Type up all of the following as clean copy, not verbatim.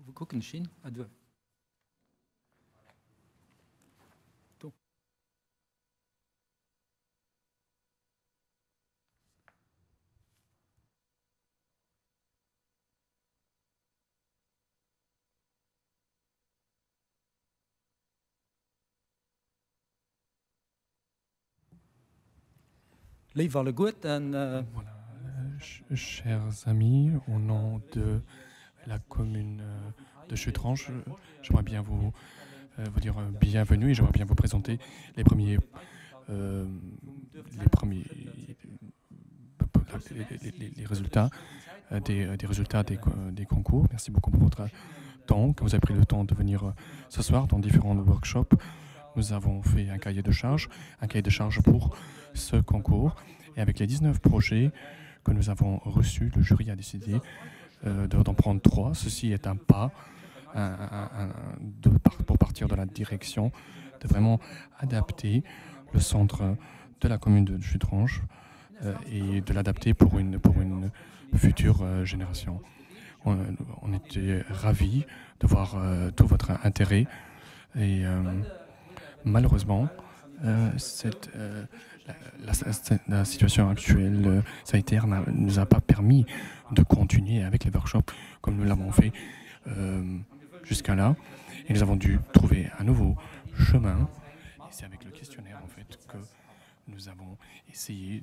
Vous gucken Shin à deux. Voilà, chers amis, au nom de la commune de Chutrange, j'aimerais bien vous dire bienvenue et j'aimerais bien vous présenter les résultats des concours. Merci beaucoup pour votre temps, que vous avez pris le temps de venir ce soir dans différents workshops. Nous avons fait un cahier de charge pour ce concours. Et avec les 19 projets que nous avons reçus, le jury a décidé d'en prendre 3. Ceci est un pas pour partir de la direction de vraiment adapter le centre de la commune de Chutrange et de l'adapter pour une future génération. On était ravis de voir tout votre intérêt et malheureusement, la situation actuelle sanitaire ne nous a pas permis de continuer avec les workshops comme nous l'avons fait jusqu'à là. Et nous avons dû trouver un nouveau chemin. Et c'est avec le questionnaire en fait que nous avons essayé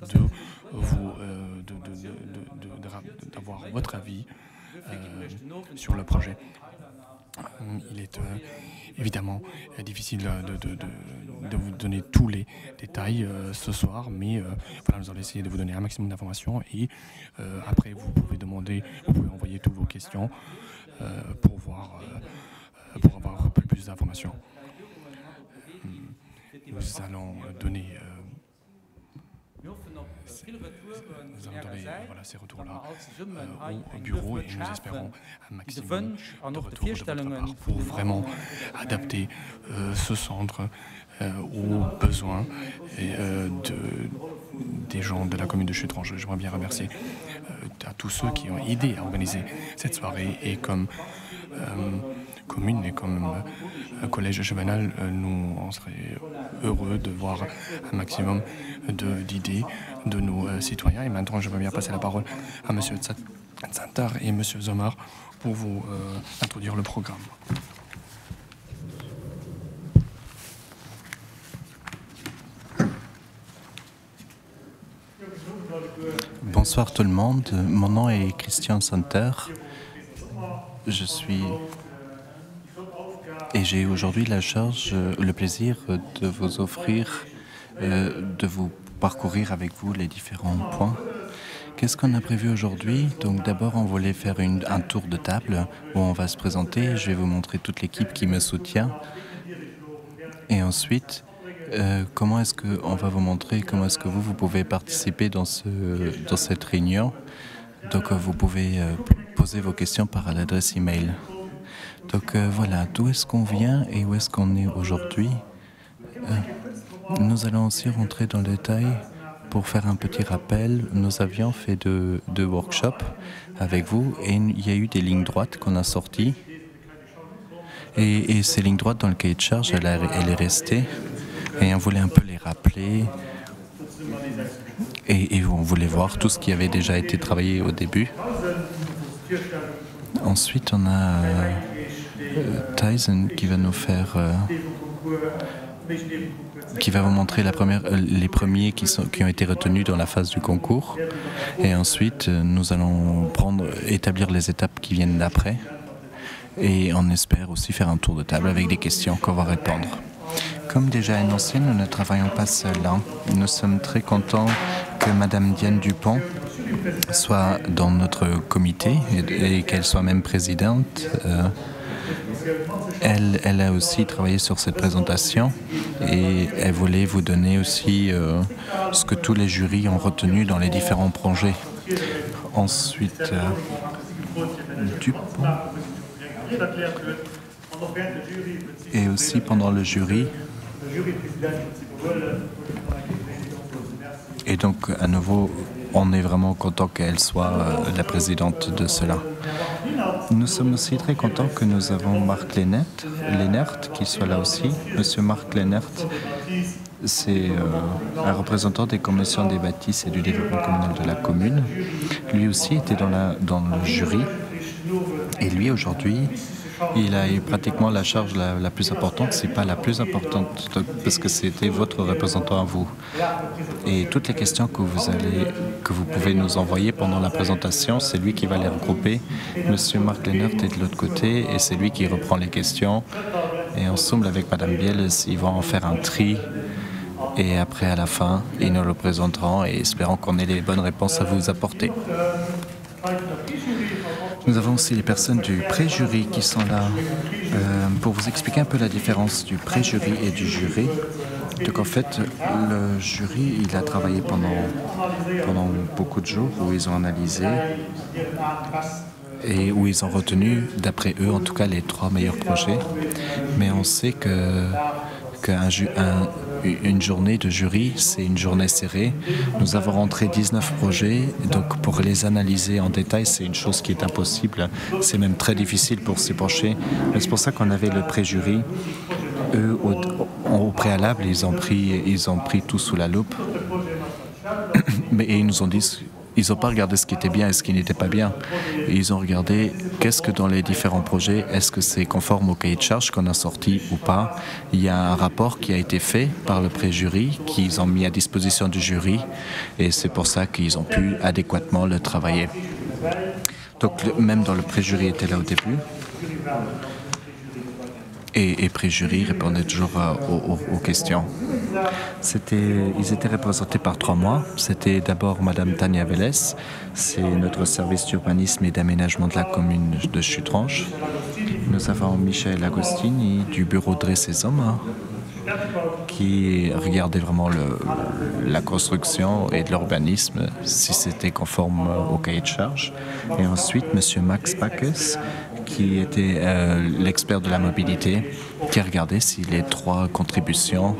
d'avoir votre avis sur le projet. Il est évidemment difficile de vous donner tous les détails ce soir, mais voilà, nous allons essayer de vous donner un maximum d'informations et après vous pouvez envoyer toutes vos questions pour avoir un peu plus d'informations. Nous allons donner ces retours-là au bureau et nous espérons un maximum de retours de votre part pour vraiment adapter ce centre aux besoins des gens de la commune de Chutrange. J'aimerais bien remercier à tous ceux qui ont aidé à organiser cette soirée et comme commune et comme collège juvénal, nous on serait heureux de voir un maximum d'idées de nos citoyens. Et maintenant, je veux bien passer la parole à M. Tsantar et M. Zomar pour vous introduire le programme. Bonsoir tout le monde, mon nom est Christian Santer. Et j'ai aujourd'hui la charge, le plaisir de vous offrir, de vous parcourir avec vous les différents points. Qu'est-ce qu'on a prévu aujourd'hui? Donc d'abord, on voulait faire un tour de table où on va se présenter. Je vais vous montrer toute l'équipe qui me soutient. Et ensuite, comment est-ce qu'on va vous montrer comment est-ce que vous pouvez participer dans cette réunion. Donc vous pouvez poser vos questions par l'adresse email. Donc voilà, d'où est-ce qu'on vient et où est-ce qu'on est aujourd'hui. Nous allons aussi rentrer dans le détail pour faire un petit rappel. Nous avions fait deux workshops avec vous et il y a eu des lignes droites qu'on a sorties. Et ces lignes droites dans le cahier de charge, elle est restée. Et on voulait un peu les rappeler. Et on voulait voir tout ce qui avait déjà été travaillé au début. Ensuite, on a Tyson qui va nous faire, qui va vous montrer les premiers qui ont été retenus dans la phase du concours. Et ensuite, nous allons établir les étapes qui viennent d'après. Et on espère aussi faire un tour de table avec des questions qu'on va répondre. Comme déjà annoncé, nous ne travaillons pas seuls. Nous sommes très contents que Madame Diane Dupont soit dans notre comité et qu'elle soit même présidente. Elle a aussi travaillé sur cette présentation et elle voulait vous donner aussi ce que tous les jurys ont retenu dans les différents projets. Ensuite, Dupont. Et aussi pendant le jury. Et donc, à nouveau, on est vraiment content qu'elle soit la présidente de cela. Nous sommes aussi très contents que nous avons Marc Lennert qui soit là aussi. Monsieur Marc Lennert, c'est un représentant des commissions des bâtisses et du développement communal de la commune. Lui aussi était dans le jury. Et lui, aujourd'hui, il a eu pratiquement la charge la plus importante, c'est pas la plus importante, parce que c'était votre représentant à vous. Et toutes les questions que vous pouvez nous envoyer pendant la présentation, c'est lui qui va les regrouper. Monsieur Marc Lennert est de l'autre côté et c'est lui qui reprend les questions. Et ensemble avec Madame Biel, ils vont en faire un tri. Et après, à la fin, ils nous le présenteront et espérons qu'on ait les bonnes réponses à vous apporter. Nous avons aussi les personnes du pré-jury qui sont là pour vous expliquer un peu la différence du pré-jury et du jury. Donc en fait, le jury, il a travaillé pendant beaucoup de jours où ils ont analysé et où ils ont retenu, d'après eux en tout cas, les 3 meilleurs projets. Mais on sait qu'une journée de jury, c'est une journée serrée. Nous avons rentré 19 projets, donc pour les analyser en détail, c'est une chose qui est impossible. C'est même très difficile pour s'y pencher. Mais c'est pour ça qu'on avait le pré-jury. Eux, au préalable, ils ont pris tout sous la loupe. Mais ils nous ont dit... Ils n'ont pas regardé ce qui était bien et ce qui n'était pas bien. Et ils ont regardé qu'est-ce que dans les différents projets, est-ce que c'est conforme au cahier de charges qu'on a sorti ou pas. Il y a un rapport qui a été fait par le pré-jury, qu'ils ont mis à disposition du jury, et c'est pour ça qu'ils ont pu adéquatement le travailler. Donc même dans le pré-jury était là au début. Et pré-jury répondait toujours aux questions. Ils étaient représentés par 3 mois. C'était d'abord Madame Tania Vélez, c'est notre service d'urbanisme et d'aménagement de la commune de Chutranche. Nous avons Michel Agostini du bureau Dress et Hommes, qui regardait vraiment la construction et de l'urbanisme, si c'était conforme au cahier de charges. Et ensuite, Monsieur Max Bacchus, qui était l'expert de la mobilité, qui a regardé si les 3 contributions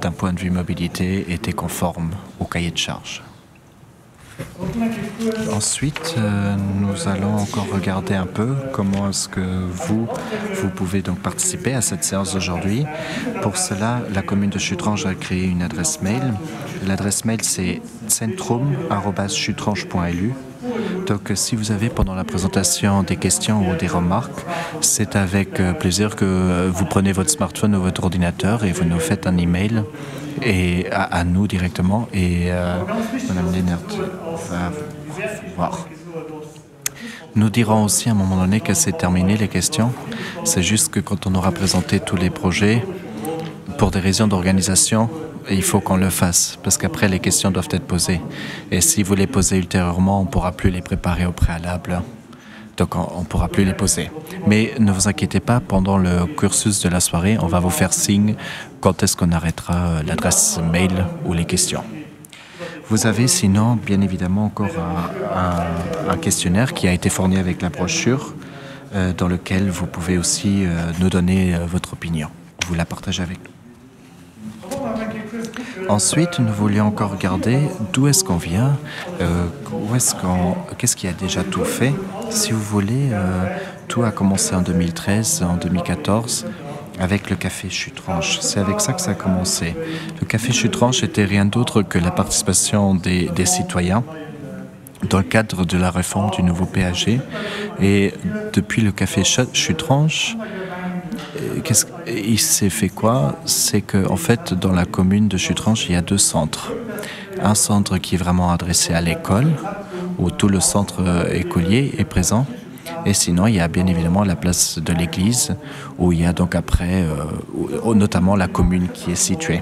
d'un point de vue mobilité étaient conformes au cahier de charges. Ensuite, nous allons encore regarder un peu comment est-ce que vous pouvez donc participer à cette séance d'aujourd'hui. Pour cela, la commune de Chutranche a créé une adresse mail. L'adresse mail, c'est centrum@chutranche.lu. Donc, si vous avez pendant la présentation des questions ou des remarques, c'est avec plaisir que vous prenez votre smartphone ou votre ordinateur et vous nous faites un email et à nous directement. Et Mme Lennert va voir. Nous dirons aussi à un moment donné que c'est terminé les questions. C'est juste que quand on aura présenté tous les projets, pour des raisons d'organisation, il faut qu'on le fasse, parce qu'après les questions doivent être posées. Et si vous les posez ultérieurement, on ne pourra plus les préparer au préalable. Donc on ne pourra plus les poser. Mais ne vous inquiétez pas, pendant le cursus de la soirée, on va vous faire signe quand est-ce qu'on arrêtera l'adresse mail ou les questions. Vous avez sinon, bien évidemment, encore un questionnaire qui a été fourni avec la brochure, dans lequel vous pouvez aussi nous donner votre opinion. Vous la partagez avec nous. Ensuite, nous voulions encore regarder d'où est-ce qu'on vient, qu'est-ce qui a déjà tout fait. Si vous voulez, tout a commencé en 2013, en 2014, avec le Café Chutranche. C'est avec ça que ça a commencé. Le Café Chutranche était rien d'autre que la participation des citoyens dans le cadre de la réforme du nouveau PAG. Et depuis le Café Chutranche, il s'est fait quoi? C'est qu'en fait, dans la commune de Chutranche, il y a 2 centres. Un centre qui est vraiment adressé à l'école, où tout le centre écolier est présent. Et sinon, il y a bien évidemment la place de l'église, où il y a donc après, notamment la commune qui est située.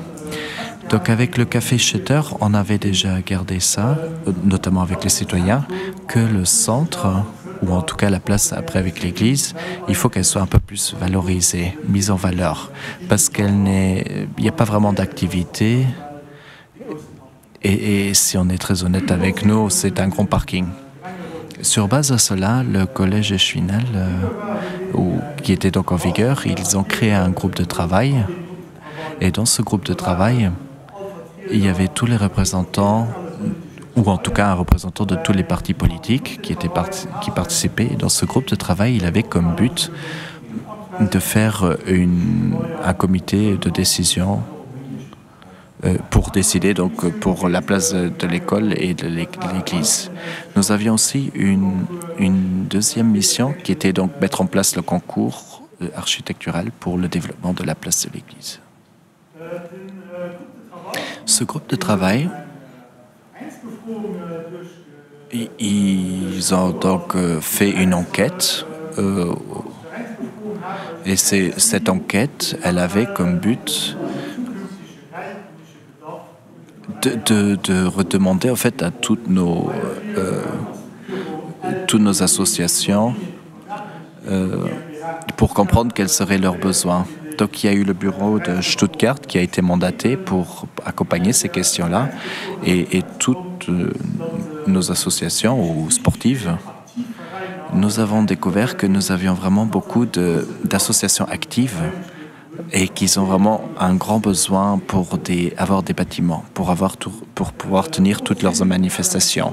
Donc avec le Café Shutter, on avait déjà gardé ça, notamment avec les citoyens, que le centre, ou en tout cas la place après avec l'église, il faut qu'elle soit un peu plus valorisée, mise en valeur, parce il n'y a pas vraiment d'activité. Et si on est très honnête avec nous, c'est un grand parking. Sur base de cela, le collège Eschwinal, qui était donc en vigueur, ils ont créé un groupe de travail. Et dans ce groupe de travail, il y avait tous les représentants ou en tout cas un représentant de tous les partis politiques qui participaient. Dans ce groupe de travail, il avait comme but de faire un comité de décision pour décider donc pour la place de l'école et de l'Église. Nous avions aussi une deuxième mission qui était donc mettre en place le concours architectural pour le développement de la place de l'Église. Ce groupe de travail, ils ont donc fait une enquête et cette enquête, elle avait comme but de redemander en fait à toutes nos associations pour comprendre quels seraient leurs besoins. Donc il y a eu le bureau de Stuttgart qui a été mandaté pour accompagner ces questions-là et toutes nos associations ou sportives, nous avons découvert que nous avions vraiment beaucoup d'associations actives et qu'ils ont vraiment un grand besoin pour avoir des bâtiments, pour pouvoir tenir toutes leurs manifestations.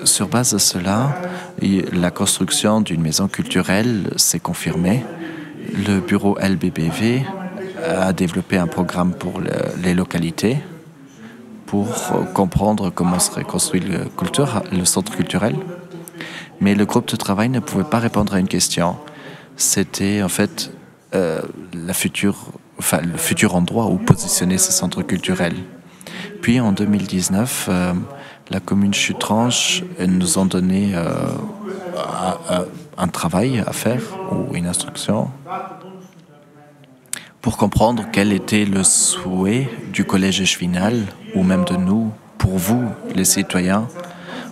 Sur base de cela, la construction d'une maison culturelle s'est confirmée. Le bureau LBBV a développé un programme pour les localités pour comprendre comment serait construit le centre culturel. Mais le groupe de travail ne pouvait pas répondre à une question. C'était en fait le futur endroit où positionner ce centre culturel. Puis en 2019, la commune Chutrange nous a donné un travail à faire ou une instruction pour comprendre quel était le souhait du collège échevinal ou même de nous, pour vous, les citoyens,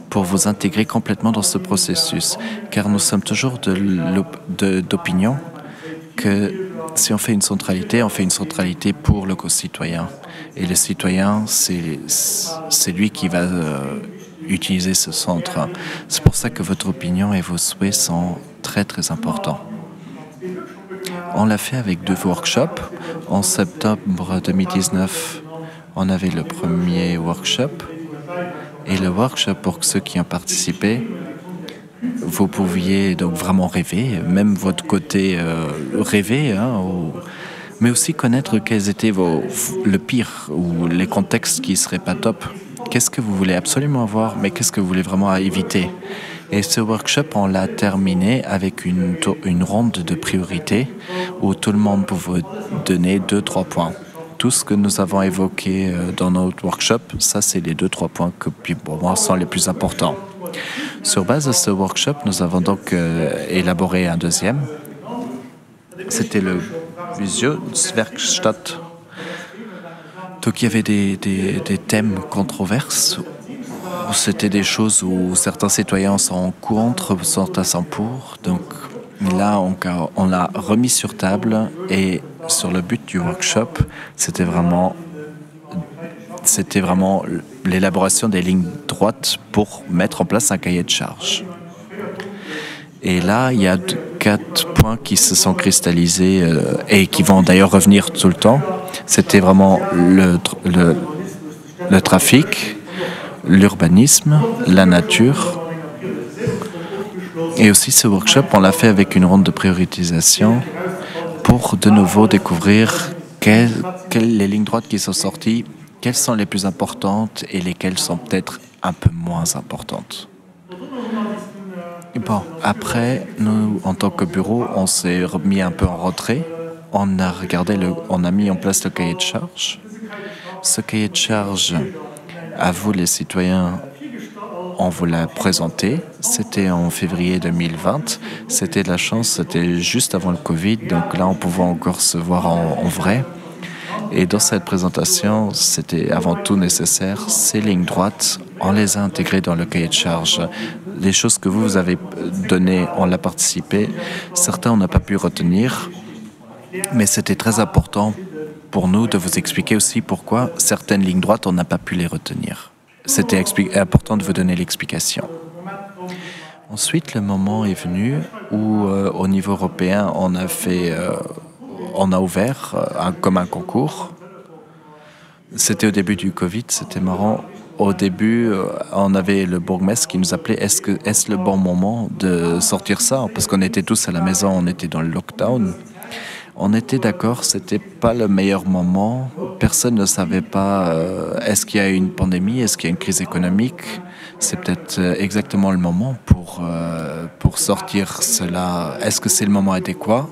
pour vous intégrer complètement dans ce processus. Car nous sommes toujours d'opinion que si on fait une centralité pour le citoyen. Et le citoyen, c'est lui qui va utiliser ce centre. C'est pour ça que votre opinion et vos souhaits sont très très importants. On l'a fait avec 2 workshops. En septembre 2019, on avait le premier workshop. Et le workshop, pour ceux qui ont participé, vous pouviez donc vraiment rêver, même votre côté rêver, mais aussi connaître quels étaient le pire ou les contextes qui ne seraient pas top. Qu'est-ce que vous voulez absolument avoir, mais qu'est-ce que vous voulez vraiment éviter? Et ce workshop, on l'a terminé avec une ronde de priorités où tout le monde pouvait donner 2-3 points. Tout ce que nous avons évoqué dans notre workshop, ça c'est les 2-3 points qui pour moi sont les plus importants. Sur base de ce workshop, nous avons donc élaboré un deuxième. C'était le Visionswerkstatt. Donc il y avait des thèmes controverses. C'était des choses où certains citoyens sont contre, certains sont pour. Donc là, on l'a remis sur table et sur le but du workshop, c'était vraiment l'élaboration des lignes droites pour mettre en place un cahier de charges. Et là, il y a 4 points qui se sont cristallisés et qui vont d'ailleurs revenir tout le temps. C'était vraiment le trafic, l'urbanisme, la nature. Et aussi ce workshop, on l'a fait avec une ronde de prioritisation pour de nouveau découvrir quelles les lignes droites qui sont sorties, quelles sont les plus importantes et lesquelles sont peut-être un peu moins importantes. Bon, après, nous, en tant que bureau, on s'est remis un peu en retrait. On a mis en place le cahier de charges. Ce cahier de charges, à vous les citoyens, on vous l'a présenté. C'était en février 2020. C'était de la chance, c'était juste avant le Covid. Donc là, on pouvait encore se voir en vrai. Et dans cette présentation, c'était avant tout nécessaire. Ces lignes droites, on les a intégrées dans le cahier de charges. Les choses que vous avez données, on l'a participé. Certains, on n'a pas pu retenir. Mais c'était très important pour nous de vous expliquer aussi pourquoi certaines lignes droites, on n'a pas pu les retenir. C'était important de vous donner l'explication. Ensuite, le moment est venu où, au niveau européen, on a ouvert comme un concours. C'était au début du Covid, c'était marrant. Au début, on avait le bourgmestre qui nous appelait est-ce le bon moment de sortir ça? Parce qu'on était tous à la maison, on était dans le lockdown. On était d'accord, c'était pas le meilleur moment. Personne ne savait pas est-ce qu'il y a une pandémie, est-ce qu'il y a une crise économique. C'est peut-être exactement le moment pour sortir cela. Est-ce que c'est le moment adéquat?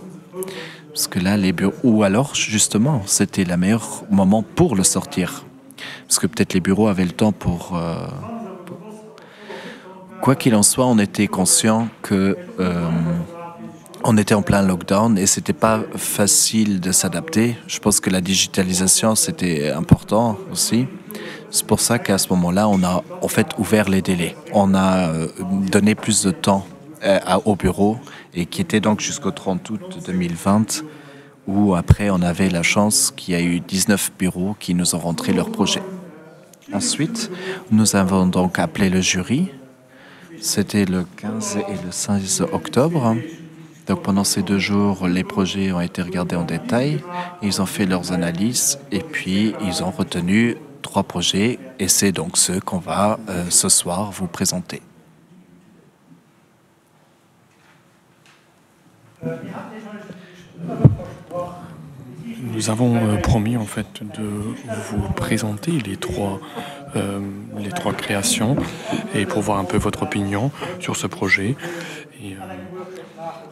Parce que là, les bureaux... Ou alors, justement, c'était le meilleur moment pour le sortir. Parce que peut-être les bureaux avaient le temps pour... Quoi qu'il en soit, on était conscient que... on était en plein lockdown et c'était pas facile de s'adapter. Je pense que la digitalisation, c'était important aussi. C'est pour ça qu'à ce moment-là, on a en fait ouvert les délais. On a donné plus de temps au bureau et qui était donc jusqu'au 30 août 2020 où après on avait la chance qu'il y a eu 19 bureaux qui nous ont rentré leur projet. Ensuite, nous avons donc appelé le jury. C'était le 15 et le 16 octobre. Donc pendant ces 2 jours, les projets ont été regardés en détail, ils ont fait leurs analyses et puis ils ont retenu 3 projets et c'est donc ceux qu'on va ce soir vous présenter. Nous avons promis en fait de vous présenter les trois créations et pour voir un peu votre opinion sur ce projet. Et,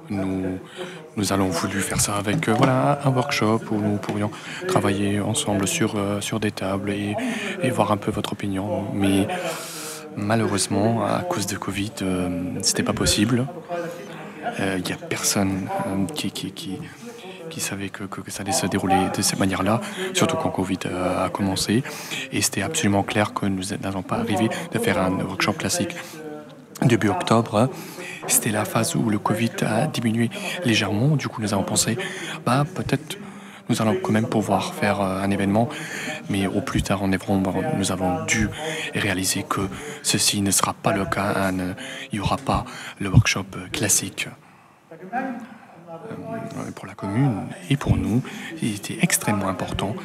nous allons voulu faire ça avec un workshop où nous pourrions travailler ensemble sur des tables et voir un peu votre opinion. Mais malheureusement, à cause de Covid, c'était pas possible. Il n'y a personne qui savait que ça allait se dérouler de cette manière-là, surtout quand Covid a commencé. Et c'était absolument clair que nous n'allons pas arriver de faire un workshop classique début octobre. C'était la phase où le Covid a diminué légèrement. Du coup, nous avons pensé, peut-être nous allons quand même pouvoir faire un événement. Mais au plus tard en novembre, nous avons dû réaliser que ceci ne sera pas le cas. Il n'y aura pas le workshop classique. Pour la commune et pour nous, il était extrêmement important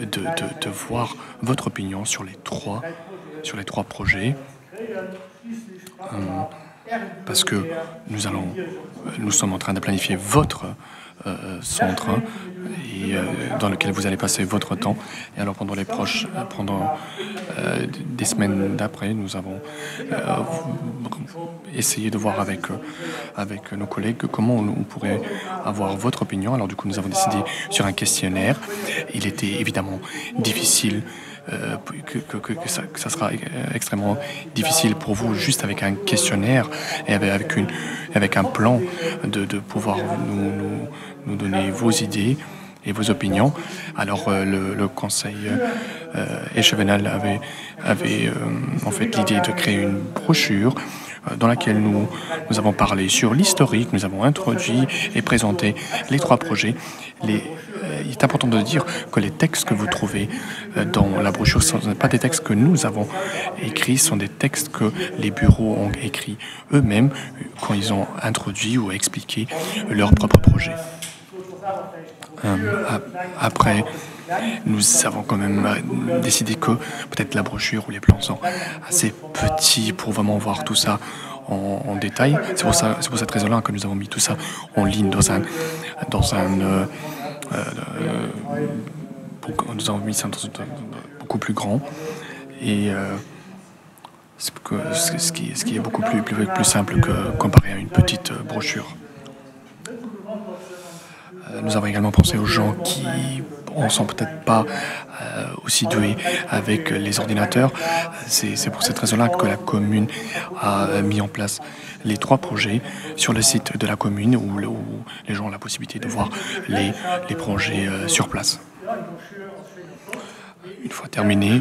de voir votre opinion sur les trois projets. Parce que nous sommes en train de planifier votre centre et dans lequel vous allez passer votre temps. Et alors pendant des semaines d'après, nous avons essayé de voir avec nos collègues comment on pourrait avoir votre opinion. Alors du coup, nous avons décidé sur un questionnaire. Il était évidemment difficile. Que ça sera extrêmement difficile pour vous juste avec un questionnaire et avec un plan de pouvoir nous donner vos idées et vos opinions. Alors le conseil échevenal avait en fait l'idée de créer une brochure dans laquelle nous avons parlé sur l'historique, nous avons introduit et présenté les 3 projets. Il est important de dire que les textes que vous trouvez dans la brochure ne sont pas des textes que nous avons écrits, ce sont des textes que les bureaux ont écrits eux-mêmes quand ils ont introduit ou expliqué leur propre projet. Après, nous avons quand même décidé que peut-être la brochure ou les plans sont assez petits pour vraiment voir tout ça en détail. C'est pour cette raison-là que nous avons mis tout ça en ligne nous avons mis ça dans beaucoup plus grand et ce qui est beaucoup plus simple que comparé à une petite brochure. Nous avons également pensé aux gens qui ne sont peut-être pas aussi doués avec les ordinateurs. C'est pour cette raison-là que la commune a mis en place les 3 projets sur le site de la commune où les gens ont la possibilité de voir les projets sur place. Une fois terminé,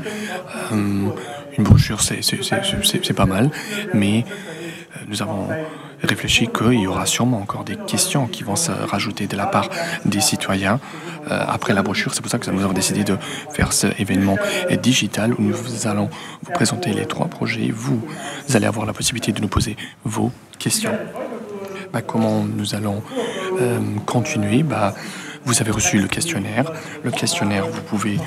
une brochure c'est pas mal, mais nous avons réfléchi qu'il y aura sûrement encore des questions qui vont se rajouter de la part des citoyens après la brochure. C'est pour ça que nous avons décidé de faire cet événement digital où nous allons vous présenter les 3 projets. Vous allez avoir la possibilité de nous poser vos questions. Comment nous allons continuer? Vous avez reçu le questionnaire. Le questionnaire, vous pouvez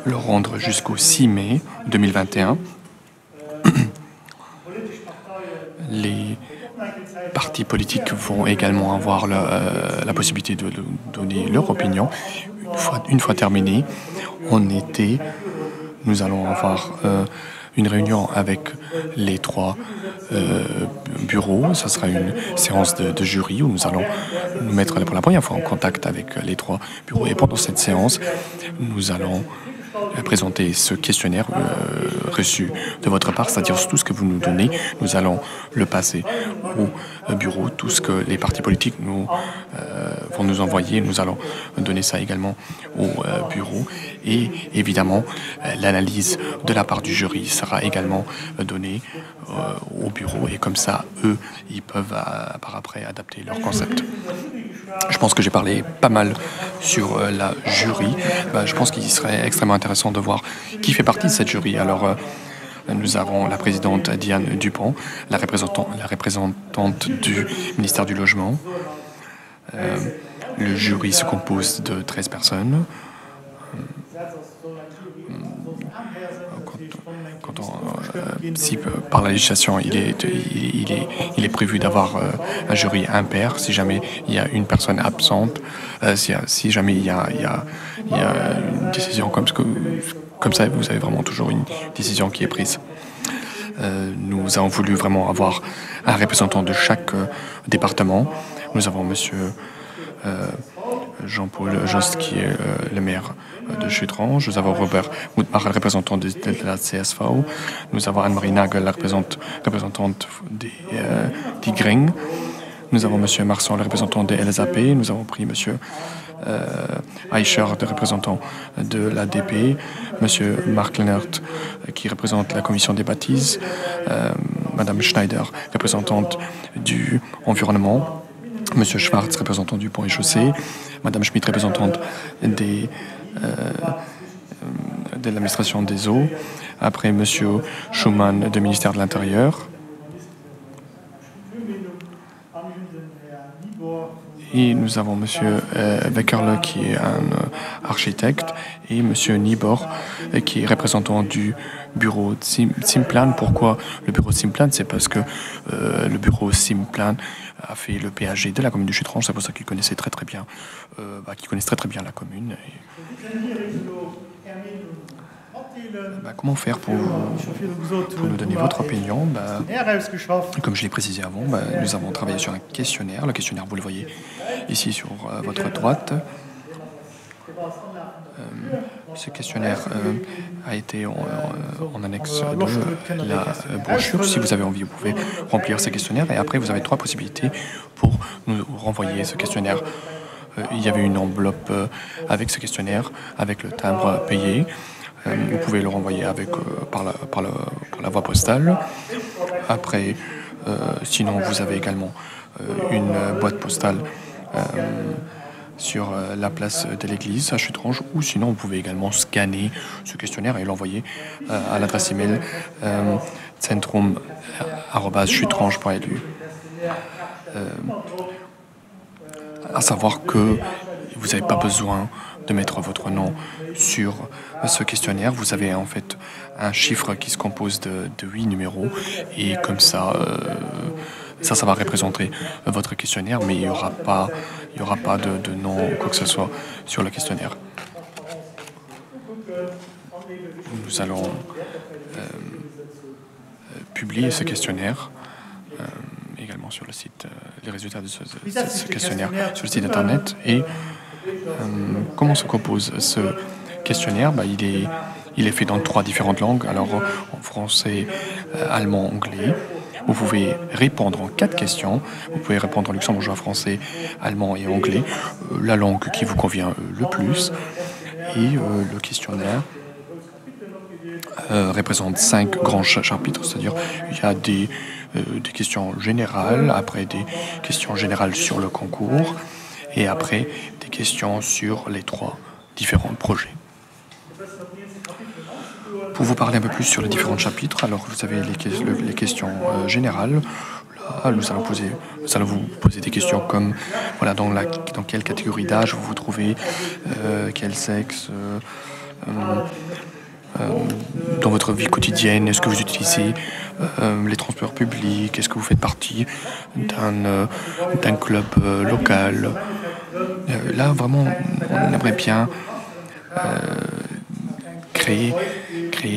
le rendre jusqu'au 6 mai 2021. Les partis politiques vont également avoir la possibilité de donner leur opinion. Une fois terminé, en été, nous allons avoir une réunion avec les 3 bureaux. Ce sera une séance de jury où nous allons nous mettre pour la première fois en contact avec les 3 bureaux. Et pendant cette séance, nous allons présenter ce questionnaire reçu de votre part, c'est-à-dire tout ce que vous nous donnez, nous allons le passer au bureau. Tout ce que les partis politiques vont nous envoyer, nous allons donner ça également au bureau. Et évidemment, l'analyse de la part du jury sera également donnée au bureau. Et comme ça, eux, ils peuvent par après adapter leur concept. Je pense que j'ai parlé pas mal sur la jury. Je pense qu'il serait extrêmement intéressant de voir qui fait partie de cette jury. Alors, nous avons la présidente Diane Dupont, la représentante du ministère du Logement. Le jury se compose de 13 personnes. Si par la législation, il est prévu d'avoir un jury impair, si jamais il y a une personne absente, si jamais il y a une décision comme ça, vous avez vraiment toujours une décision qui est prise. Nous avons voulu vraiment avoir un représentant de chaque département. Nous avons monsieur Jean-Paul Jost, qui est le maire de Chutrange. Nous avons Robert Moutmar, le représentant de la CSV. Nous avons Anne-Marie Nagel, la représentante des Gring. Nous avons monsieur Marsan, le représentant des LSAP. Nous avons pris monsieur Eicher, le représentant de l'ADP. Monsieur Marc Lennert, qui représente la commission des bâtisses. Madame Schneider, représentante du environnement. Monsieur Schwartz, représentant du pont et chaussée, Madame Schmidt, représentante de l'administration des eaux, après Monsieur Schumann, du ministère de l'Intérieur, et nous avons Monsieur Beckerle, qui est un architecte, et Monsieur Nibor, qui est représentant du bureau Simplan. Pourquoi le bureau Simplan? C'est parce que le bureau Simplan a fait le PAG de la commune de Chutrange. C'est pour ça qu'ils connaissaient très bien, qu'ils connaissent très bien la commune. Comment faire pour nous donner votre opinion? Comme je l'ai précisé avant, nous avons travaillé sur un questionnaire. Le questionnaire, vous le voyez ici sur votre droite. Ce questionnaire a été en annexe de la brochure. Si vous avez envie, vous pouvez remplir ce questionnaire. Et après, vous avez 3 possibilités pour nous renvoyer ce questionnaire. Il y avait une enveloppe avec ce questionnaire, avec le timbre payé. Vous pouvez le renvoyer par la voie postale. Après, sinon, vous avez également une boîte postale sur la place de l'église à Chutrange, ou sinon vous pouvez également scanner ce questionnaire et l'envoyer à l'adresse email centrum@chutrange.lu. À savoir que vous n'avez pas besoin de mettre votre nom sur ce questionnaire. Vous avez en fait un chiffre qui se compose de 8 numéros, et comme ça, ça va représenter votre questionnaire, mais il n'y aura pas de nom ou quoi que ce soit sur le questionnaire. Nous allons publier ce questionnaire également sur le site, les résultats de ce questionnaire sur le site internet. Et comment se compose ce questionnaire? Il est fait dans 3 différentes langues, alors en français, allemand, anglais. Vous pouvez répondre en 4 questions. Vous pouvez répondre en luxembourgeois, français, allemand et anglais, la langue qui vous convient le plus. Et le questionnaire représente 5 grands chapitres, c'est-à-dire il y a des questions générales, après des questions générales sur le concours, et après des questions sur les 3 différents projets. Pour vous parler un peu plus sur les différents chapitres, alors vous avez les questions générales. Là, nous allons vous poser des questions comme voilà, dans quelle catégorie d'âge vous vous trouvez, quel sexe, dans votre vie quotidienne, est-ce que vous utilisez les transports publics, est-ce que vous faites partie d'un club local. Là, vraiment, on aimerait bien créer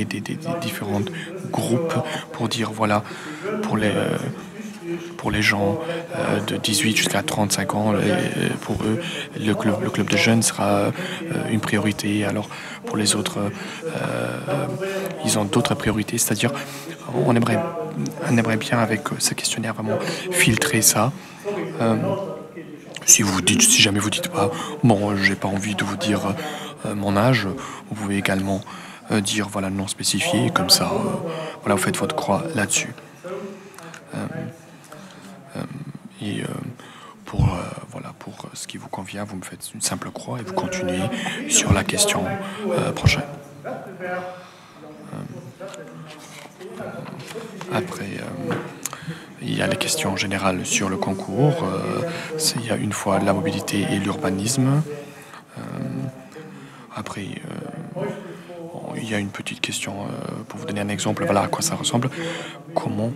des différents groupes pour dire, voilà, pour les gens de 18 jusqu'à 35 ans, pour eux, le club de jeunes sera une priorité. Alors, pour les autres, ils ont d'autres priorités. C'est-à-dire, on aimerait bien, avec ce questionnaire, vraiment filtrer ça. Si jamais vous dites pas, bon, j'ai pas envie de vous dire mon âge, vous pouvez également dire, voilà, non spécifié, et comme ça, voilà, vous faites votre croix là-dessus. Et voilà, pour ce qui vous convient, vous me faites une simple croix et vous continuez sur la question prochaine. Après, il y a les questions générales sur le concours. Il y a une fois la mobilité et l'urbanisme. Après, il y a une petite question pour vous donner un exemple. Voilà à quoi ça ressemble. Comment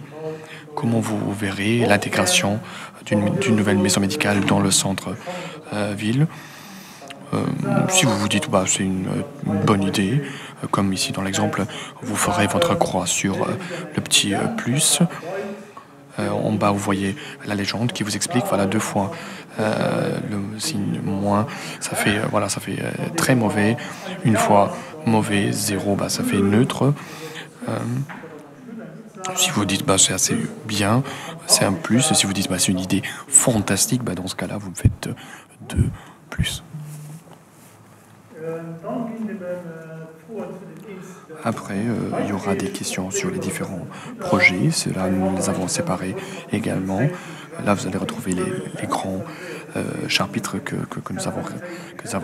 vous verrez l'intégration d'une nouvelle maison médicale dans le centre-ville. Si vous vous dites, bah, c'est une bonne idée, comme ici dans l'exemple, vous ferez votre croix sur le petit plus. En bas, vous voyez la légende qui vous explique, voilà, 2 fois le signe moins, ça fait très mauvais. 1 fois mauvais, 0, bah, ça fait neutre. Si vous dites, bah, c'est assez bien, c'est un plus. Si vous dites, bah, c'est une idée fantastique, bah, dans ce cas-là, vous me faites 2 plus. Après, il y aura des questions sur les différents projets. Ceux-là, nous les avons séparés également. Là, vous allez retrouver les grands chapitres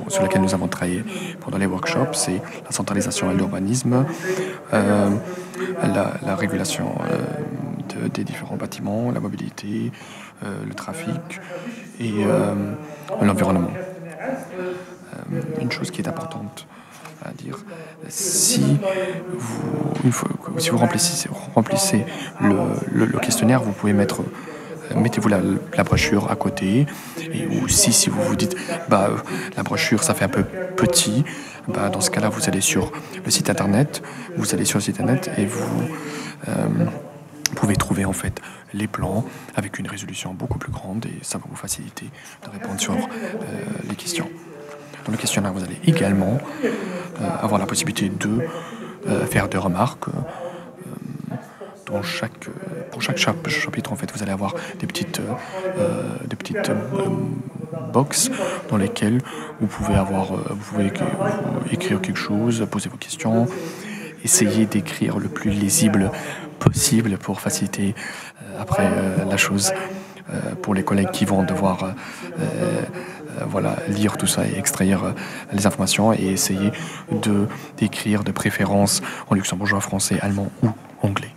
sur lesquels nous avons travaillé pendant les workshops. C'est la centralisation et l'urbanisme, la régulation des différents bâtiments, la mobilité, le trafic et l'environnement. Une chose qui est importante à dire, si vous remplissez le questionnaire, vous pouvez mettez-vous la brochure à côté, ou si vous vous dites, bah, la brochure ça fait un peu petit, bah, dans ce cas-là vous allez sur le site internet, et vous pouvez trouver en fait les plans avec une résolution beaucoup plus grande, et ça va vous faciliter de répondre sur les questions. Dans le questionnaire, vous allez également avoir la possibilité de faire des remarques. Pour chaque chapitre, en fait, vous allez avoir des petites box dans lesquelles vous pouvez écrire quelque chose, poser vos questions, essayer d'écrire le plus lisible possible pour faciliter après la chose pour les collègues qui vont devoir lire tout ça et extraire les informations, et essayer d'écrire de préférence en luxembourgeois, français, allemand ou anglais.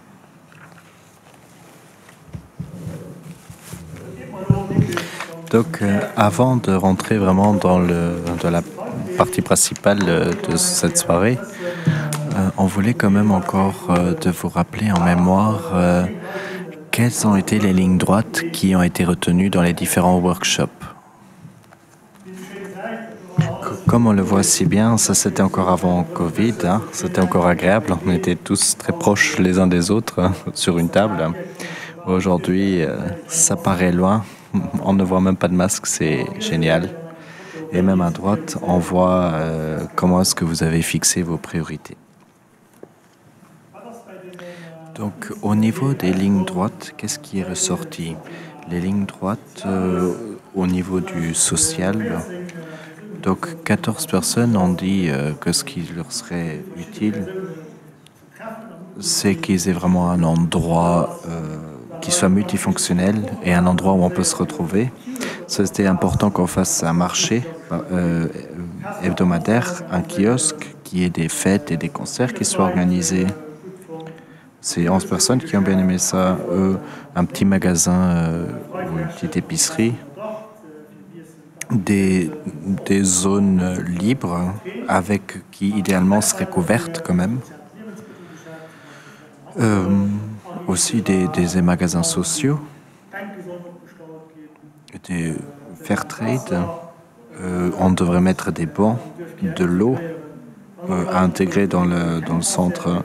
Donc, avant de rentrer vraiment dans la partie principale de cette soirée, on voulait quand même encore de vous rappeler en mémoire quelles ont été les lignes droites qui ont été retenues dans les différents workshops. Comme on le voit si bien, ça c'était encore avant Covid, hein, c'était encore agréable, on était tous très proches les uns des autres hein, sur une table. Aujourd'hui, ça paraît loin, on ne voit même pas de masque, c'est génial. Et même à droite, on voit comment est-ce que vous avez fixé vos priorités. Donc, au niveau des lignes droites, qu'est-ce qui est ressorti? Les lignes droites au niveau du social. Donc, 14 personnes ont dit que ce qui leur serait utile, c'est qu'ils aient vraiment un endroit qui soit multifonctionnel et un endroit où on peut se retrouver. C'était important qu'on fasse un marché hebdomadaire, un kiosque, qu'il y ait des fêtes et des concerts qui soient organisés. C'est 11 personnes qui ont bien aimé ça. Un petit magasin ou une petite épicerie. Des zones libres qui idéalement seraient couvertes quand même. aussi des magasins sociaux, des fair trade. On devrait mettre des bancs, de l'eau à intégrer dans le centre.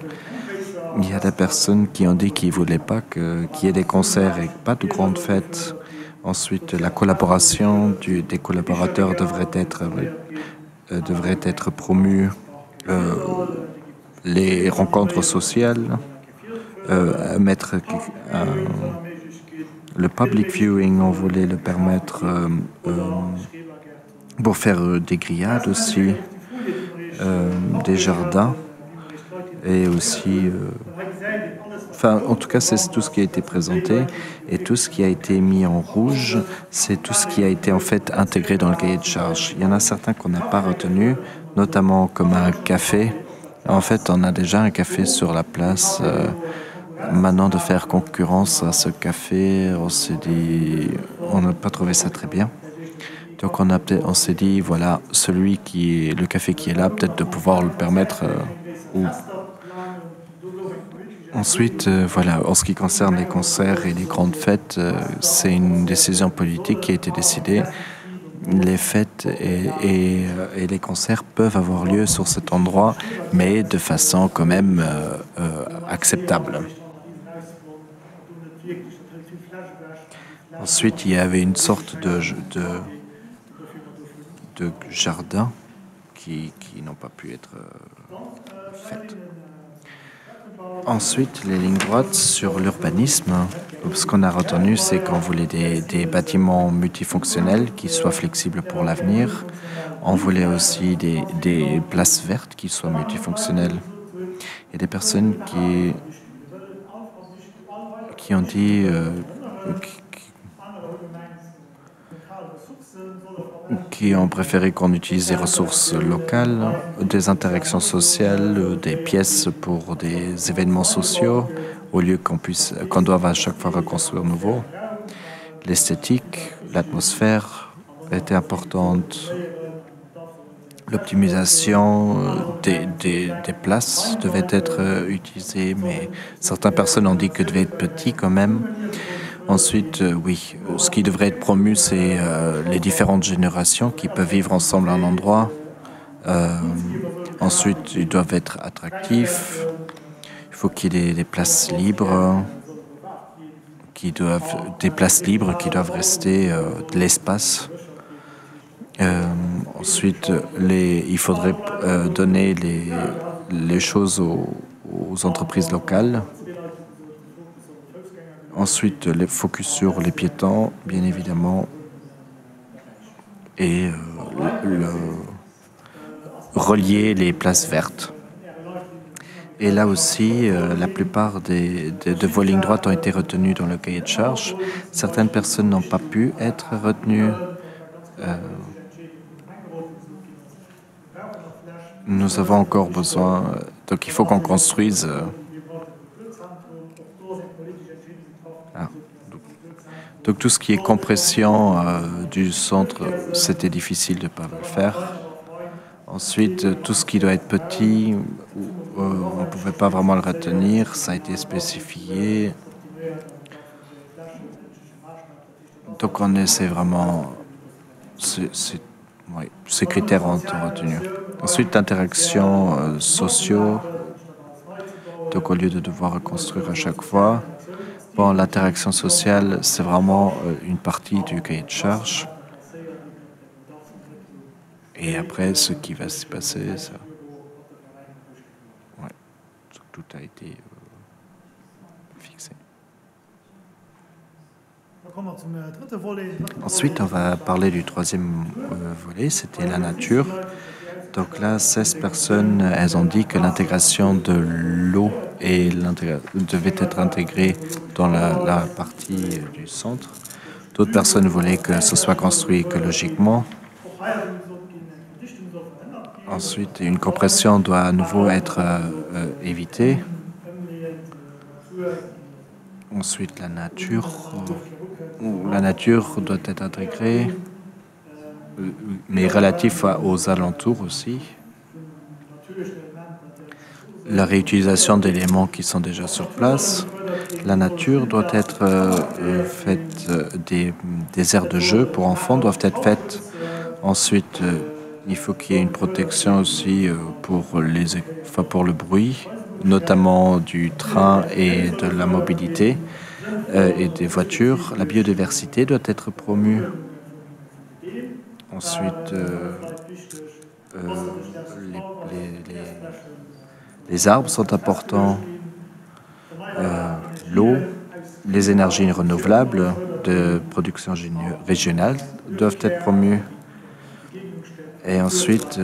Il y a des personnes qui ont dit qu'ils ne voulaient pas qu'il y ait des concerts et pas de grandes fêtes. Ensuite, la collaboration des collaborateurs devrait être promue. Les rencontres sociales, mettre le public viewing, on voulait le permettre pour faire des grillades aussi, des jardins et aussi... Enfin, en tout cas, c'est tout ce qui a été présenté et tout ce qui a été mis en rouge, c'est tout ce qui a été en fait intégré dans le cahier de charge. Il y en a certains qu'on n'a pas retenus, notamment comme un café. En fait, on a déjà un café sur la place. Maintenant, de faire concurrence à ce café, on s'est dit, on n'a pas trouvé ça très bien. Donc, on s'est dit, voilà, le café qui est là, peut-être de pouvoir le permettre. Ensuite, voilà, en ce qui concerne les concerts et les grandes fêtes, c'est une décision politique qui a été décidée. Les fêtes et les concerts peuvent avoir lieu sur cet endroit, mais de façon quand même acceptable. Ensuite, il y avait une sorte de jardin qui n'ont pas pu être faites. Ensuite, les lignes droites sur l'urbanisme. Ce qu'on a retenu, c'est qu'on voulait des bâtiments multifonctionnels qui soient flexibles pour l'avenir. On voulait aussi des places vertes qui soient multifonctionnelles. Il y a des personnes qui ont dit qui ont préféré qu'on utilise des ressources locales, des interactions sociales, des pièces pour des événements sociaux, au lieu qu'on doive à chaque fois reconstruire nouveau. L'esthétique, l'atmosphère était importante. L'optimisation des places devait être utilisée, mais certaines personnes ont dit que devait être petit quand même. Ensuite, oui, ce qui devrait être promu, c'est les différentes générations qui peuvent vivre ensemble à un endroit. Ensuite, ils doivent être attractifs. Il faut qu'il y ait des places libres, qui doivent rester de l'espace. Ensuite, il faudrait donner les choses aux entreprises locales. Ensuite, le focus sur les piétons, bien évidemment, et relier les places vertes. Et là aussi, la plupart de vos lignes droites ont été retenues dans le cahier de charge. Certaines personnes n'ont pas pu être retenues. Nous avons encore besoin, donc il faut qu'on construise. Donc tout ce qui est compression du centre, c'était difficile de ne pas le faire. Ensuite, tout ce qui doit être petit, on ne pouvait pas vraiment le retenir, ça a été spécifié. Donc on essaie vraiment, ces critères ont été retenus. Ensuite, interactions sociaux, donc au lieu de devoir reconstruire à chaque fois. Bon, l'interaction sociale, c'est vraiment une partie du cahier de charge. Et après, ce qui va se passer, ça... Ouais, tout a été fixé. Ensuite, on va parler du troisième volet, c'était la nature. Donc là, 16 personnes, elles ont dit que l'intégration de l'eau devait être intégrée dans la partie du centre. D'autres personnes voulaient que ce soit construit écologiquement. Ensuite, une compression doit à nouveau être évitée. Ensuite, la nature doit être intégrée, mais relatif aux alentours aussi. La réutilisation d'éléments qui sont déjà sur place. La nature doit être faite, des aires de jeu pour enfants doivent être faites. Ensuite, il faut qu'il y ait une protection aussi pour le bruit, notamment du train et de la mobilité et des voitures. La biodiversité doit être promue. Ensuite, les arbres sont importants. L'eau, les énergies renouvelables de production régionale doivent être promues. Et ensuite,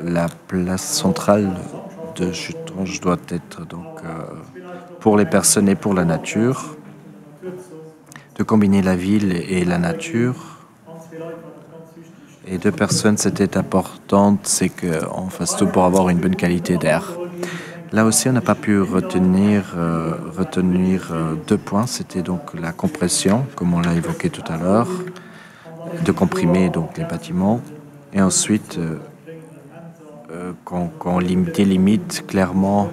la place centrale de Jutrange doit être donc pour les personnes et pour la nature, de combiner la ville et la nature. Et deux personnes, c'était important, c'est qu'on fasse tout pour avoir une bonne qualité d'air. Là aussi, on n'a pas pu retenir 2 points. C'était donc la compression, comme on l'a évoqué tout à l'heure, de comprimer donc les bâtiments. Et ensuite, qu'on délimite clairement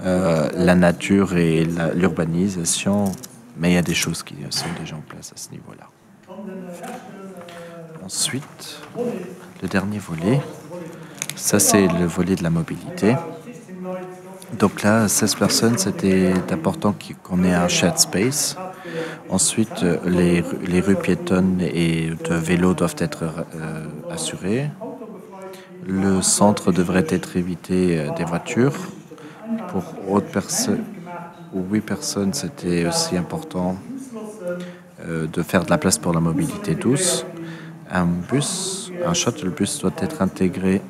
la nature et l'urbanisation, mais il y a des choses qui sont déjà en place à ce niveau-là. Ensuite, le dernier volet, ça c'est le volet de la mobilité. Donc là, 16 personnes, c'était important qu'on ait un shared space. Ensuite, les rues piétonnes et de vélos doivent être assurées. Le centre devrait être évité des voitures. Pour 8 personnes, c'était aussi important de faire de la place pour la mobilité douce. Un shuttle bus doit être intégré.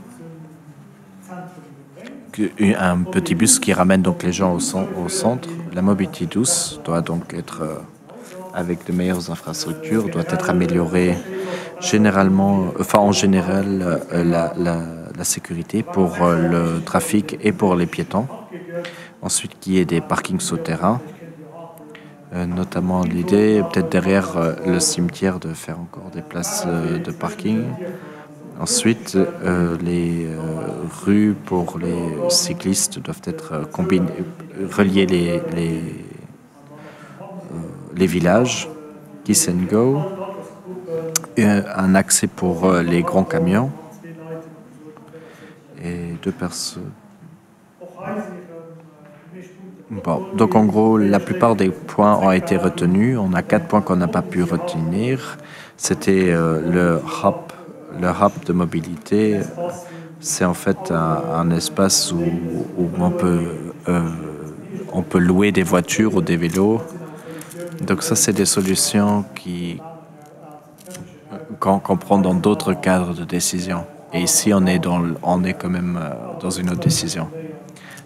Un petit bus qui ramène donc les gens au centre. La mobilité douce doit donc être, avec de meilleures infrastructures, doit être améliorée en général, la sécurité pour le trafic et pour les piétons. Ensuite, qu'il y ait des parkings souterrains, notamment l'idée, peut-être derrière le cimetière, de faire encore des places de parking. Ensuite, les rues pour les cyclistes doivent être relier les villages, Kiss and Go, un accès pour les grands camions et 2 personnes. Bon, donc en gros, la plupart des points ont été retenus. On a 4 points qu'on n'a pas pu retenir. C'était le hub de mobilité. C'est en fait un espace où on peut louer des voitures ou des vélos. Donc ça, c'est des solutions qu'on prend dans d'autres cadres de décision. Et ici, on est quand même dans une autre décision.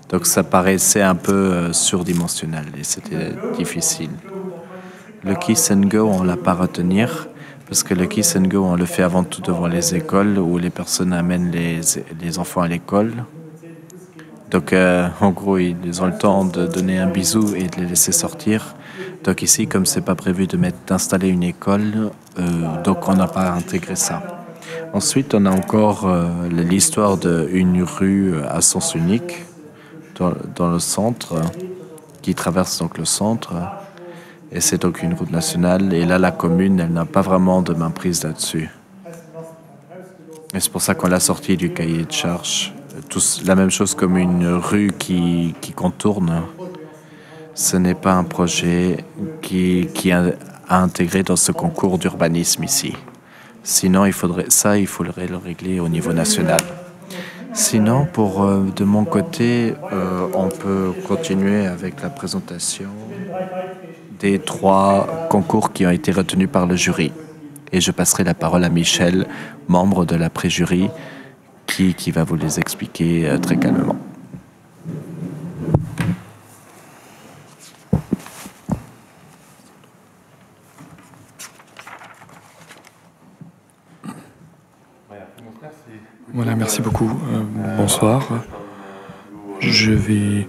Donc ça paraissait un peu surdimensionnel et c'était difficile. Le Kiss and Go, on ne l'a pas retenir, parce que le Kiss and Go, on le fait avant tout devant les écoles, où les personnes amènent les enfants à l'école. Donc en gros, ils ont le temps de donner un bisou et de les laisser sortir. Donc ici, comme c'est pas prévu d'installer une école, donc on n'a pas intégré ça. Ensuite, on a encore l'histoire d'une rue à sens unique dans le centre, qui traverse donc le centre. Et c'est donc une route nationale. Et là, la commune, elle n'a pas vraiment de main prise là-dessus. Et c'est pour ça qu'on l'a sorti du cahier de charges. La même chose comme une rue qui contourne. Ce n'est pas un projet qui est à intégrer dans ce concours d'urbanisme ici. Sinon, il faudrait le régler au niveau national. Sinon, de mon côté, on peut continuer avec la présentation des 3 concours qui ont été retenus par le jury. Et je passerai la parole à Michel, membre de la pré-jury, qui va vous les expliquer très calmement. Voilà, merci beaucoup. Bonsoir. Je vais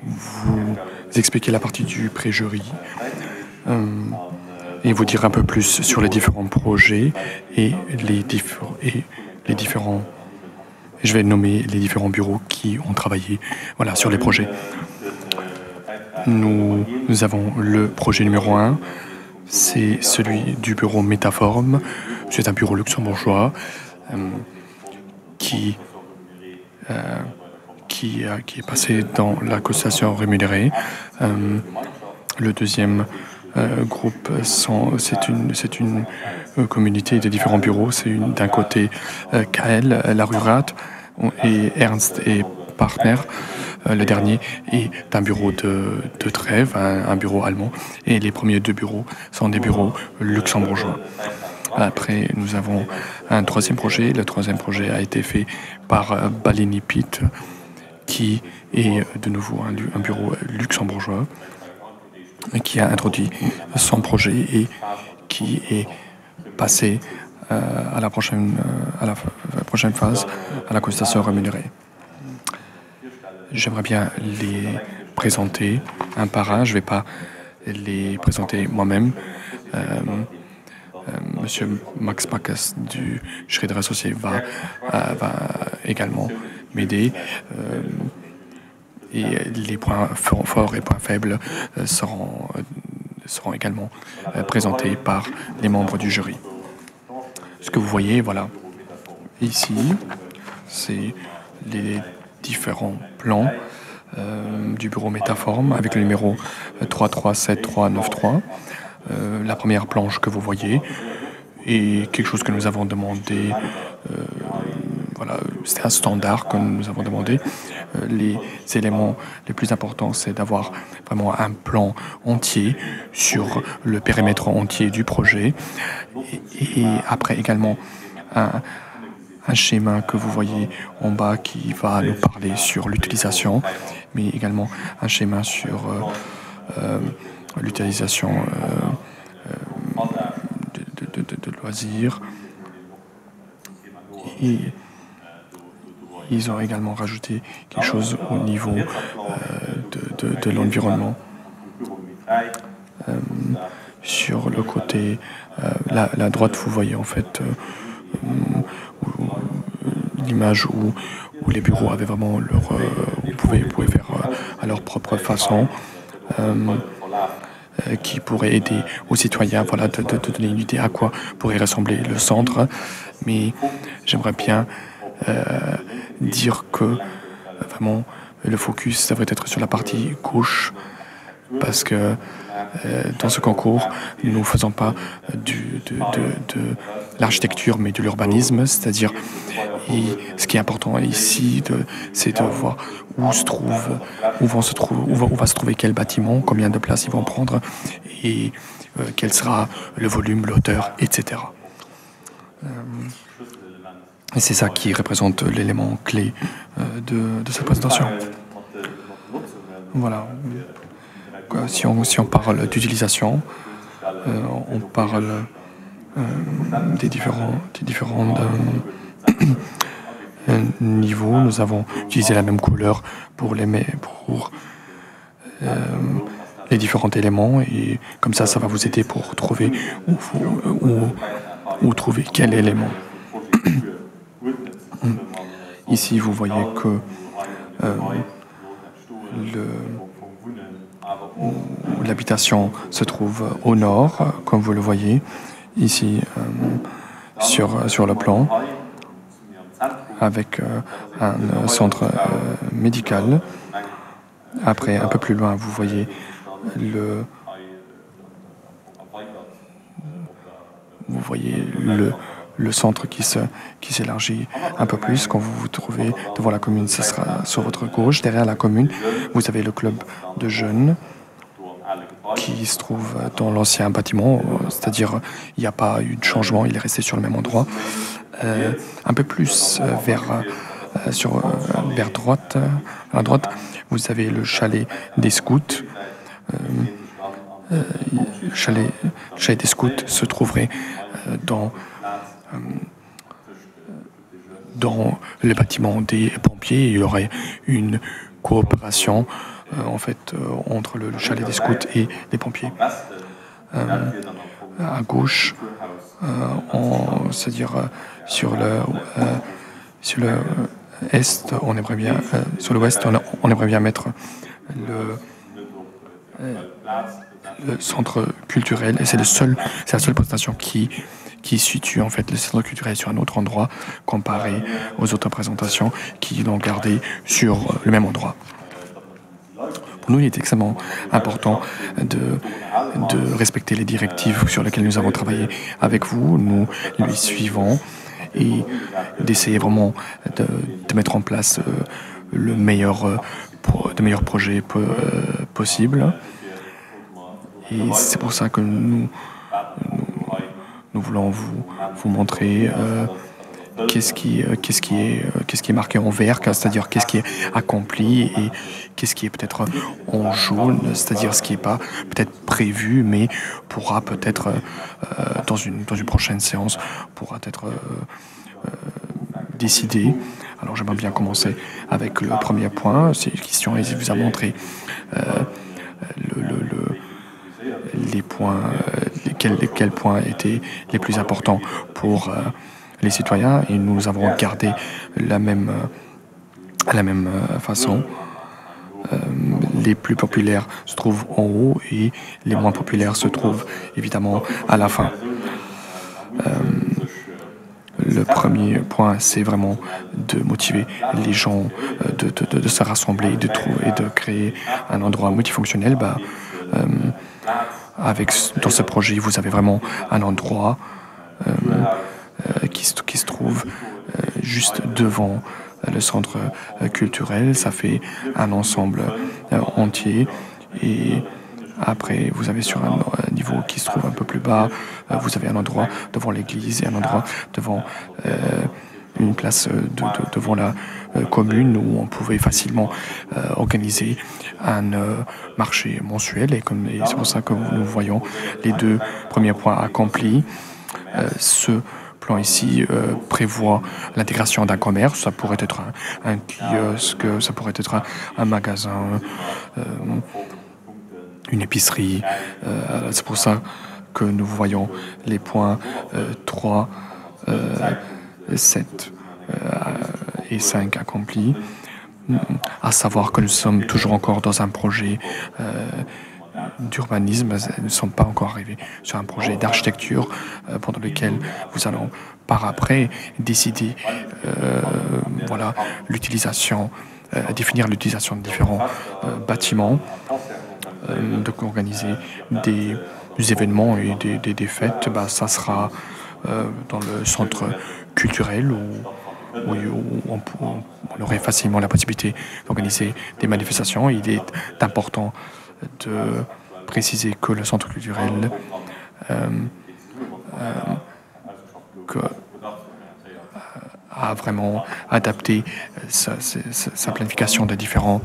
vous expliquer la partie du pré-jury et vous dire un peu plus sur les différents projets et les différents. Je vais nommer les différents bureaux qui ont travaillé sur les projets. Nous avons le projet numéro 1, c'est celui du bureau Métaforme. C'est un bureau luxembourgeois qui est passé dans la cotisation rémunérée. Le deuxième groupe, c'est une communauté de différents bureaux. C'est d'un côté KL, la Rurat, et Ernst et Partner. Le dernier est un bureau de Trèves, un bureau allemand. Et les premiers deux bureaux sont des bureaux luxembourgeois. Après, nous avons un troisième projet. Le troisième projet a été fait par Balini Pitt, qui est de nouveau un bureau luxembourgeois, qui a introduit son projet et qui est passé à la prochaine phase, à la cotisation rémunérée. J'aimerais bien les présenter un par un. Je ne vais pas les présenter moi-même. Monsieur Max Makas du Schrader Associé va également m'aider. Et les points forts et points faibles seront également présentés par les membres du jury. Ce que vous voyez, voilà, ici, c'est les différents plans du bureau Métaforme avec le numéro 337393. La première planche que vous voyez est quelque chose que nous avons demandé. Voilà, c'est un standard que nous avons demandé. Les éléments les plus importants, c'est d'avoir vraiment un plan entier sur le périmètre entier du projet. Et après également un schéma que vous voyez en bas qui va nous parler sur l'utilisation, mais également un schéma sur l'utilisation de loisirs. Et ils ont également rajouté quelque chose au niveau de l'environnement. Sur le côté, la droite, vous voyez en fait l'image où les bureaux avaient vraiment vous pouvez faire à leur propre façon, qui pourrait aider aux citoyens, voilà, de donner une idée à quoi pourrait ressembler le centre. Mais j'aimerais bien dire que vraiment le focus devrait être sur la partie gauche, parce que dans ce concours, nous ne faisons pas de l'architecture, mais de l'urbanisme, c'est-à-dire, ce qui est important ici, c'est de voir où va se trouver quel bâtiment, combien de places ils vont prendre, et quel sera le volume, l'auteur, etc. Et c'est ça qui représente l'élément clé de cette présentation. Voilà. Si on parle d'utilisation, on parle des différents niveaux. Nous avons utilisé la même couleur pour les différents éléments, et comme ça va vous aider pour trouver où trouver quel élément. Ici, vous voyez que l'habitation se trouve au nord, comme vous le voyez ici sur le plan, avec un centre médical. Après, un peu plus loin, vous voyez le centre qui s'élargit un peu plus. Quand vous vous trouvez devant la commune, ce sera sur votre gauche. Derrière la commune, vous avez le club de jeunes qui se trouve dans l'ancien bâtiment, c'est-à-dire il n'y a pas eu de changement, il est resté sur le même endroit. Un peu plus vers droite, à droite, vous avez le chalet des scouts. Le chalet des scouts se trouverait dans le bâtiment des pompiers. Il y aurait une coopération en fait entre le chalet des scouts et les pompiers. À gauche, c'est-à-dire sur le est, on aimerait bien sur l'ouest, on aimerait bien mettre le centre culturel, et c'est la seule présentation qui situe en fait le centre culturel sur un autre endroit comparé aux autres présentations qui l'ont gardé sur le même endroit. Pour nous, il est extrêmement important de respecter les directives sur lesquelles nous avons travaillé avec vous. Nous les suivons et d'essayer vraiment de mettre en place de meilleurs projets possibles. Et c'est pour ça que nous voulons vous montrer qu'est-ce qui est marqué en vert, c'est-à-dire qu'est-ce qui est accompli, et qu'est-ce qui est peut-être en jaune, c'est-à-dire ce qui n'est pas peut-être prévu, mais pourra peut-être dans une prochaine séance pourra être décidé. Alors j'aimerais bien commencer avec le premier point. C'est une question, il vous a montré les points, quels points étaient les plus importants pour les citoyens, et nous avons gardé la même façon. Les plus populaires se trouvent en haut et les moins populaires se trouvent évidemment à la fin. Le premier point, c'est vraiment de motiver les gens de se rassembler, et de créer un endroit multifonctionnel. Dans ce projet, vous avez vraiment un endroit qui se trouve juste devant le centre culturel. Ça fait un ensemble entier. Et après, vous avez sur un niveau qui se trouve un peu plus bas, vous avez un endroit devant l'église et un endroit devant une place devant la commune où on pouvait facilement organiser un marché mensuel. Et c'est pour ça que nous voyons les deux premiers points accomplis. Ce plan ici prévoit l'intégration d'un commerce. Ça pourrait être un kiosque, ça pourrait être un magasin, une épicerie. C'est pour ça que nous voyons les points 3, 7 et 5 accomplis, à savoir que nous sommes toujours encore dans un projet d'urbanisme. Nous ne sommes pas encore arrivés sur un projet d'architecture pendant lequel vous allons par après décider définir l'utilisation de différents bâtiments, d'organiser des événements et des fêtes. Ça sera dans le centre culturel où on aurait facilement la possibilité d'organiser des manifestations. Il est important de préciser que le centre culturel a vraiment adapté sa planification des différentes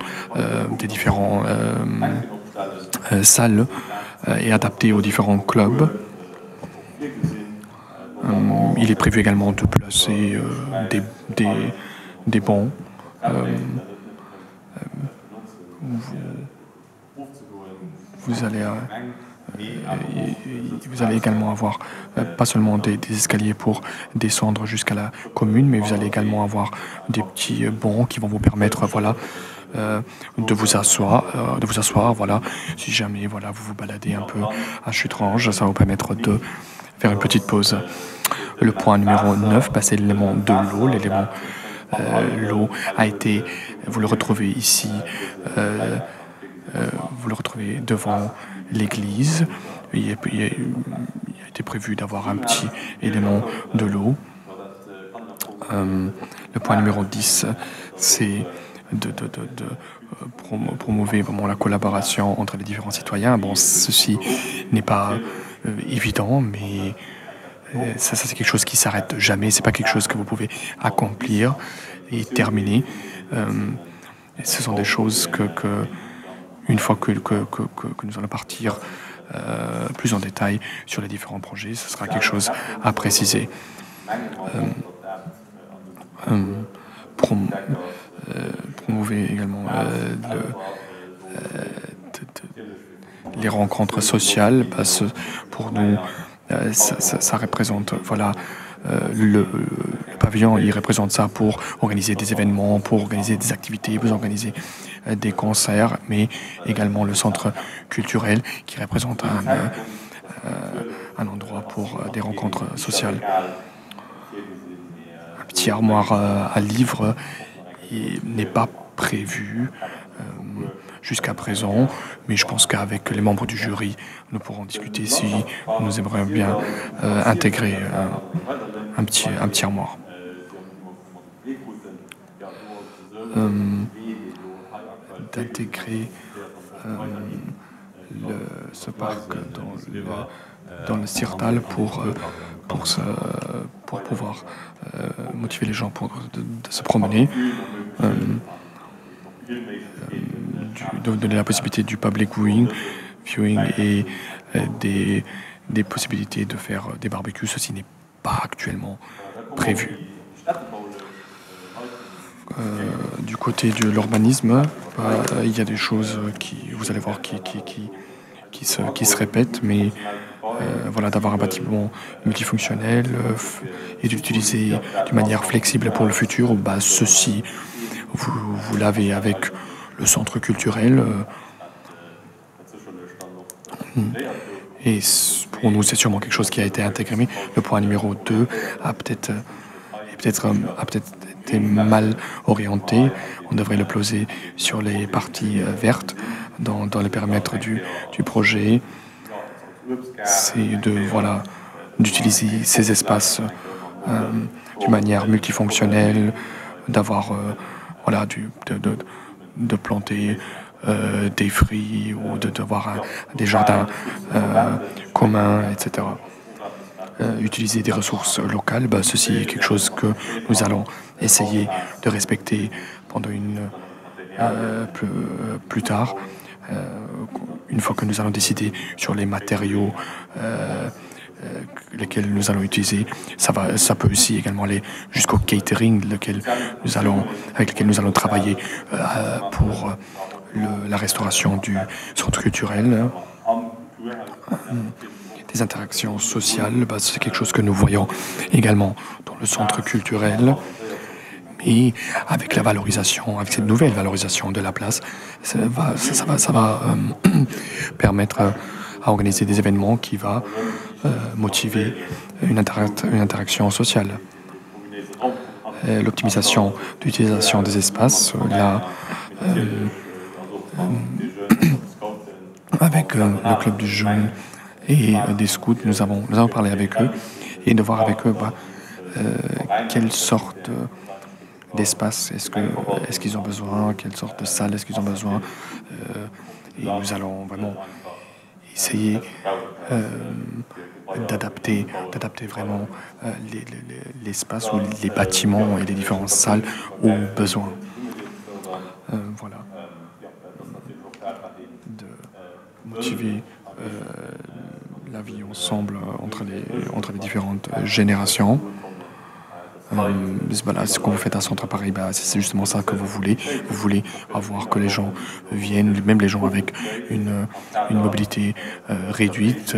salles et adapté aux différents clubs. Il est prévu également de placer des bancs. Vous allez également avoir pas seulement des escaliers pour descendre jusqu'à la commune, mais vous allez également avoir des petits bancs qui vont vous permettre de vous asseoir. Si jamais vous vous baladez un peu à Chutrange, ça va vous permettre de faire une petite pause. Le point numéro 9, c'est l'élément de l'eau. L'eau a été, vous le retrouvez ici, vous le retrouvez devant l'église. Il a été prévu d'avoir un petit élément de l'eau. Le point numéro 10, c'est de promouvoir vraiment la collaboration entre les différents citoyens. Ceci n'est pas évident, mais ça c'est quelque chose qui s'arrête jamais. C'est pas quelque chose que vous pouvez accomplir et terminer. Ce sont des choses que une fois que nous allons partir plus en détail sur les différents projets, ce sera quelque chose à préciser. Promouvoir également les rencontres sociales, pour nous, ça représente le pavé pavillon, il représente ça pour organiser des événements, pour organiser des activités, pour organiser des concerts, mais également le centre culturel qui représente un endroit pour des rencontres sociales. Un petit armoire à livres n'est pas prévu jusqu'à présent, mais je pense qu'avec les membres du jury, nous pourrons discuter si nous aimerions bien intégrer un petit armoire. D'intégrer ce parc dans le Sirtal pour pouvoir motiver les gens de se promener, donner la possibilité du public viewing et des possibilités de faire des barbecues. Ceci n'est pas actuellement prévu. Du côté de l'urbanisme, il y a des choses vous allez voir, qui se répètent, mais voilà, d'avoir un bâtiment multifonctionnel et d'utiliser d'une manière flexible pour le futur, ceci, vous l'avez avec le centre culturel. Et pour nous, c'est sûrement quelque chose qui a été intégré. Mais le point numéro 2 a peut-être été mal orienté. On devrait le poser sur les parties vertes dans le périmètre du projet. C'est d'utiliser ces espaces d'une manière multifonctionnelle, d'avoir de planter des fruits ou d'avoir des jardins communs, etc. Utiliser des ressources locales, ceci est quelque chose que nous allons essayer de respecter pendant plus tard, une fois que nous allons décider sur les matériaux lesquels nous allons utiliser. Ça peut aussi également aller jusqu'au catering avec lequel nous allons travailler pour la restauration du centre culturel. Des interactions sociales, c'est quelque chose que nous voyons également dans le centre culturel. Et avec la valorisation, avec cette nouvelle valorisation de la place, ça va permettre à organiser des événements qui va motiver une interaction sociale. L'optimisation d'utilisation des espaces, avec le club du jeune et des scouts, nous avons parlé avec eux et de voir avec eux quelle sorte d'espace est-ce qu'ils ont besoin, quelle sorte de salle est-ce qu'ils ont besoin. Et nous allons vraiment essayer d'adapter vraiment l'espace ou les bâtiments et les différentes salles aux besoins. Voilà. De motiver la vie ensemble entre les différentes générations. Ce qu'on vous fait un centre pareil, c'est justement ça que vous voulez. Vous voulez avoir que les gens viennent, même les gens avec une mobilité réduite,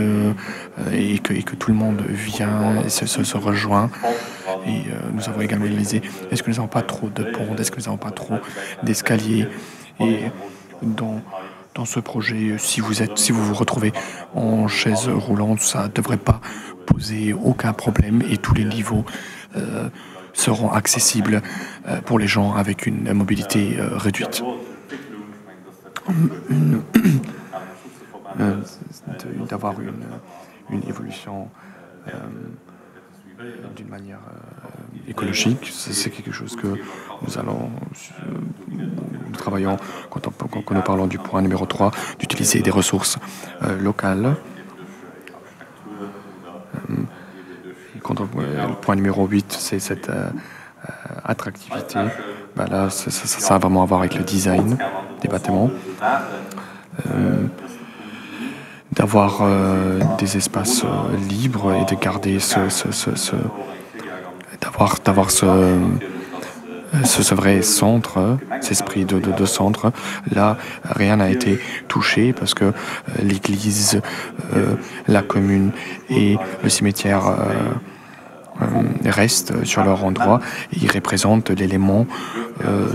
et que tout le monde vient et se rejoint. Et nous avons également réalisé, est-ce que nous n'avons pas trop de ponts, est-ce que nous n'avons pas trop d'escaliers. Et dans ce projet, si vous vous retrouvez en chaise roulante, ça ne devrait pas poser aucun problème et tous les niveaux seront accessibles pour les gens avec une mobilité réduite. D'avoir une évolution d'une manière écologique, c'est quelque chose que nous travaillons quand nous parlons du point numéro 3, d'utiliser des ressources locales. Le point numéro 8, c'est cette attractivité. Là, ça a vraiment à voir avec le design des bâtiments. D'avoir des espaces libres et de garder d'avoir ce vrai centre, cet esprit de centre. Là, rien n'a été touché parce que l'église, la commune et le cimetière restent sur leur endroit et ils représentent l'élément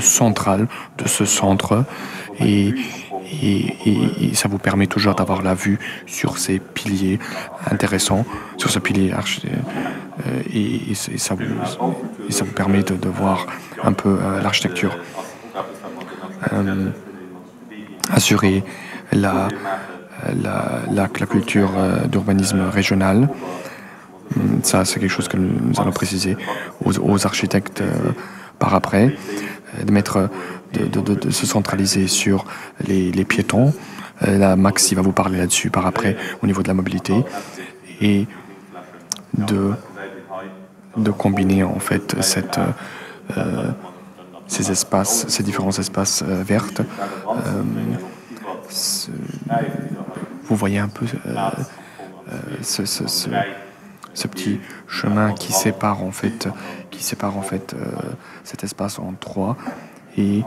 central de ce centre et ça vous permet toujours d'avoir la vue sur ces piliers intéressants, sur ce pilier et ça vous permet de voir un peu l'architecture. Assurer la culture d'urbanisme régional. Ça, c'est quelque chose que nous allons préciser aux architectes par après, de se centraliser sur les piétons. Là, Max, il va vous parler là-dessus par après au niveau de la mobilité et de combiner en fait ces espaces, ces différents espaces verts. Vous voyez un peu ce petit chemin qui sépare en fait cet espace en trois et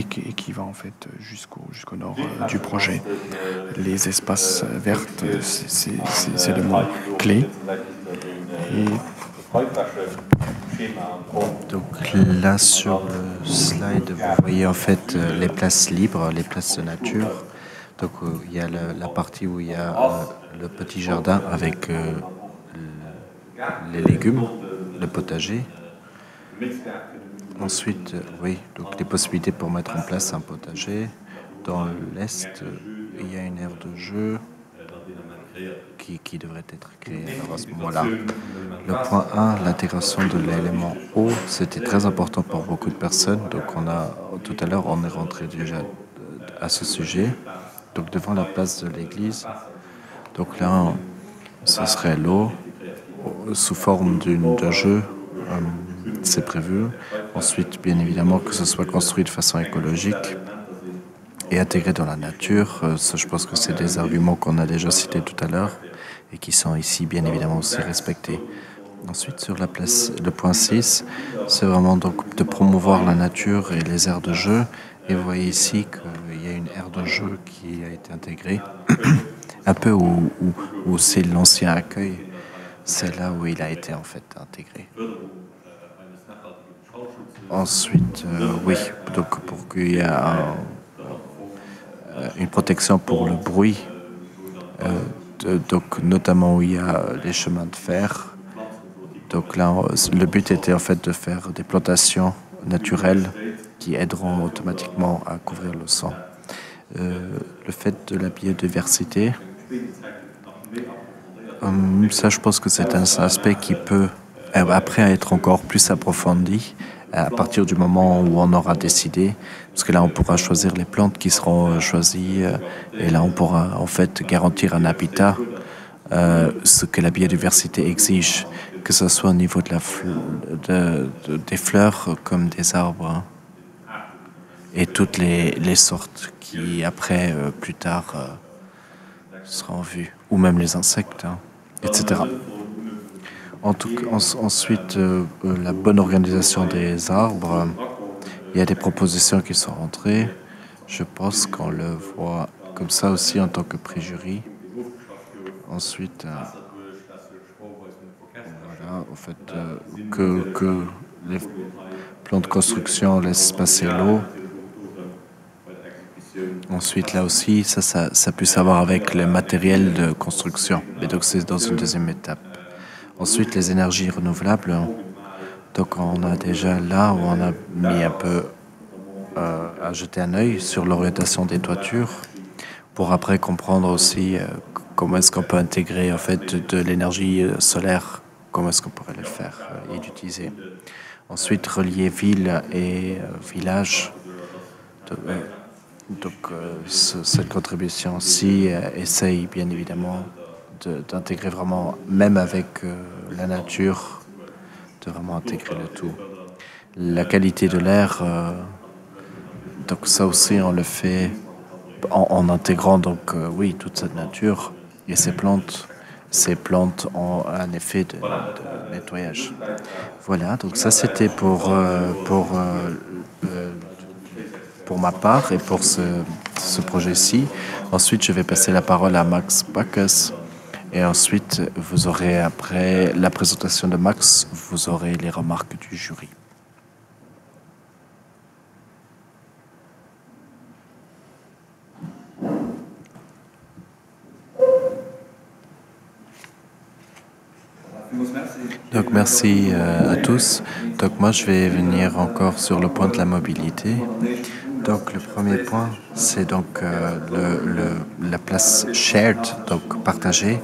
qui va en fait jusqu'au nord du projet. Les espaces verts, c'est le mot clé. Donc là sur le slide, vous voyez en fait les places libres, les places de nature. Donc il y a la partie où il y a le petit jardin avec les légumes, le potager. Ensuite, oui, donc les possibilités pour mettre en place un potager. Dans l'est, il y a une aire de jeu qui devrait être créée. Alors à ce moment-là, le point 1, l'intégration de l'élément eau, c'était très important pour beaucoup de personnes. Donc tout à l'heure, on est rentré déjà à ce sujet. Donc devant la place de l'église. Donc là, ce serait l'eau sous forme d'un jeu. C'est prévu. Ensuite, bien évidemment, que ce soit construit de façon écologique et intégré dans la nature. Ça, je pense que c'est des arguments qu'on a déjà cités tout à l'heure et qui sont ici, bien évidemment, aussi respectés. Ensuite, sur la place, le point 6, c'est vraiment donc de promouvoir la nature et les aires de jeu. Et vous voyez ici qu'il y a une aire de jeu qui a été intégrée, un peu où c'est l'ancien accueil. C'est là où il a été en fait intégré. Ensuite, oui, donc pour qu'il y ait une protection pour le bruit, donc notamment où il y a les chemins de fer. Donc là, le but était en fait de faire des plantations naturelles qui aideront automatiquement à couvrir le son. Le fait de la biodiversité, ça je pense que c'est un aspect qui peut après être encore plus approfondi à partir du moment où on aura décidé, parce que là on pourra choisir les plantes qui seront choisies et là on pourra en fait garantir un habitat, ce que la biodiversité exige, que ce soit au niveau des fleurs comme des arbres et toutes les sortes qui après plus tard seront vues, ou même les insectes, etc. Ensuite, la bonne organisation des arbres. Il y a des propositions qui sont rentrées. Je pense qu'on le voit comme ça aussi en tant que préjury. Ensuite, voilà, en fait, que les plans de construction laissent passer l'eau. Ensuite, là aussi, ça peut savoir avec le matériel de construction. Mais donc, c'est dans une deuxième étape. Ensuite, les énergies renouvelables. Donc, on a déjà là où on a mis un peu à jeter un œil sur l'orientation des toitures pour après comprendre aussi comment est-ce qu'on peut intégrer en fait de l'énergie solaire, comment est-ce qu'on pourrait le faire et l'utiliser. Ensuite, relier ville et village. Donc, cette contribution-ci essaye bien évidemment d'intégrer vraiment, même avec la nature, de vraiment intégrer le tout. La qualité de l'air, donc ça aussi on le fait en intégrant donc oui toute cette nature et ces plantes ont un effet de nettoyage. Voilà, donc ça c'était pour ma part et pour ce projet-ci. Ensuite, je vais passer la parole à Max Bacchus Et ensuite, vous aurez, après la présentation de Max, vous aurez les remarques du jury. Donc merci à tous. Donc moi je vais venir encore sur le point de la mobilité. Donc le premier point, c'est donc la place shared, donc partagée.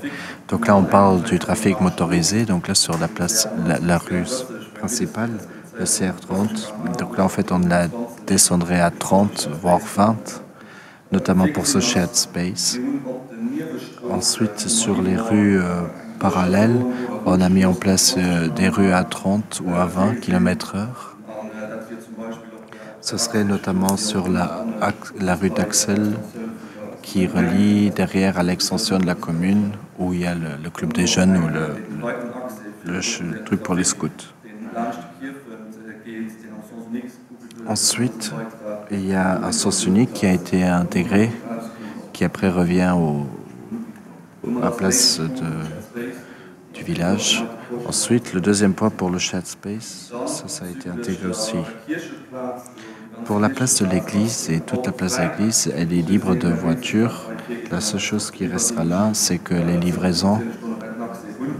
Donc là on parle du trafic motorisé. Donc là sur la place, la rue principale, le CR30. Donc là en fait on la descendrait à 30 voire 20, notamment pour ce shared space. Ensuite sur les rues parallèles, on a mis en place des rues à 30 ou à 20 km/h. Ce serait notamment sur la rue d'Axel qui relie derrière à l'extension de la commune où il y a le club des jeunes ou le truc pour les scouts. Ensuite, il y a un sens unique qui a été intégré, qui après revient à la place du village. Ensuite, le deuxième point pour le shared space, ça a été intégré aussi. Pour la place de l'église et toute la place de l'église, elle est libre de voitures. La seule chose qui restera là, c'est que les livraisons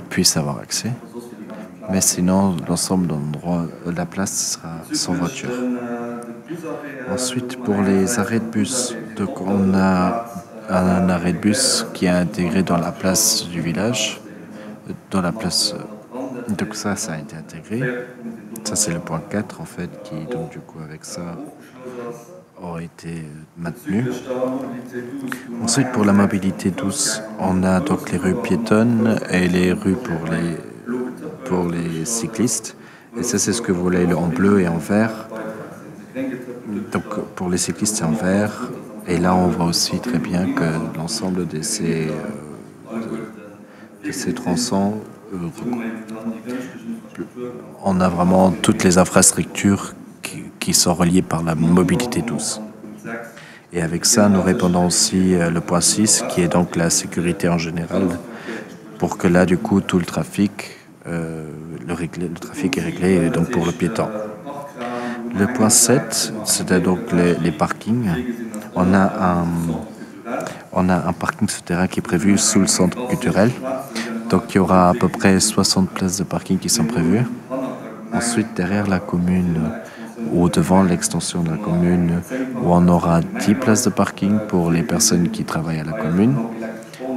puissent avoir accès. Mais sinon, l'ensemble de l'endroit, la place sera sans voiture. Ensuite, pour les arrêts de bus, donc on a un arrêt de bus qui est intégré dans la place du village, dans la place. Donc ça a été intégré. Ça c'est le point 4 en fait, qui donc du coup avec ça aurait été maintenu. Ensuite pour la mobilité douce, on a donc les rues piétonnes et les rues pour les cyclistes. Et ça c'est ce que vous voulez en bleu et en vert. Donc pour les cyclistes c'est en vert. Et là on voit aussi très bien que l'ensemble de ces tronçons, on a vraiment toutes les infrastructures qui sont reliées par la mobilité douce. Et avec ça, nous répondons aussi le point 6, qui est donc la sécurité en général, pour que là, du coup, tout le trafic, le trafic est réglé donc pour le piéton. Le point 7, c'était donc les parkings. On a un parking souterrain qui est prévu sous le centre culturel. Donc il y aura à peu près 60 places de parking qui sont prévues. Ensuite, derrière la commune, ou devant l'extension de la commune, où on aura 10 places de parking pour les personnes qui travaillent à la commune.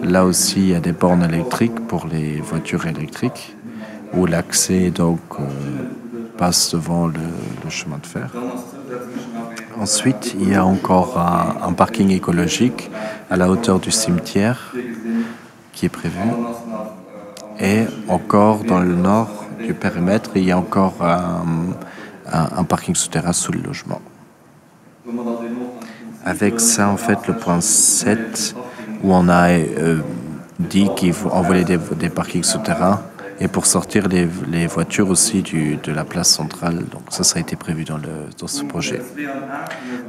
Là aussi, il y a des bornes électriques pour les voitures électriques, où l'accès donc passe devant le chemin de fer. Ensuite, il y a encore un parking écologique à la hauteur du cimetière qui est prévu. Et encore dans le nord du périmètre, il y a encore un parking souterrain sous le logement. Avec ça, en fait, le point 7, où on a dit qu'il faut envoyer des parkings souterrains et pour sortir les voitures aussi de la place centrale. Donc ça a été prévu dans ce projet.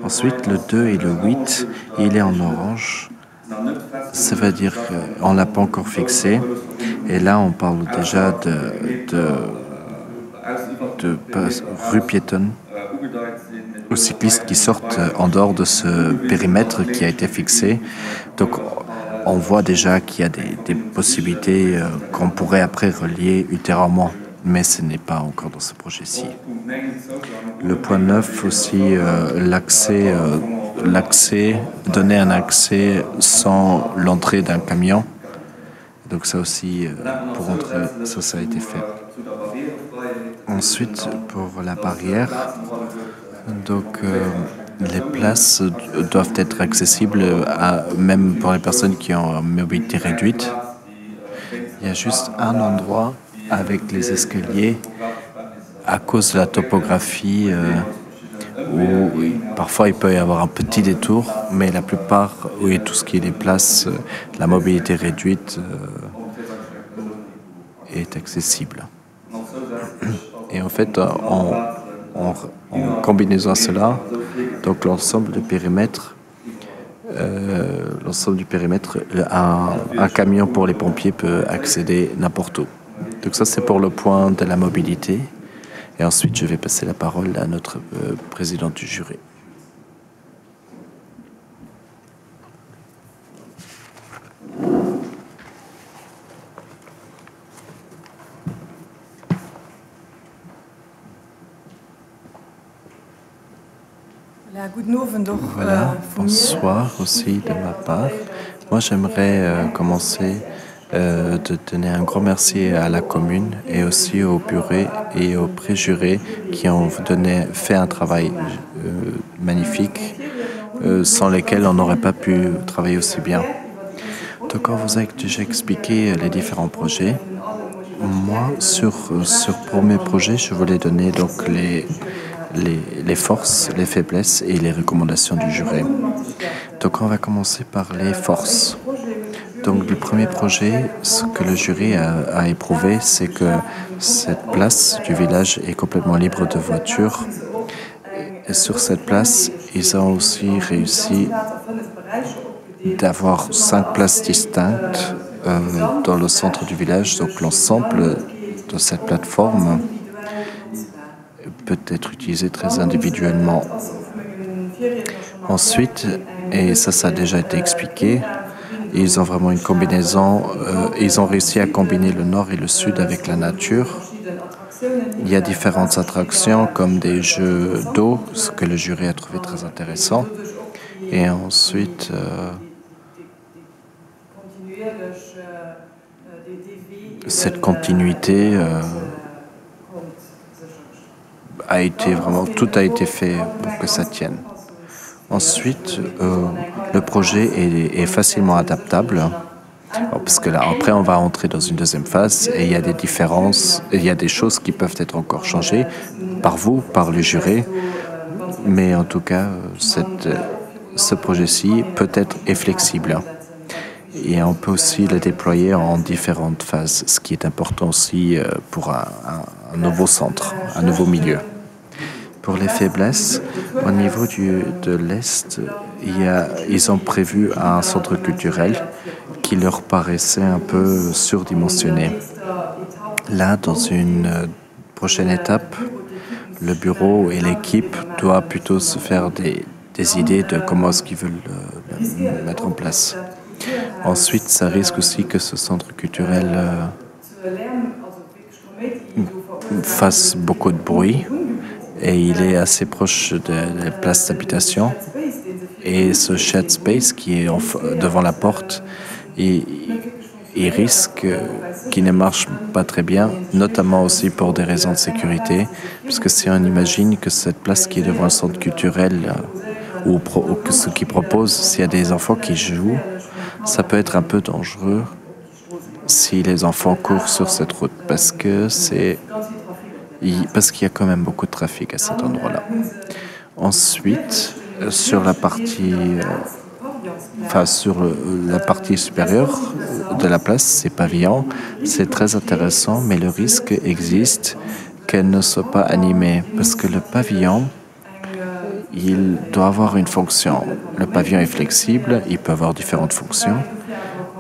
Ensuite, le 2 et le 8, il est en orange. Ça veut dire qu'on ne l'a pas encore fixé. Et là, on parle déjà de rue piétonne aux cyclistes qui sortent en dehors de ce périmètre qui a été fixé. Donc, on voit déjà qu'il y a des possibilités qu'on pourrait après relier ultérieurement, mais ce n'est pas encore dans ce projet-ci. Le point 9 aussi, donner un accès sans l'entrée d'un camion. Donc ça aussi, pour entrer, ça a été fait. Ensuite, pour la barrière, donc les places doivent être accessibles même pour les personnes qui ont une mobilité réduite. Il y a juste un endroit avec les escaliers à cause de la topographie où parfois il peut y avoir un petit détour, mais la plupart, oui, tout ce qui est des places, la mobilité réduite est accessible. Et en fait, en combinaison à cela, donc l'ensemble du périmètre, l'ensemble du périmètre, un camion pour les pompiers peut accéder n'importe où. Donc ça, c'est pour le point de la mobilité. Et ensuite, je vais passer la parole à notre président du jury. Voilà, bonsoir aussi de ma part. Moi, j'aimerais commencer de donner un grand merci à la commune et aussi aux jurés et aux préjurés qui ont fait un travail magnifique, sans lesquels on n'aurait pas pu travailler aussi bien. Donc, quand vous avez déjà expliqué les différents projets, moi, sur mes projets, je voulais donner donc les forces, les faiblesses et les recommandations du jury. Donc on va commencer par les forces. Donc le premier projet, ce que le jury a éprouvé, c'est que cette place du village est complètement libre de voitures. Et sur cette place, ils ont aussi réussi d'avoir 5 places distinctes dans le centre du village. Donc l'ensemble de cette plateforme peut être utilisé très individuellement. Ensuite, et ça a déjà été expliqué, ils ont vraiment une combinaison, ils ont réussi à combiner le nord et le sud avec la nature. Il y a différentes attractions comme des jeux d'eau, ce que le jury a trouvé très intéressant. Et ensuite, cette continuité tout a été fait pour que ça tienne. Ensuite, le projet est facilement adaptable, parce que là, après, on va entrer dans une deuxième phase et il y a des différences, il y a des choses qui peuvent être encore changées par vous, par le jury, mais en tout cas, ce projet-ci peut-être est flexible. Et on peut aussi le déployer en différentes phases, ce qui est important aussi pour un nouveau centre, un nouveau milieu. Pour les faiblesses, au niveau de l'Est, ils ont prévu un centre culturel qui leur paraissait un peu surdimensionné. Là, dans une prochaine étape, le bureau et l'équipe doivent plutôt se faire des idées de comment est-ce qu'ils veulent le mettre en place. Ensuite, ça risque aussi que ce centre culturel fasse beaucoup de bruit. Et il est assez proche des places d'habitation. Et ce shared space qui est devant la porte, il risque qu'il ne marche pas très bien, notamment aussi pour des raisons de sécurité, puisque si on imagine que cette place qui est devant le centre culturel, ou que ce qu'il propose, s'il y a des enfants qui jouent, ça peut être un peu dangereux si les enfants courent sur cette route, parce qu'il y a quand même beaucoup de trafic à cet endroit-là. Ensuite, sur la partie supérieure de la place, ces pavillons, c'est très intéressant, mais le risque existe qu'elle ne soit pas animée, parce que le pavillon, il doit avoir une fonction. Le pavillon est flexible, il peut avoir différentes fonctions,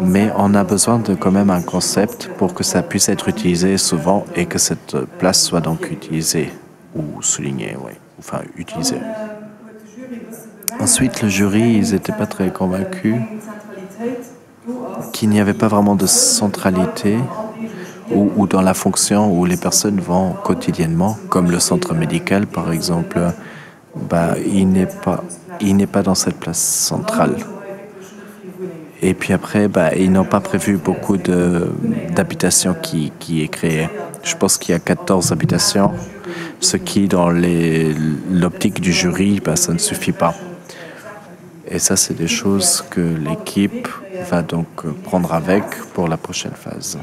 mais on a besoin de quand même un concept pour que ça puisse être utilisé souvent et que cette place soit donc utilisée ou soulignée, utilisée. Ensuite, le jury, ils n'étaient pas très convaincus qu'il n'y avait pas vraiment de centralité ou dans la fonction où les personnes vont quotidiennement, comme le centre médical par exemple, il n'est pas dans cette place centrale. Et puis après, ils n'ont pas prévu beaucoup d'habitations qui est créée. Je pense qu'il y a 14 habitations, ce qui, dans l'optique du jury, ça ne suffit pas. Et ça, c'est des choses que l'équipe va donc prendre avec pour la prochaine phase.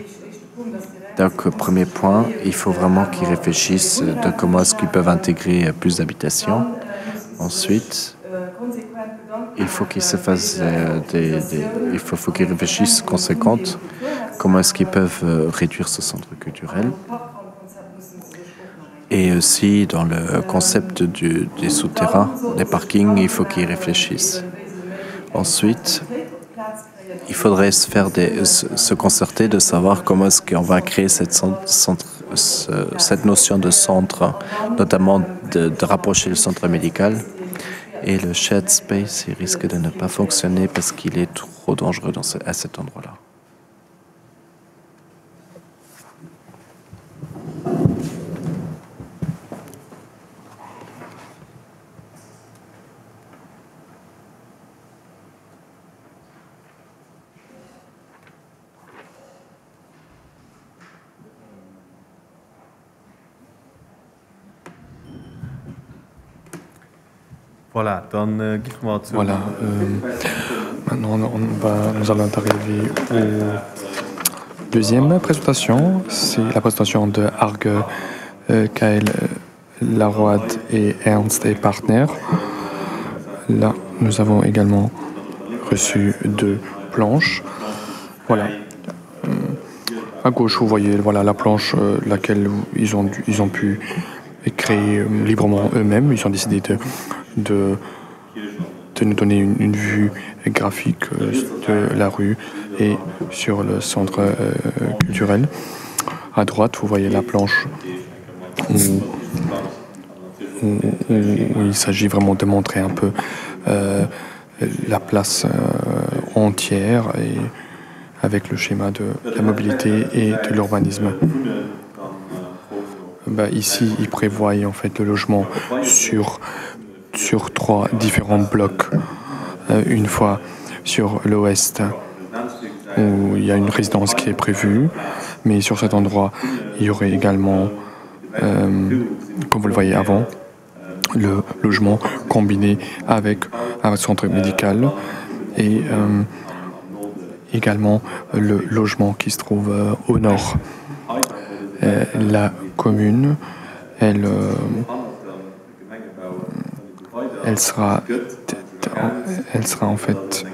Donc, premier point, il faut vraiment qu'ils réfléchissent de comment est-ce qu'ils peuvent intégrer plus d'habitations. Ensuite, il faut qu'ils se fassent il faut qu'ils réfléchissent conséquentes. Comment est-ce qu'ils peuvent réduire ce centre culturel? Et aussi, dans le concept des souterrains, des parkings, il faut qu'ils réfléchissent. Ensuite, il faudrait se concerter de savoir comment est-ce qu'on va créer cette notion de centre, notamment de rapprocher le centre médical. Et le shared space, il risque de ne pas fonctionner parce qu'il est trop dangereux à cet endroit-là. Voilà, Voilà, maintenant nous allons arriver au deuxième présentation. C'est la présentation de Arge, Kael Laroide et Ernst et Partner. Là, nous avons également reçu 2 planches. Voilà. À gauche, vous voyez voilà, la planche laquelle ils ont pu créer librement eux-mêmes. Ils ont décidé de nous donner une vue graphique de la rue et sur le centre culturel. À droite, vous voyez la planche où il s'agit vraiment de montrer un peu la place entière et avec le schéma de la mobilité et de l'urbanisme. Ici, ils prévoient en fait le logement sur 3 différents blocs. Une fois sur l'ouest, où il y a une résidence qui est prévue, mais sur cet endroit, il y aurait également, comme vous le voyez avant, le logement combiné avec un centre médical et également le logement qui se trouve au nord. La commune, elle sera en fait,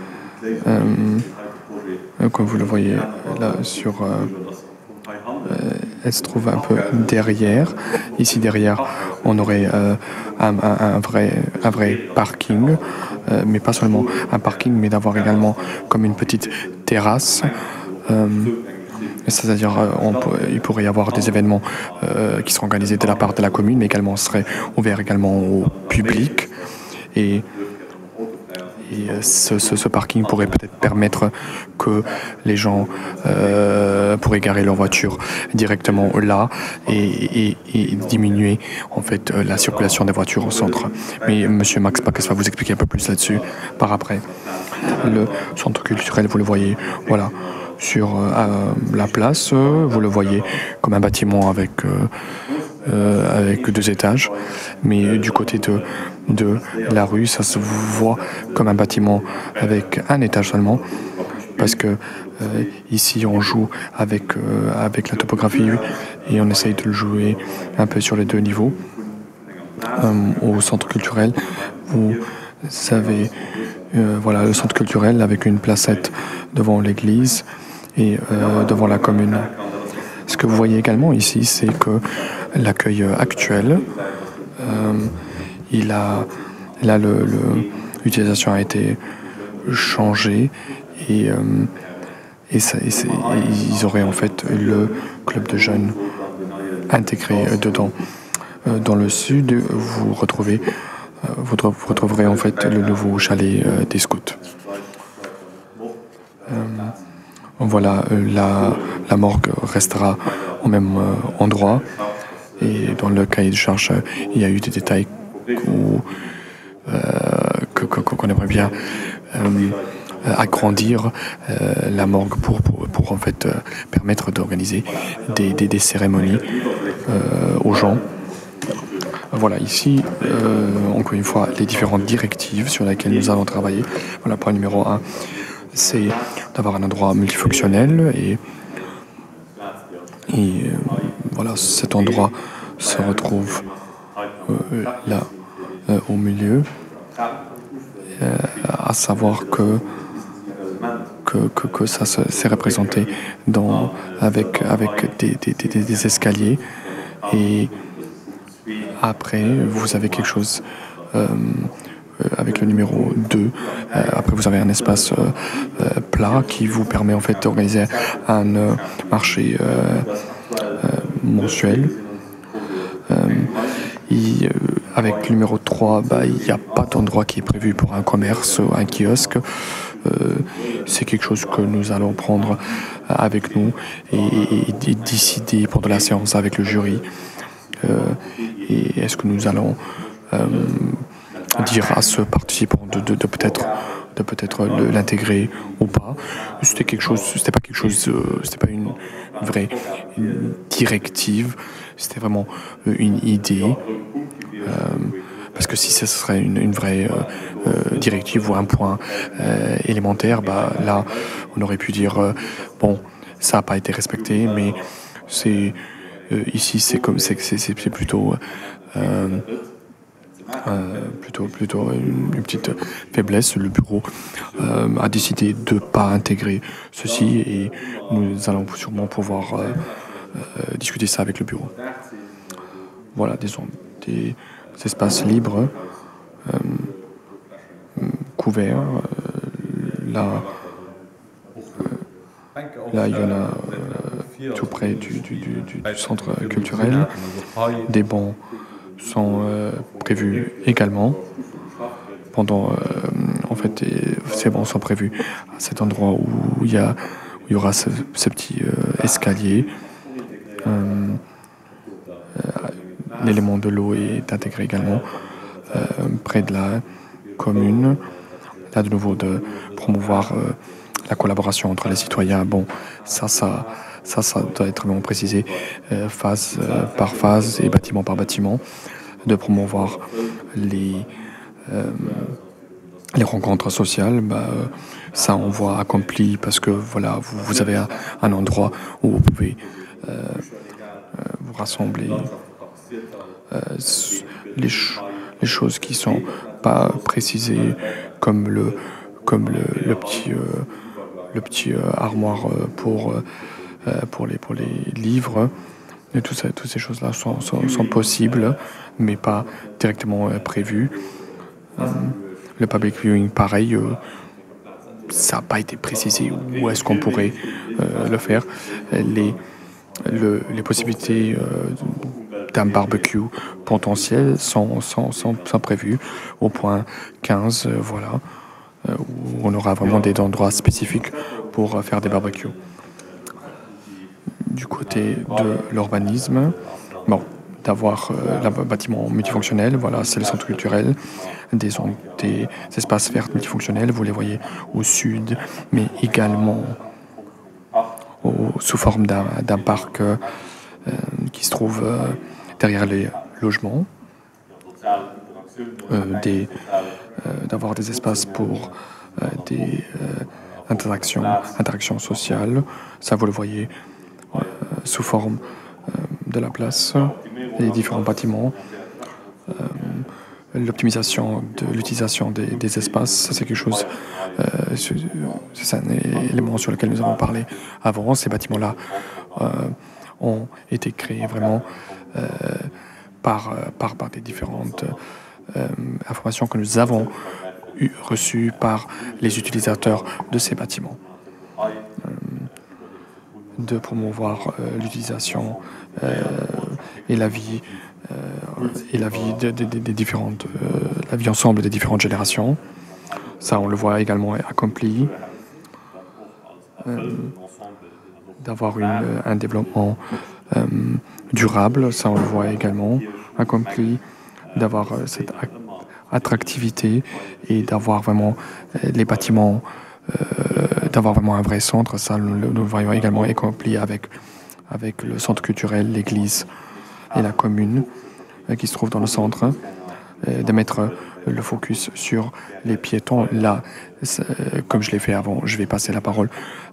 comme vous le voyez là elle se trouve un peu derrière. Ici derrière, on aurait un vrai parking, mais pas seulement un parking, mais d'avoir également comme une petite terrasse. C'est-à-dire, il pourrait y avoir des événements qui seront organisés de la part de la commune, mais également seraient ouverts également au public. Et ce parking pourrait peut-être permettre que les gens pourraient garer leur voiture directement là et diminuer en fait la circulation des voitures au centre. Mais Monsieur Max Bacchus va vous expliquer un peu plus là-dessus par après. Le centre culturel, vous le voyez, voilà, sur la place, vous le voyez comme un bâtiment avec 2 étages, mais du côté de la rue, ça se voit comme un bâtiment avec 1 étage seulement, parce que ici on joue avec la topographie et on essaye de le jouer un peu sur les 2 niveaux. Au centre culturel, vous savez, voilà le centre culturel avec une placette devant l'église et devant la commune. Ce que vous voyez également ici, c'est que l'accueil actuel, l'utilisation a été changée et ils auraient en fait le club de jeunes intégré dedans. Dans le sud, vous retrouverez en fait le nouveau chalet des scouts. Voilà, la morgue restera au même endroit. Et dans le cahier de charge, il y a eu des détails qu'on aimerait bien agrandir la morgue pour en fait permettre d'organiser des cérémonies aux gens. Voilà, ici, encore une fois, les différentes directives sur lesquelles nous allons travailler. Voilà, point numéro 1, c'est d'avoir un endroit multifonctionnel et voilà, cet endroit se retrouve là, au milieu, à savoir que ça s'est représenté avec des escaliers et après vous avez quelque chose avec le numéro 2. Après, vous avez un espace plat qui vous permet en fait d'organiser un marché mensuel. Avec le numéro 3, il n'y a pas d'endroit qui est prévu pour un commerce ou un kiosque. C'est quelque chose que nous allons prendre avec nous et décider pendant la séance avec le jury. Et est-ce que nous allons dire à ce participant de peut-être l'intégrer ou pas. C'était pas une vraie directive, c'était vraiment une idée. Parce que si ce serait une vraie directive ou un point élémentaire, là, on aurait pu dire bon, ça n'a pas été respecté, mais ici, c'est plutôt une petite faiblesse. Le bureau a décidé de ne pas intégrer ceci et nous allons sûrement pouvoir discuter ça avec le bureau. Voilà, des espaces libres, couverts. Là, il y en a tout près du centre culturel. Des bancs sont prévus également. Ces bancs sont prévus à cet endroit où il y aura ce petit escalier. L'élément de l'eau est intégré également près de la commune. Là, de nouveau, de promouvoir la collaboration entre les citoyens. Bon, ça doit être vraiment précisé phase par phase et bâtiment par bâtiment, de promouvoir les rencontres sociales. Ça, on voit accompli parce que voilà, vous avez un endroit où vous pouvez vous rassembler. Les choses qui sont pas précisées, comme le petit armoire pour les livres. Et toutes ces choses-là sont possibles, mais pas directement prévues. Le public viewing, pareil, ça n'a pas été précisé où est-ce qu'on pourrait le faire. Les possibilités d'un barbecue potentiel sont prévues au point 15, voilà, où on aura vraiment des endroits spécifiques pour faire des barbecues. Du côté de l'urbanisme, d'avoir un bâtiment multifonctionnel, voilà, c'est le centre culturel, des espaces verts multifonctionnels, vous les voyez au sud, mais également sous forme d'un parc qui se trouve derrière les logements, d'avoir des espaces pour des interactions sociales. Ça, vous le voyez sous forme de la place, les différents bâtiments. L'optimisation de l'utilisation des espaces, ça, c'est quelque chose, c'est un élément sur lequel nous avons parlé avant. Ces bâtiments-là ont été créés vraiment par des différentes informations que nous avons reçues par les utilisateurs de ces bâtiments. De promouvoir l'utilisation et la vie des différentes, la vie ensemble des différentes générations. Ça, on le voit également accompli. D'avoir un développement durable, ça, on le voit également accompli. D'avoir cette attractivité et d'avoir vraiment les bâtiments, d'avoir vraiment un vrai centre, ça, nous le voyons également accompli avec le centre culturel, l'église et la commune qui se trouve dans le centre, de mettre le focus sur les piétons. Là, comme je l'ai fait avant, je vais passer la parole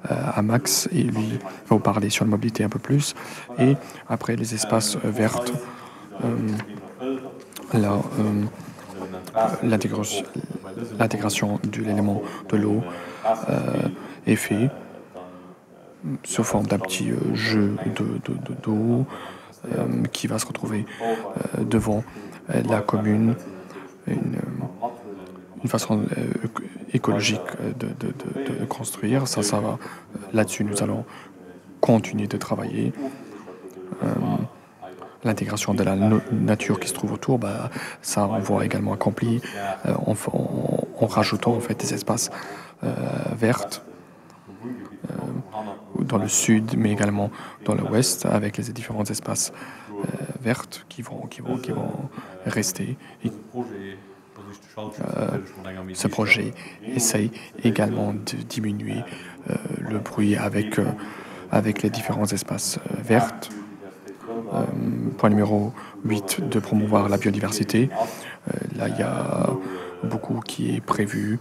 à Max et lui va vous parler sur la mobilité un peu plus. Et après, les espaces verts, l'intégration de l'élément de l'eau est fait sous forme d'un petit jeu d'eau qui va se retrouver devant la commune, une façon écologique de construire. Ça va. Là-dessus, nous allons continuer de travailler. L'intégration de la nature qui se trouve autour, ça, on voit également accompli en rajoutant en fait des espaces verts dans le sud, mais également dans l'ouest, avec les différents espaces verts qui vont rester. Ce projet essaye également de diminuer le bruit avec les différents espaces verts. Point numéro 8, de promouvoir la biodiversité. Là, il y a beaucoup qui est prévu,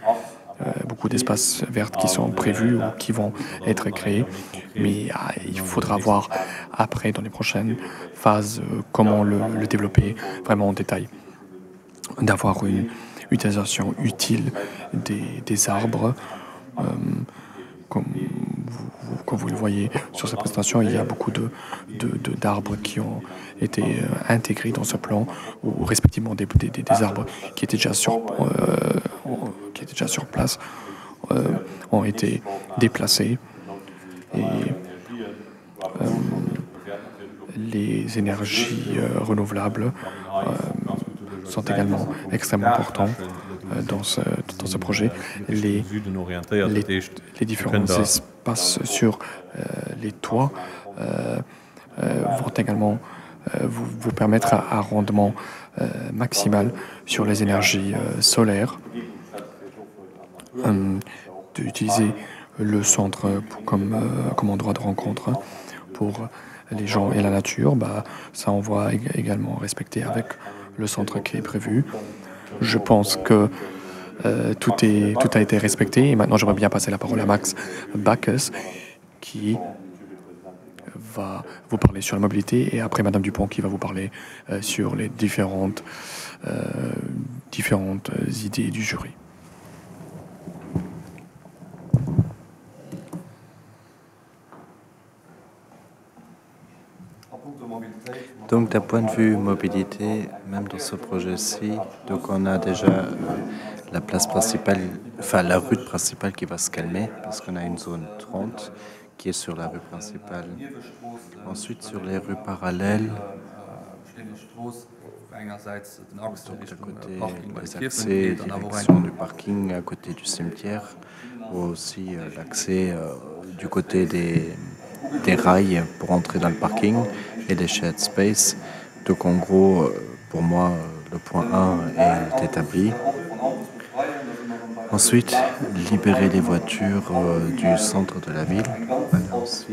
beaucoup d'espaces verts qui sont prévus ou qui vont être créés. Mais il faudra voir après, dans les prochaines phases, comment le développer vraiment en détail. D'avoir une utilisation utile des arbres. Comme vous le voyez sur cette présentation, il y a beaucoup d'arbres qui ont été intégrés dans ce plan, ou respectivement des arbres qui étaient déjà sur place, ont été déplacés. Et les énergies renouvelables sont également extrêmement importantes dans ce projet. Les différents espaces sur les toits vont également vous permettre un rendement maximal sur les énergies solaires, d'utiliser le centre comme endroit de rencontre pour les gens et la nature. Ça, on va également respecter avec le centre qui est prévu. Je pense que tout a été respecté. Et maintenant, j'aimerais bien passer la parole à Max Bacchus, qui va vous parler sur la mobilité, et après Madame Dupont qui va vous parler sur les différentes idées du jury. Donc d'un point de vue mobilité, même dans ce projet-ci, donc on a déjà la place principale, enfin la rue principale qui va se calmer, parce qu'on a une zone 30 qui est sur la rue principale. Ensuite, sur les rues parallèles, donc d'un côté les accès, direction du parking à côté du cimetière, ou aussi l'accès du côté des rails pour entrer dans le parking et des shared space. Donc en gros, pour moi, le point 1 est établi. Ensuite, libérer les voitures du centre de la ville. Aussi.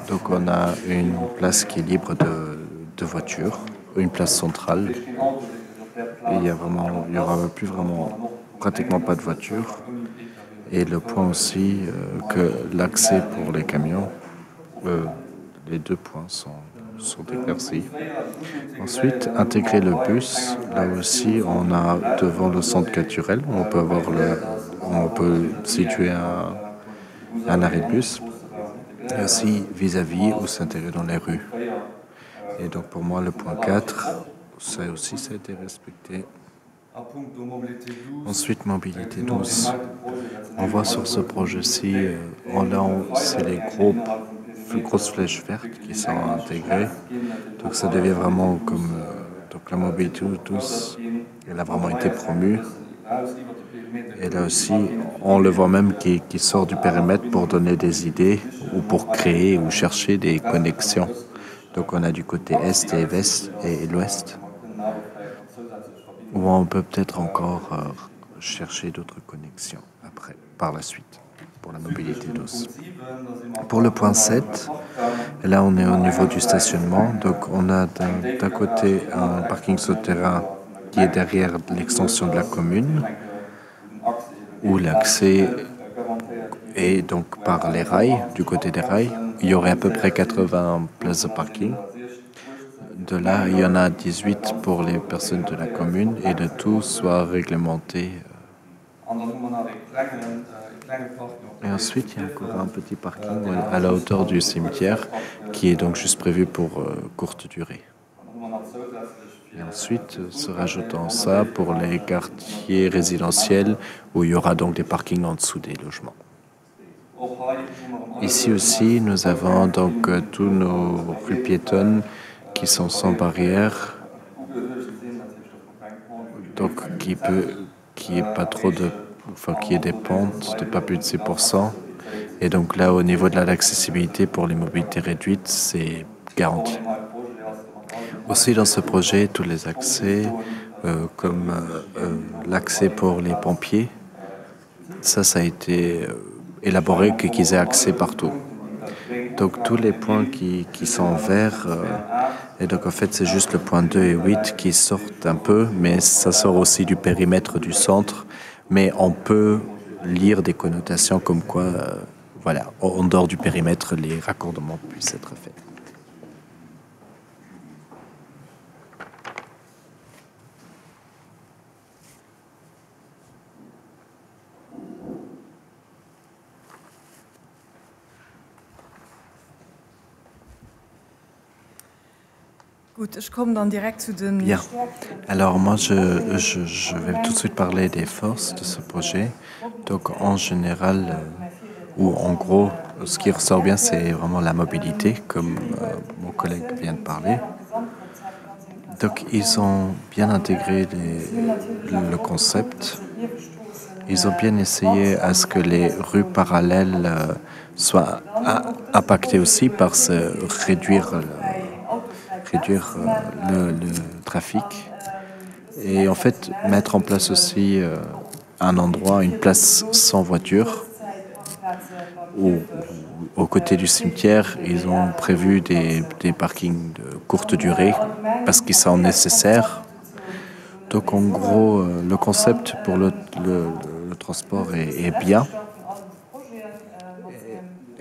Donc on a une place qui est libre de voitures, une place centrale. Et il y aura plus pratiquement pas de voitures. Et le point aussi que l'accès pour les camions, les deux points sont éclaircis. Ensuite, intégrer le bus. Là aussi, on a devant le centre culturel, on peut situer un arrêt de bus. Et aussi vis-à-vis où s'intégrer dans les rues. Et donc pour moi, le point 4, ça a été respecté. Ensuite, mobilité douce. On voit sur ce projet-ci, c'est les grosses flèches vertes qui sont intégrées. Donc ça devient vraiment comme donc la mobilité douce, elle a vraiment été promue. Et là aussi, on le voit même qui sort du périmètre pour donner des idées ou pour créer ou chercher des connexions. Donc on a du côté est et ouest et l'ouest, où on peut peut-être encore chercher d'autres connexions après, par la suite, pour la mobilité douce. Pour le point 7, là on est au niveau du stationnement. Donc on a d'un côté un parking souterrain qui est derrière l'extension de la commune, où l'accès est donc par les rails, du côté des rails. Il y aurait à peu près 80 places de parking. De là, il y en a 18 pour les personnes de la commune, et le tout soit réglementé. Et ensuite, il y a encore un petit parking à la hauteur du cimetière qui est donc juste prévu pour courte durée. Et ensuite, se rajoutant ça pour les quartiers résidentiels où il y aura donc des parkings en dessous des logements. Ici aussi, nous avons donc tous nos rues piétonnes qui sont sans barrière, donc qui est pas trop de, enfin qui est des pentes de pas plus de 6%. Et donc là, au niveau de l'accessibilité pour les mobilités réduites, c'est garanti. Aussi dans ce projet, tous les accès, comme l'accès pour les pompiers, ça a été élaboré qu'ils aient accès partout. Donc tous les points qui sont en vert, et donc en fait c'est juste le point 2 et 8 qui sortent un peu, mais ça sort aussi du périmètre du centre, mais on peut lire des connotations comme quoi, voilà, en dehors du périmètre, les raccordements puissent être faits. Bien. Alors moi, je vais tout de suite parler des forces de ce projet. Donc en général, ou en gros, ce qui ressort bien, c'est vraiment la mobilité, comme mon collègue vient de parler. Donc ils ont bien intégré le concept. Ils ont bien essayé à ce que les rues parallèles soient impactées aussi par réduire le trafic et en fait mettre en place aussi un endroit, une place sans voiture où, aux côtés du cimetière, ils ont prévu des parkings de courte durée parce qu'ils sont nécessaires. Donc en gros, le concept pour le transport est bien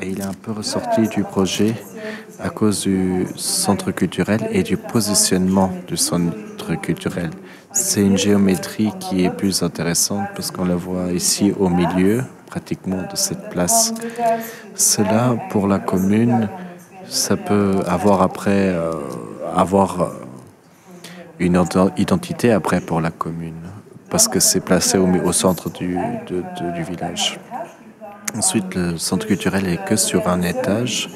et il est un peu ressorti du projet à cause du centre culturel et du positionnement du centre culturel. C'est une géométrie qui est plus intéressante parce qu'on la voit ici au milieu, pratiquement de cette place. Cela, pour la commune, ça peut avoir après une identité après pour la commune parce que c'est placé au centre du village. Ensuite, le centre culturel est que sur un étage.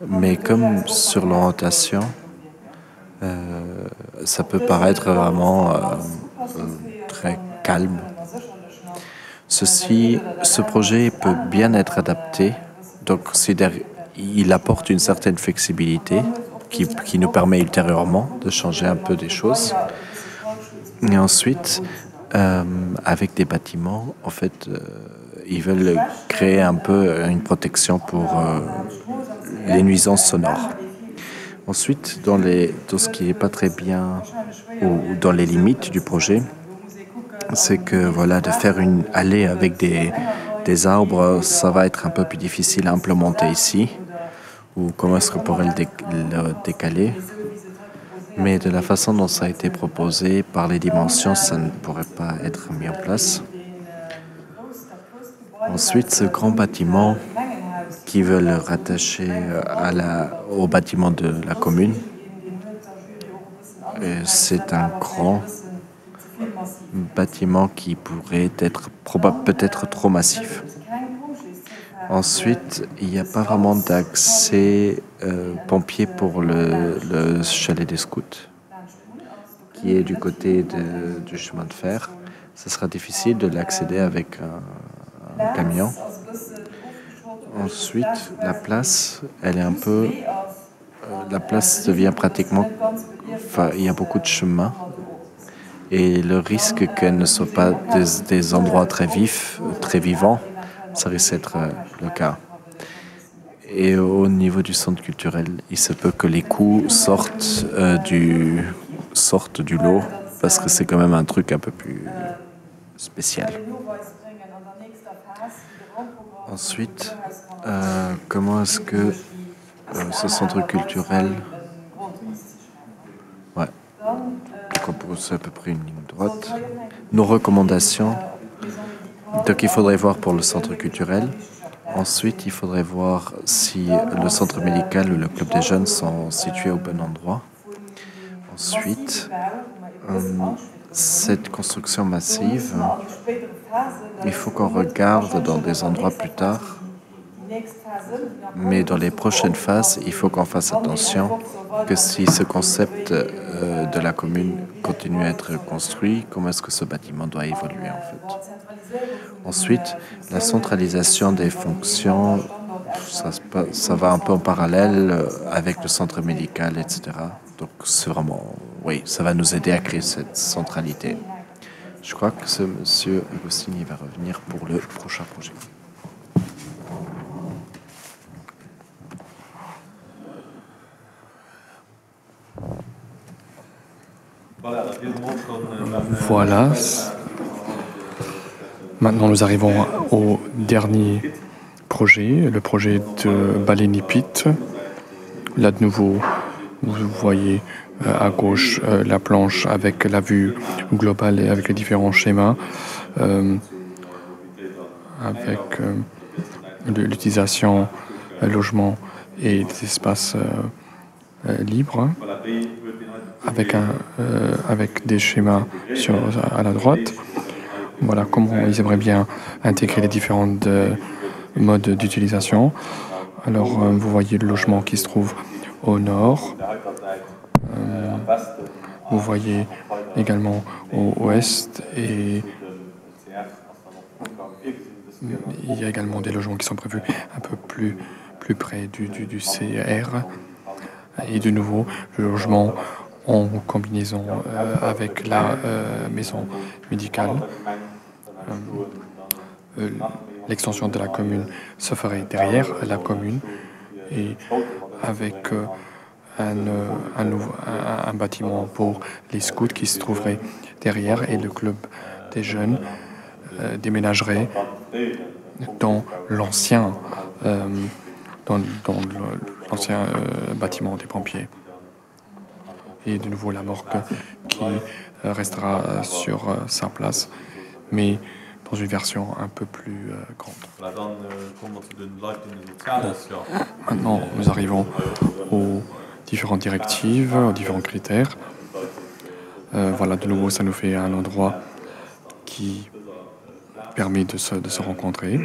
Mais comme sur l'orientation, ça peut paraître vraiment très calme. Ce projet peut bien être adapté. Donc, il apporte une certaine flexibilité qui nous permet ultérieurement de changer un peu des choses. Et ensuite, avec des bâtiments, en fait, ils veulent créer un peu une protection pour les nuisances sonores. Ensuite, dans ce qui n'est pas très bien, ou dans les limites du projet, c'est que voilà, de faire une allée avec des arbres, ça va être un peu plus difficile à implémenter ici, ou comment est-ce qu'on pourrait le décaler. Mais de la façon dont ça a été proposé, par les dimensions, ça ne pourrait pas être mis en place. Ensuite, ce grand bâtiment qui veulent rattacher au bâtiment de la commune. C'est un grand bâtiment qui pourrait être peut-être trop massif. Ensuite, il n'y a pas vraiment d'accès pompier pour le chalet des scouts, qui est du côté du chemin de fer. Ce sera difficile de l'accéder avec un camion. Ensuite, la place, elle est un peu... la place devient pratiquement... Enfin, il y a beaucoup de chemins. Et le risque qu'elle ne soit pas des endroits très vifs, très vivants, ça risque d'être le cas. Et au niveau du centre culturel, il se peut que les coûts sortent du lot, parce que c'est quand même un truc un peu plus spécial. Ensuite, comment est-ce que ce centre culturel... Ouais, c'est à peu près une ligne droite. Nos recommandations. Donc il faudrait voir pour le centre culturel. Ensuite, il faudrait voir si le centre médical ou le club des jeunes sont situés au bon endroit. Ensuite, cette construction massive, il faut qu'on regarde dans des endroits plus tard, mais dans les prochaines phases, il faut qu'on fasse attention que si ce concept de la commune continue à être construit, comment est-ce que ce bâtiment doit évoluer en fait. Ensuite, la centralisation des fonctions, ça va un peu en parallèle avec le centre médical, etc. Donc c'est vraiment, oui, ça va nous aider à créer cette centralité. Je crois que ce monsieur Agostini va revenir pour le prochain projet. Voilà. Maintenant, nous arrivons au dernier projet, le projet de Balénipit. Là, de nouveau, vous voyez à gauche la planche avec la vue globale et avec les différents schémas, avec l'utilisation logement et des espaces libres, avec des schémas à la droite. Voilà comment ils aimeraient bien intégrer les différents modes d'utilisation. Alors, vous voyez le logement qui se trouve au nord. Vous voyez également au ouest et il y a également des logements qui sont prévus un peu plus près du CR. Et de nouveau, le logement en combinaison avec la maison médicale. L'extension de la commune se ferait derrière la commune et avec un bâtiment pour les scouts qui se trouverait derrière et le club des jeunes déménagerait dans l'ancien bâtiment des pompiers. Et de nouveau la morgue qui restera sur sa place, mais dans une version un peu plus grande. Maintenant, nous arrivons aux différentes directives, aux différents critères. Voilà, de nouveau, ça nous fait un endroit qui permet de se rencontrer.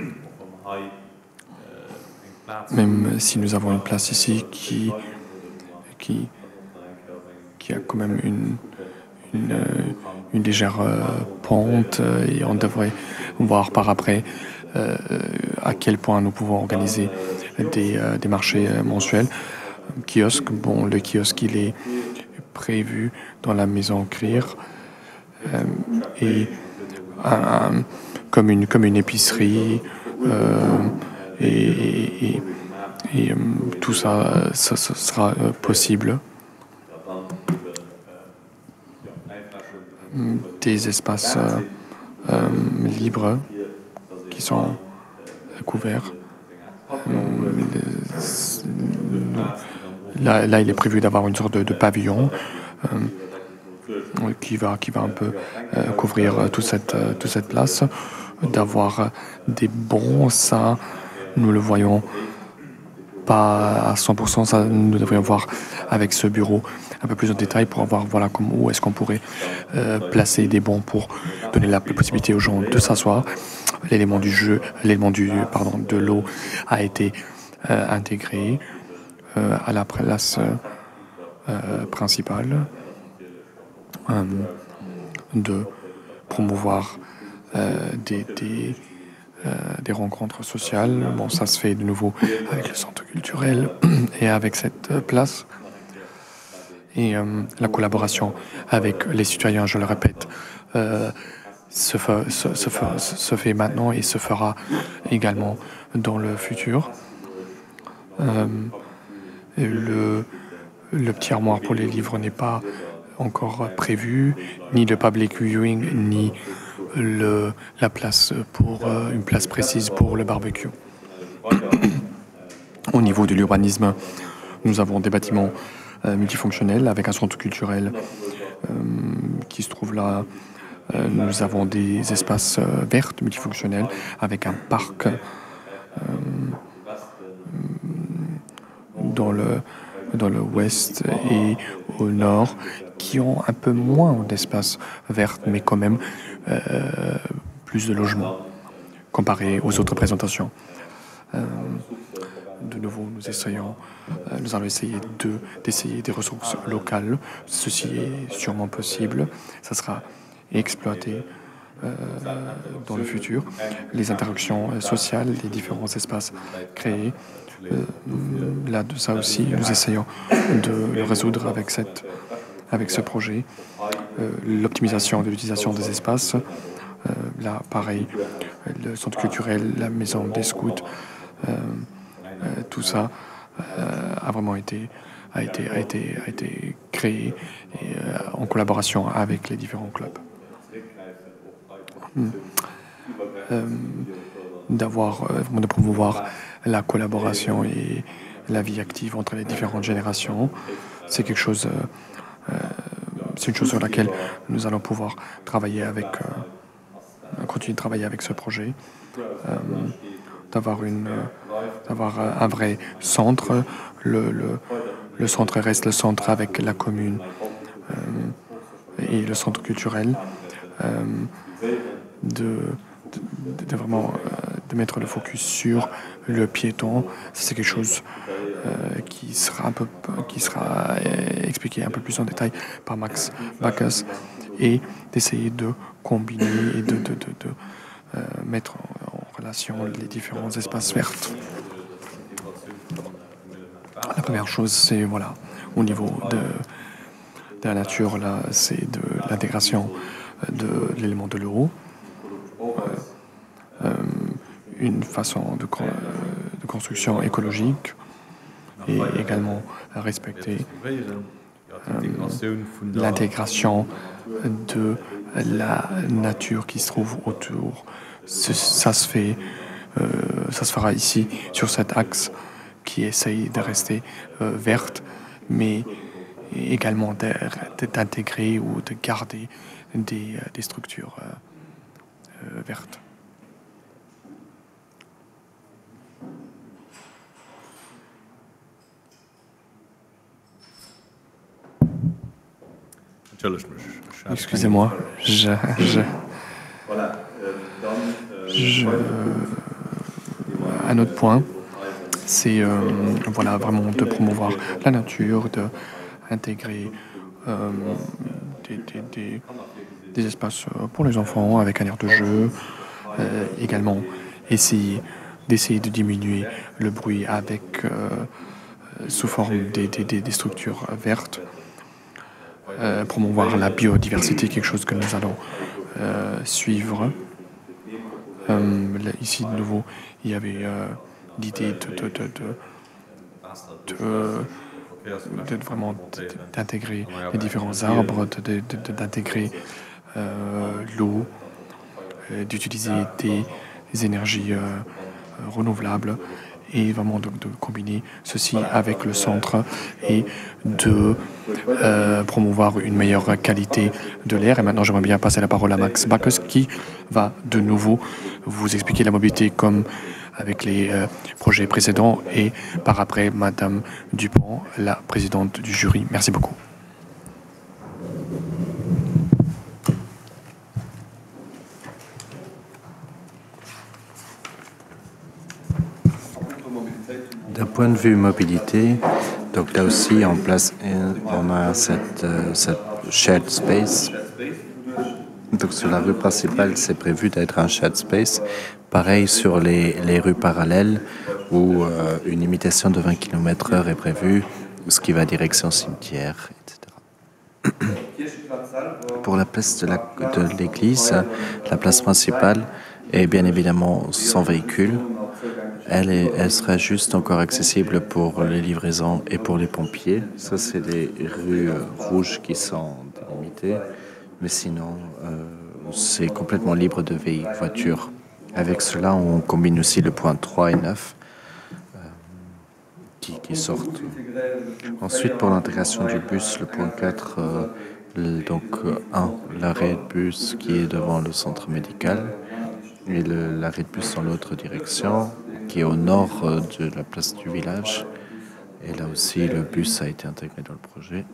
Même si nous avons une place ici qui a quand même une légère pente et on devrait voir par après à quel point nous pouvons organiser des marchés mensuels. Kiosque, bon, le kiosque il est prévu dans la maison CRIR et comme une épicerie et tout ça sera possible. Des espaces libres qui sont couverts. Là, il est prévu d'avoir une sorte de pavillon qui va un peu couvrir toute cette place. D'avoir des bons, ça, nous le voyons pas à 100%, ça nous devrions voir avec ce bureau un peu plus en détail pour voir voilà où est-ce qu'on pourrait placer des bons pour donner la possibilité aux gens de s'asseoir. L'élément de l'eau a été intégré à la place principale de promouvoir des rencontres sociales. Bon, ça se fait de nouveau avec le centre culturel et avec cette place. Et la collaboration avec les citoyens, je le répète, se fait maintenant et se fera également dans le futur. Le petit armoire pour les livres n'est pas encore prévu, ni le public viewing, ni la place pour une place précise pour le barbecue. Au niveau de l'urbanisme, nous avons des bâtiments multifonctionnels avec un centre culturel qui se trouve là. Nous avons des espaces verts multifonctionnels avec un parc dans l'ouest et au nord qui ont un peu moins d'espace vert, mais quand même plus de logements comparé aux autres présentations. De nouveau, nous allons essayer d'essayer des ressources locales. Ceci est sûrement possible. Ça sera exploité dans le futur. Les interactions sociales, les différents espaces créés. Là, de ça aussi, nous essayons de le résoudre avec ce projet. L'optimisation de l'utilisation des espaces. Là, pareil, le centre culturel, la maison des scouts, tout ça a vraiment été créé et, en collaboration avec les différents clubs. De promouvoir la collaboration et la vie active entre les différentes générations, c'est quelque chose, c'est une chose sur laquelle nous allons pouvoir travailler continuer de travailler avec ce projet, d'avoir un vrai centre. Le centre reste le centre avec la commune et le centre culturel, de vraiment de mettre le focus sur le piéton. C'est quelque chose qui sera expliqué un peu plus en détail par Max Bacchus, et d'essayer de combiner et de mettre en relation les différents espaces verts. La première chose, c'est au niveau de la nature, là, c'est de l'intégration de l'élément de l'eau, une façon de construction écologique, et également respecter l'intégration de la nature qui se trouve autour. Ça se fera ici, sur cet axe qui essaye de rester verte, mais également d'intégrer ou de garder des structures vertes. Excusez-moi, un autre point, c'est vraiment de promouvoir la nature, d'intégrer des espaces pour les enfants avec un air de jeu, également d'essayer de diminuer le bruit sous forme des structures vertes. Promouvoir la biodiversité, quelque chose que nous allons suivre. Ici, de nouveau, il y avait l'idée vraiment d'intégrer les différents arbres, d'intégrer l'eau, d'utiliser des énergies renouvelables, et vraiment de combiner ceci avec le centre et de promouvoir une meilleure qualité de l'air. Et maintenant, j'aimerais bien passer la parole à Max Bacchus, qui va de nouveau vous expliquer la mobilité comme avec les projets précédents, et par après, Madame Dupont, la présidente du jury. Merci beaucoup. D'un point de vue mobilité, donc là aussi on a cette shared space. Donc sur la rue principale, c'est prévu d'être un shared space. Pareil sur les rues parallèles, où une limitation de 20 km/h est prévue, ce qui va direction cimetière, etc. Pour la place de l'église, la place principale est bien évidemment sans véhicule. Elle sera juste encore accessible pour les livraisons et pour les pompiers. Ça, c'est les rues rouges qui sont délimitées. Mais sinon, c'est complètement libre de voitures. Avec cela, on combine aussi le point 3 et 9 qui sortent. Ensuite, pour l'intégration du bus, le point 4, l'arrêt de bus qui est devant le centre médical, et l'arrêt de bus dans l'autre direction, qui est au nord de la place du village. Et là aussi, le bus a été intégré dans le projet.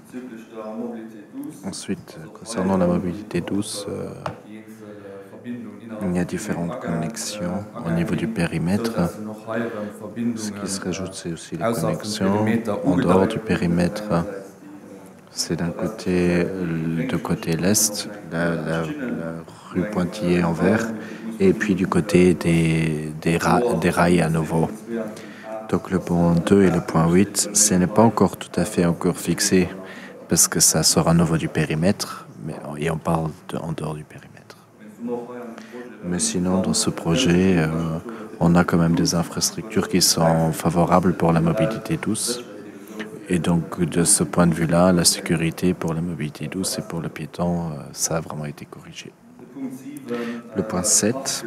Ensuite, concernant la mobilité douce, il y a différentes connexions au niveau du périmètre. Ce qui se rajoute, c'est aussi les connexions en dehors du périmètre. C'est d'un côté, de côté l'est, la rue Pointillé en vert, et puis du côté des rails à nouveau. Donc le point 2 et le point 8, ce n'est pas encore tout à fait encore fixé, parce que ça sort à nouveau du périmètre, et on parle en dehors du périmètre. Mais sinon, dans ce projet, on a quand même des infrastructures qui sont favorables pour la mobilité douce. Et donc, de ce point de vue-là, la sécurité pour la mobilité douce et pour le piéton, ça a vraiment été corrigé. Le point 7,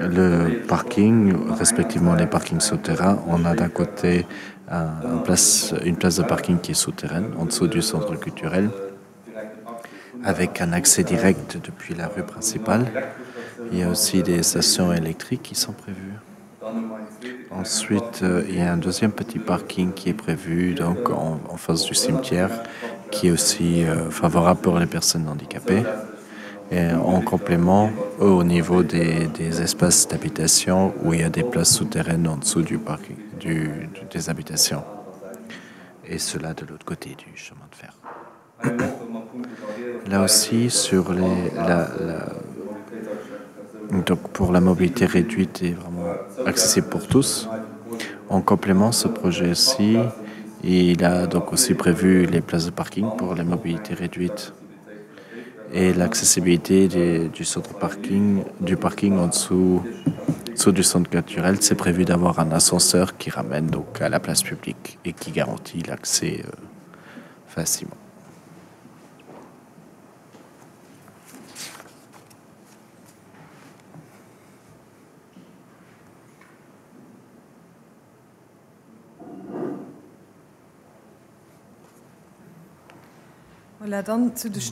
le parking, respectivement les parkings souterrains. On a d'un côté une place de parking qui est souterraine, en dessous du centre culturel, avec un accès direct depuis la rue principale. Il y a aussi des stations électriques qui sont prévues. Ensuite, il y a un deuxième petit parking qui est prévu donc en face du cimetière, qui est aussi favorable pour les personnes handicapées. Et en complément, au niveau des espaces d'habitation, où il y a des places souterraines en dessous du parking, des habitations. Et cela de l'autre côté du chemin de fer. Là aussi, sur donc pour la mobilité réduite et vraiment accessible pour tous. En complément, ce projet-ci, il a donc aussi prévu les places de parking pour la mobilité réduite et l'accessibilité du parking en dessous du centre culturel. C'est prévu d'avoir un ascenseur qui ramène donc à la place publique et qui garantit l'accès facilement.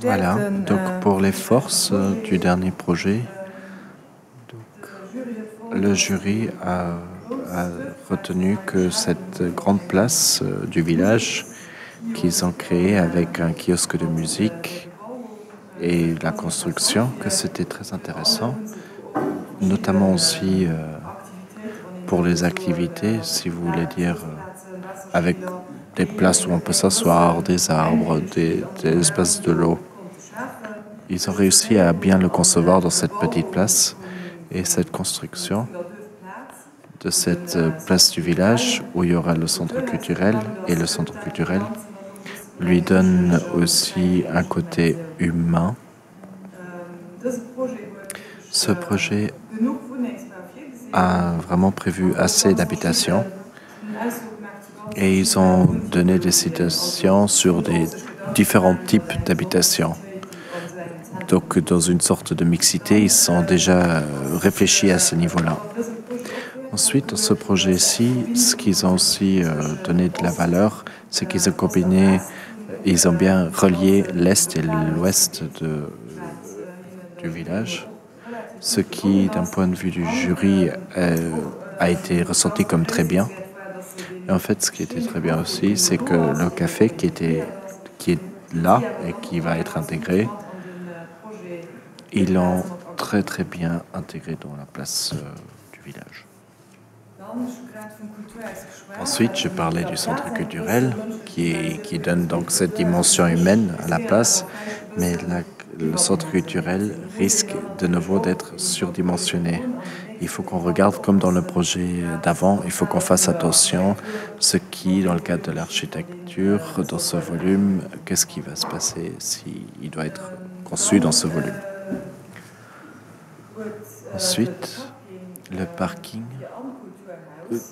Voilà, donc pour les forces du dernier projet, le jury a retenu que cette grande place du village qu'ils ont créée avec un kiosque de musique et la construction, que c'était très intéressant, notamment aussi pour les activités, si vous voulez dire, avec des places où on peut s'asseoir, des arbres, des espaces de l'eau. Ils ont réussi à bien le concevoir dans cette petite place et cette construction de cette place du village où il y aura le centre culturel et le centre culturel lui donne aussi un côté humain. Ce projet a vraiment prévu assez d'habitations. Et ils ont donné des citations sur des différents types d'habitations. Donc, dans une sorte de mixité, ils sont déjà réfléchis à ce niveau-là. Ensuite, dans ce projet-ci, ce qu'ils ont aussi donné de la valeur, c'est qu'ils ont combiné, ils ont bien relié l'est et l'ouest du village, ce qui, d'un point de vue du jury, a été ressenti comme très bien. Et en fait, ce qui était très bien aussi, c'est que le café qui est là et qui va être intégré, ils l'ont très très bien intégré dans la place du village. Ensuite, je parlais du centre culturel qui donne donc cette dimension humaine à la place, mais le centre culturel risque de nouveau d'être surdimensionné. Il faut qu'on regarde comme dans le projet d'avant, il faut qu'on fasse attention ce qui, dans le cadre de l'architecture, dans ce volume, qu'est-ce qui va se passer s'il doit être conçu dans ce volume. Ensuite, le parking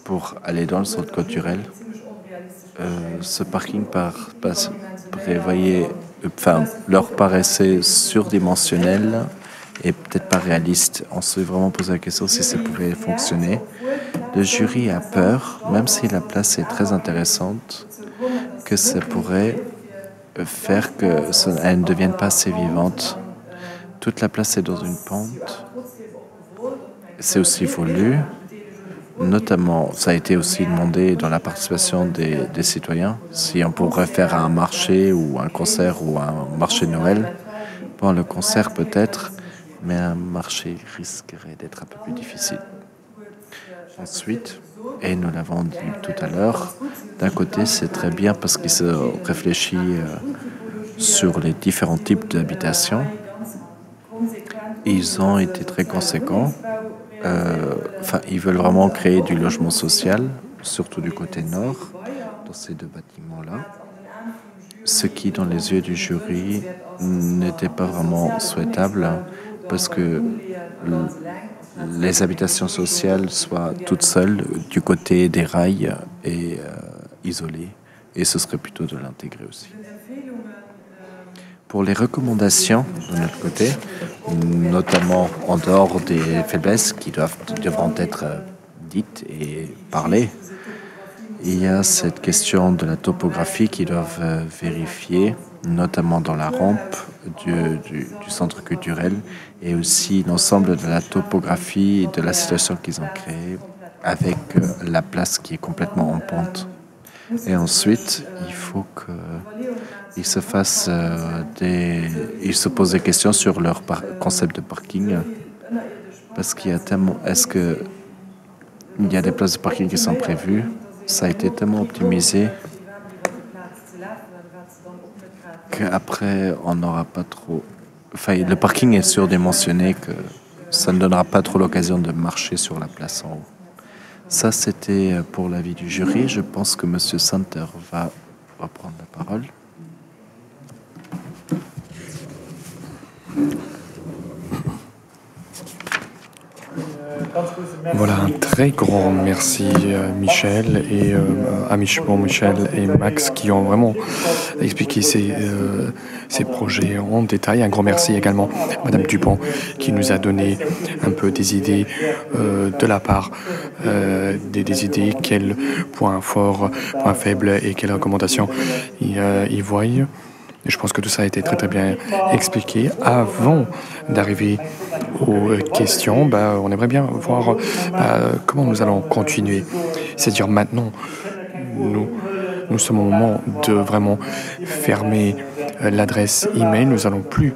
pour aller dans le centre culturel. Ce parking leur paraissait surdimensionnel et peut-être pas réaliste. On s'est vraiment posé la question si ça pouvait fonctionner. Le jury a peur, même si la place est très intéressante, que ça pourrait faire qu'elle ne devienne pas assez vivante. Toute la place est dans une pente. C'est aussi voulu, Notamment, ça a été aussi demandé dans la participation des citoyens, si on pourrait faire un marché ou un concert ou un marché de Noël. Bon, le concert peut-être, mais un marché risquerait d'être un peu plus difficile. Ensuite, et nous l'avons dit tout à l'heure, d'un côté c'est très bien parce qu'il se réfléchit sur les différents types d'habitations. Ils ont été très conséquents. Ils veulent vraiment créer du logement social, surtout du côté nord, dans ces deux bâtiments-là. Ce qui, dans les yeux du jury, n'était pas vraiment souhaitable parce que les habitations sociales soient toutes seules du côté des rails et isolées. Et ce serait plutôt de l'intégrer aussi. Pour les recommandations de notre côté, notamment en dehors des faiblesses qui devront être dites et parlées, il y a cette question de la topographie qu'ils doivent vérifier, notamment dans la rampe du centre culturel et aussi l'ensemble de la topographie et de la situation qu'ils ont créée avec la place qui est complètement en pente. Et ensuite, il faut qu'ils se fassent ils se posent des questions sur leur concept de parking. Parce qu'il y a tellement... Est-ce qu'il y a des places de parking qui sont prévues? Ça a été tellement optimisé qu'après, on n'aura pas trop... le parking est surdimensionné que ça ne donnera pas trop l'occasion de marcher sur la place en haut. Ça, c'était pour l'avis du jury. Je pense que M. Santer va reprendre la parole. Voilà, un très grand merci Michel et Michel et Max qui ont vraiment expliqué ces projets en détail. Un grand merci également à Madame Dupont qui nous a donné un peu des idées de la part des idées, quels points forts, points faibles et quelles recommandations ils voient. Je pense que tout ça a été très très bien expliqué. Avant d'arriver aux questions, on aimerait bien voir comment nous allons continuer. C'est-à-dire maintenant, nous sommes au moment de vraiment fermer l'adresse email. Nous allons plus,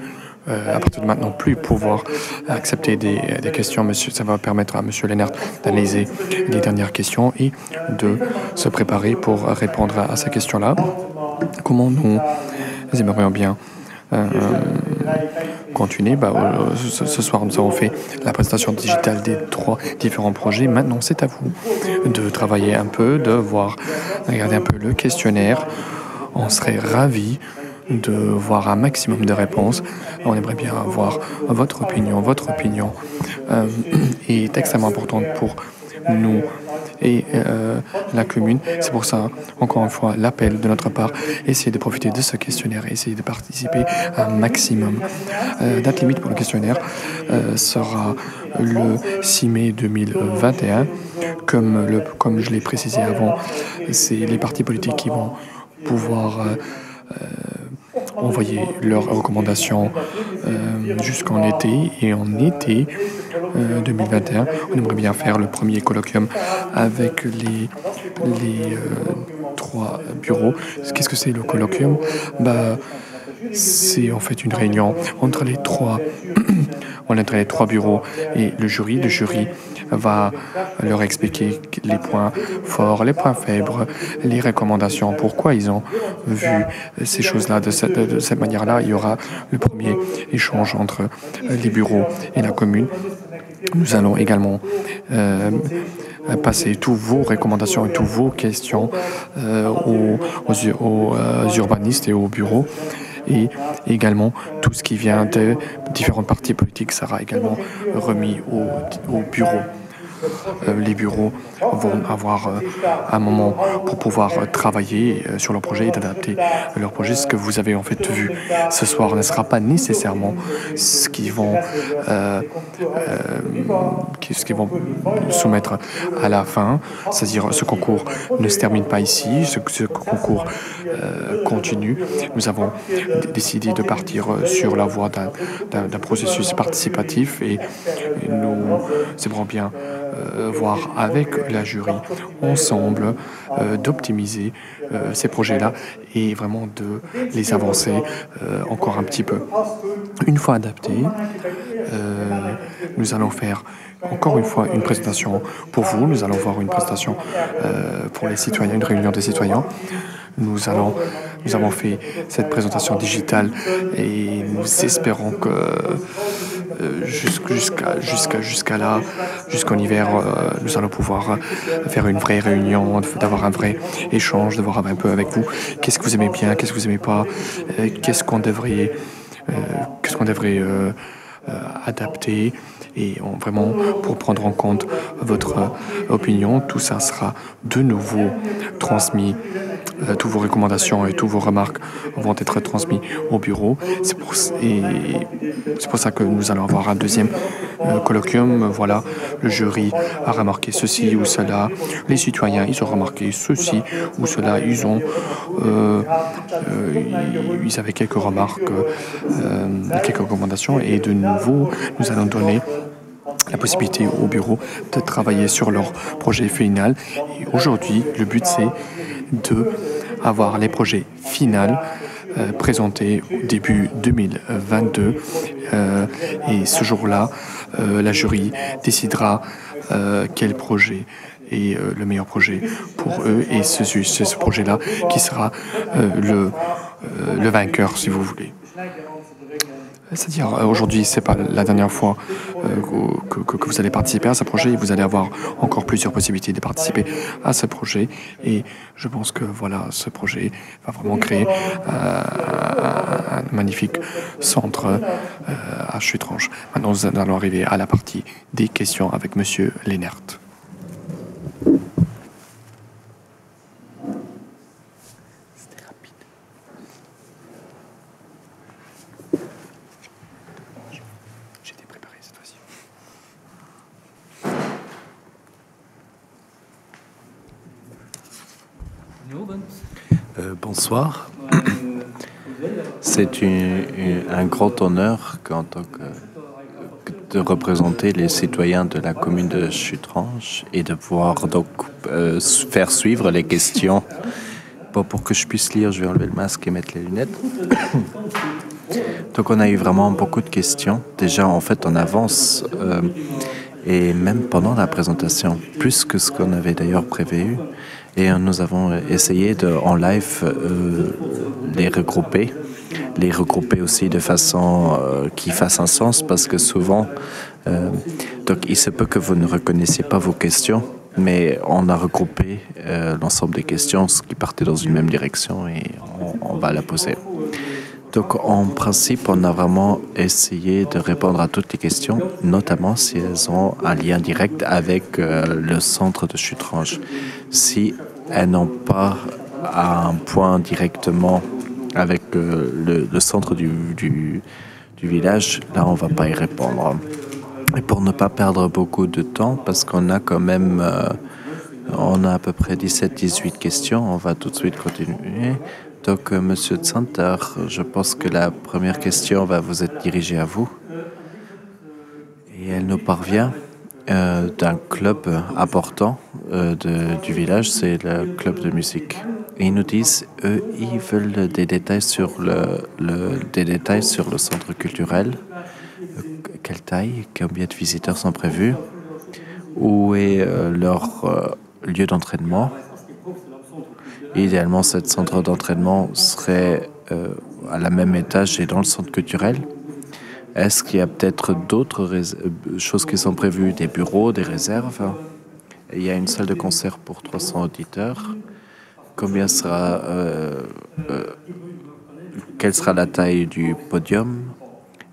à partir de maintenant, plus pouvoir accepter des questions. Monsieur, ça va permettre à Monsieur Lennart d'analyser les dernières questions et de se préparer pour répondre à ces questions-là. Comment nous aimerions bien continuer. Ce soir, nous avons fait la présentation digitale des 3 différents projets. Maintenant, c'est à vous de travailler un peu, de regarder un peu le questionnaire. On serait ravis de voir un maximum de réponses. On aimerait bien avoir votre opinion. Votre opinion est extrêmement importante pour nous et la commune. C'est pour ça, encore une fois, l'appel de notre part, essayer de profiter de ce questionnaire, essayer de participer à un maximum. Date limite pour le questionnaire sera le 6 mai 2021. Comme je l'ai précisé avant, c'est les partis politiques qui vont pouvoir envoyer leurs recommandations jusqu'en été. Et en été 2021, on aimerait bien faire le premier colloquium avec les 3 bureaux. Qu'est-ce que c'est le colloquium? C'est en fait une réunion entre les 3 bureaux et le jury. Le jury va leur expliquer les points forts, les points faibles, les recommandations, pourquoi ils ont vu ces choses-là de cette manière-là. Il y aura le premier échange entre les bureaux et la commune. Nous allons également passer toutes vos recommandations et toutes vos questions aux urbanistes et aux bureaux. Et également, tout ce qui vient de différentes partis politiques sera également remis au bureau. Les bureaux vont avoir un moment pour pouvoir travailler sur leur projet et d'adapter leur projet. Ce que vous avez en fait vu ce soir ne sera pas nécessairement ce qu'ils vont soumettre à la fin. C'est-à-dire, ce concours ne se termine pas ici, ce concours continue. Nous avons décidé de partir sur la voie d'un processus participatif et nous aimerons bien voir avec la jury, ensemble, d'optimiser ces projets-là et vraiment de les avancer encore un petit peu. Une fois adaptés, nous allons faire encore une fois une présentation pour vous. Nous allons voir une présentation pour les citoyens, une réunion des citoyens. Nous avons fait cette présentation digitale et nous espérons que jusqu'à là, jusqu'en hiver, nous allons pouvoir faire une vraie réunion, d'avoir un vrai échange, de voir un peu avec vous qu'est-ce que vous aimez bien, qu'est-ce que vous aimez pas, qu'est-ce qu'on devrait adapter et vraiment pour prendre en compte votre opinion. Tout ça sera de nouveau transmis. Toutes vos recommandations et toutes vos remarques vont être transmis au bureau. C'est pour ça que nous allons avoir un deuxième colloquium. Voilà, le jury a remarqué ceci ou cela. Les citoyens, ils ont remarqué ceci ou cela. Ils avaient quelques remarques, quelques recommandations. Et de nouveau, nous allons donner la possibilité au bureau de travailler sur leur projet final. Et aujourd'hui, le but, c'est de avoir les projets finaux présentés au début 2022. Et ce jour-là, la jury décidera quel projet est le meilleur projet pour eux. Et c'est ce projet-là qui sera le vainqueur, si vous voulez. C'est-à-dire, aujourd'hui, c'est pas la dernière fois que vous allez participer à ce projet. Vous allez avoir encore plusieurs possibilités de participer à ce projet. Et je pense que voilà, ce projet va vraiment créer un magnifique centre à Chutrange. Maintenant, nous allons arriver à la partie des questions avec Monsieur Lennert. Bonsoir. C'est un grand honneur en tant de représenter les citoyens de la commune de Chutrange et de pouvoir donc faire suivre les questions. Bon, pour que je puisse lire, je vais enlever le masque et mettre les lunettes. Donc on a eu vraiment beaucoup de questions. Déjà en fait on avance et même pendant la présentation, plus que ce qu'on avait d'ailleurs prévu. Et nous avons essayé en live les regrouper aussi de façon qui fasse un sens, parce que souvent, donc il se peut que vous ne reconnaissiez pas vos questions, mais on a regroupé l'ensemble des questions qui partaient dans une même direction et on va la poser. Donc en principe, on a vraiment essayé de répondre à toutes les questions, notamment si elles ont un lien direct avec le centre de Chutrange. Si elles n'ont pas un point directement avec le centre du village, là on ne va pas y répondre. Et pour ne pas perdre beaucoup de temps, parce qu'on a quand même on a à peu près 17-18 questions, on va tout de suite continuer. Donc, Monsieur Tsanter, je pense que la première question va vous être dirigée à vous. Et elle nous parvient d'un club important du village, c'est le club de musique. Et ils nous disent, eux, ils veulent des détails sur le centre culturel. Quelle taille, combien de visiteurs sont prévus, où est leur lieu d'entraînement. Idéalement, ce centre d'entraînement serait à la même étage et dans le centre culturel. Est-ce qu'il y a peut-être d'autres choses qui sont prévues, des bureaux, des réserves? Il y a une salle de concert pour 300 auditeurs. Quelle sera la taille du podium?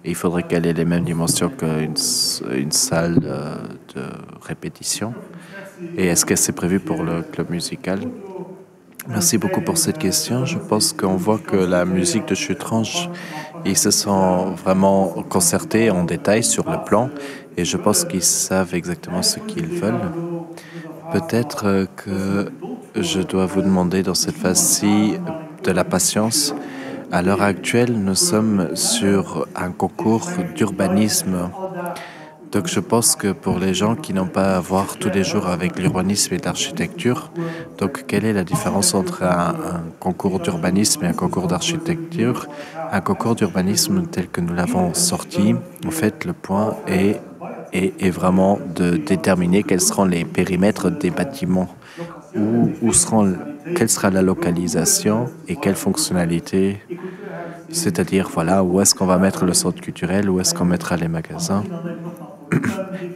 Il faudrait qu'elle ait les mêmes dimensions qu'une salle de répétition. Et est-ce que c'est prévu pour le club musical? Merci beaucoup pour cette question. Je pense qu'on voit que la musique de Chutrange, ils se sont vraiment concertés en détail sur le plan et je pense qu'ils savent exactement ce qu'ils veulent. Peut-être que je dois vous demander dans cette phase-ci de la patience. À l'heure actuelle, nous sommes sur un concours d'urbanisme. Donc je pense que pour les gens qui n'ont pas à voir tous les jours avec l'urbanisme et l'architecture, donc quelle est la différence entre un concours d'urbanisme et un concours d'architecture? Un concours d'urbanisme tel que nous l'avons sorti, en fait le point est vraiment de déterminer quels seront les périmètres des bâtiments, quelle sera la localisation et quelle fonctionnalité. C'est-à-dire, voilà, où est-ce qu'on va mettre le centre culturel, où est-ce qu'on mettra les magasins.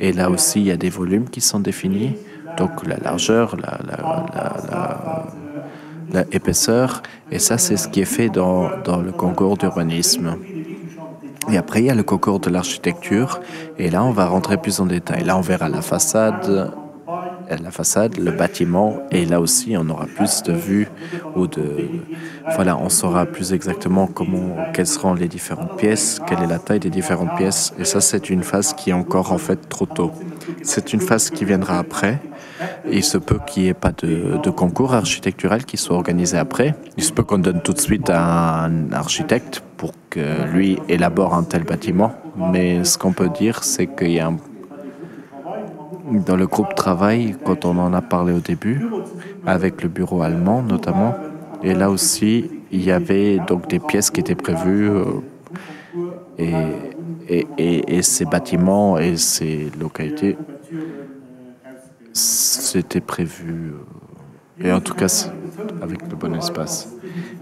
Et là aussi, il y a des volumes qui sont définis, donc la largeur, la épaisseur, et ça, c'est ce qui est fait dans le concours d'urbanisme. Et après, il y a le concours de l'architecture, et là, on va rentrer plus en détail. Là, on verra la façade, le bâtiment, et là aussi, on aura plus de vues voilà, on saura plus exactement quelles seront les différentes pièces, quelle est la taille des différentes pièces, et ça, c'est une phase qui est encore en fait trop tôt. C'est une phase qui viendra après. Il se peut qu'il n'y ait pas de concours architectural qui soit organisé après. Il se peut qu'on donne tout de suite à un architecte pour que lui élabore un tel bâtiment. Mais ce qu'on peut dire, c'est qu'il y a dans le groupe travail, quand on en a parlé au début, avec le bureau allemand notamment, et là aussi, il y avait donc des pièces qui étaient prévues et ces bâtiments et ces localités, c'était prévu, et en tout cas avec le bon espace.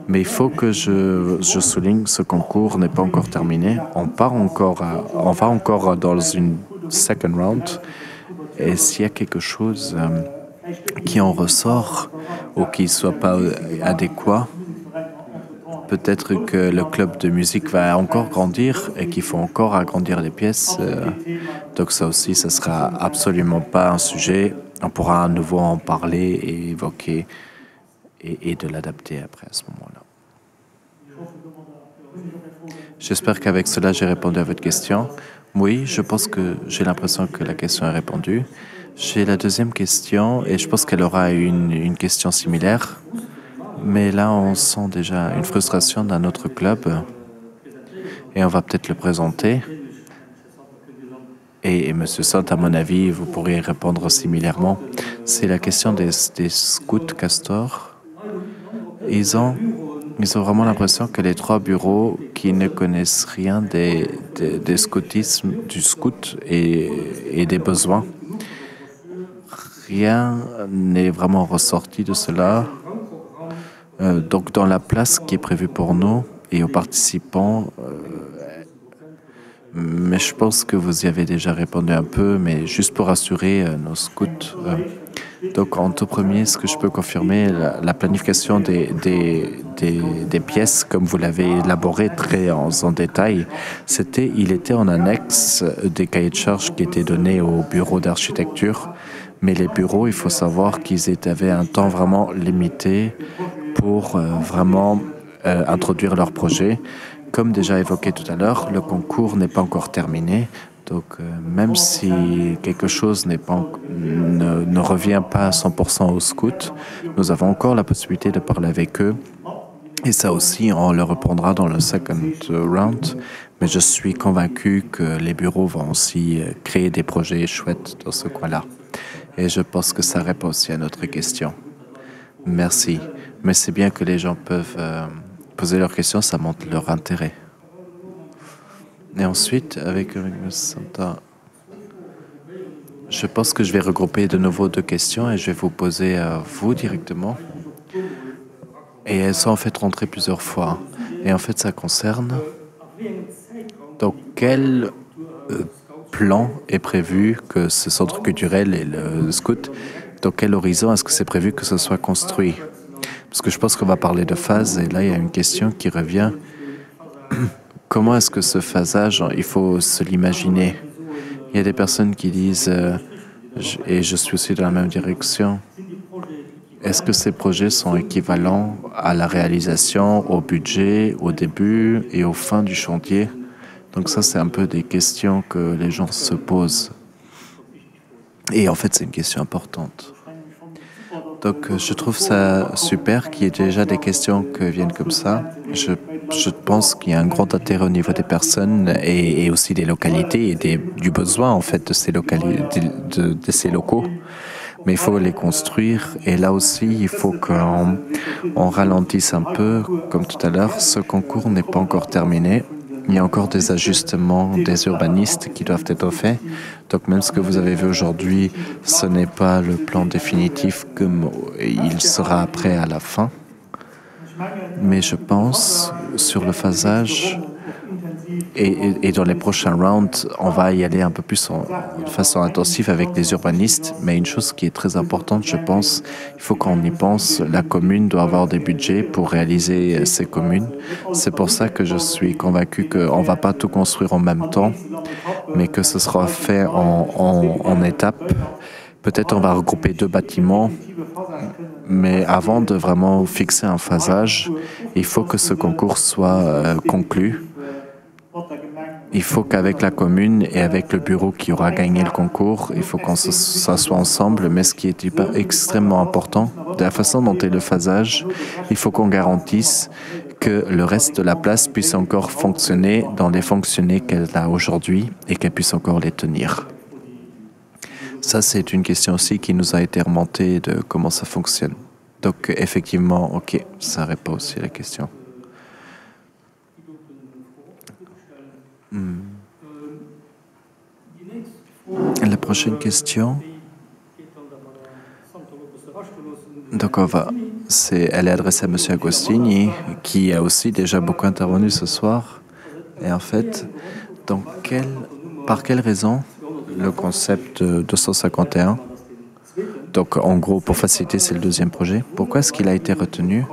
Mais il faut que je souligne, ce concours n'est pas encore terminé. On va encore dans une second round. Et s'il y a quelque chose qui en ressort ou qui ne soit pas adéquat, peut-être que le club de musique va encore grandir et qu'il faut encore agrandir les pièces. Donc ça aussi, ça ne sera absolument pas un sujet. On pourra à nouveau en parler et évoquer et de l'adapter après à ce moment-là. J'espère qu'avec cela, j'ai répondu à votre question. Oui, je pense que j'ai l'impression que la question est répondue. J'ai la deuxième question et je pense qu'elle aura une question similaire. Mais là, on sent déjà une frustration d'un autre club et on va peut-être le présenter. Et M. Sant, à mon avis, vous pourriez répondre similairement. C'est la question des scouts castors. Ils ont vraiment l'impression que les trois bureaux qui ne connaissent rien des scoutisme, du scout et des besoins, rien n'est vraiment ressorti de cela. Donc dans la place qui est prévue pour nous et aux participants, mais je pense que vous y avez déjà répondu un peu, mais juste pour assurer nos scouts. Donc en tout premier, ce que je peux confirmer, la planification des pièces, comme vous l'avez élaboré très en détail, il était en annexe des cahiers de charges qui étaient donnés au bureau d'architecture. Mais les bureaux, il faut savoir qu'ils avaient un temps vraiment limité pour vraiment introduire leur projet. Comme déjà évoqué tout à l'heure, le concours n'est pas encore terminé. Donc, même si quelque chose ne revient pas à 100% aux scouts, nous avons encore la possibilité de parler avec eux. Et ça aussi, on le reprendra dans le second round. Mais je suis convaincu que les bureaux vont aussi créer des projets chouettes dans ce coin-là. Et je pense que ça répond aussi à notre question. Merci. Mais c'est bien que les gens peuvent poser leurs questions, ça montre leur intérêt. Et ensuite, avec Santa, je pense que je vais regrouper de nouveau deux questions et je vais vous poser à vous directement. Et elles sont en fait rentrées plusieurs fois. Et en fait, ça concerne donc quel plan est prévu que ce centre culturel et le scout, dans quel horizon est-ce que c'est prévu que ce soit construit? Parce que je pense qu'on va parler de phase et là, il y a une question qui revient. Comment est-ce que ce phasage, il faut se l'imaginer? Il y a des personnes qui disent, et je suis aussi dans la même direction, est-ce que ces projets sont équivalents à la réalisation, au budget, au début et au fin du chantier? Donc ça, c'est un peu des questions que les gens se posent. Et en fait, c'est une question importante. Donc je trouve ça super qu'il y ait déjà des questions qui viennent comme ça. Je je pense qu'il y a un grand intérêt au niveau des personnes et aussi des localités et du besoin en fait de ces locaux. Mais il faut les construire et là aussi il faut qu'on ralentisse un peu. Comme tout à l'heure, ce concours n'est pas encore terminé. Il y a encore des ajustements des urbanistes qui doivent être faits. Donc même ce que vous avez vu aujourd'hui, ce n'est pas le plan définitif comme il sera après à la fin. Mais je pense sur le phasage et dans les prochains rounds, on va y aller un peu plus de façon intensive avec les urbanistes. Mais une chose qui est très importante, je pense, il faut qu'on y pense, la commune doit avoir des budgets pour réaliser ces communes. C'est pour ça que je suis convaincu qu'on ne va pas tout construire en même temps, mais que ce sera fait en étapes. Peut-être on va regrouper 2 bâtiments, mais avant de vraiment fixer un phasage, il faut que ce concours soit conclu. Il faut qu'avec la commune et avec le bureau qui aura gagné le concours, il faut qu'on s'assoie ensemble. Mais ce qui est extrêmement important, de la façon dont est le phasage, il faut qu'on garantisse que le reste de la place puisse encore fonctionner dans les fonctionnements qu'elle a aujourd'hui et qu'elle puisse encore les tenir. Ça, c'est une question aussi qui nous a été remontée de comment ça fonctionne. Donc, effectivement, OK, ça répond aussi à la question. La prochaine question. Donc, elle est adressée à M. Agostini, qui a aussi déjà beaucoup intervenu ce soir. Et en fait, par quelle raison le concept 251, donc en gros, pour faciliter, c'est le 2e projet, pourquoi est-ce qu'il a été retenu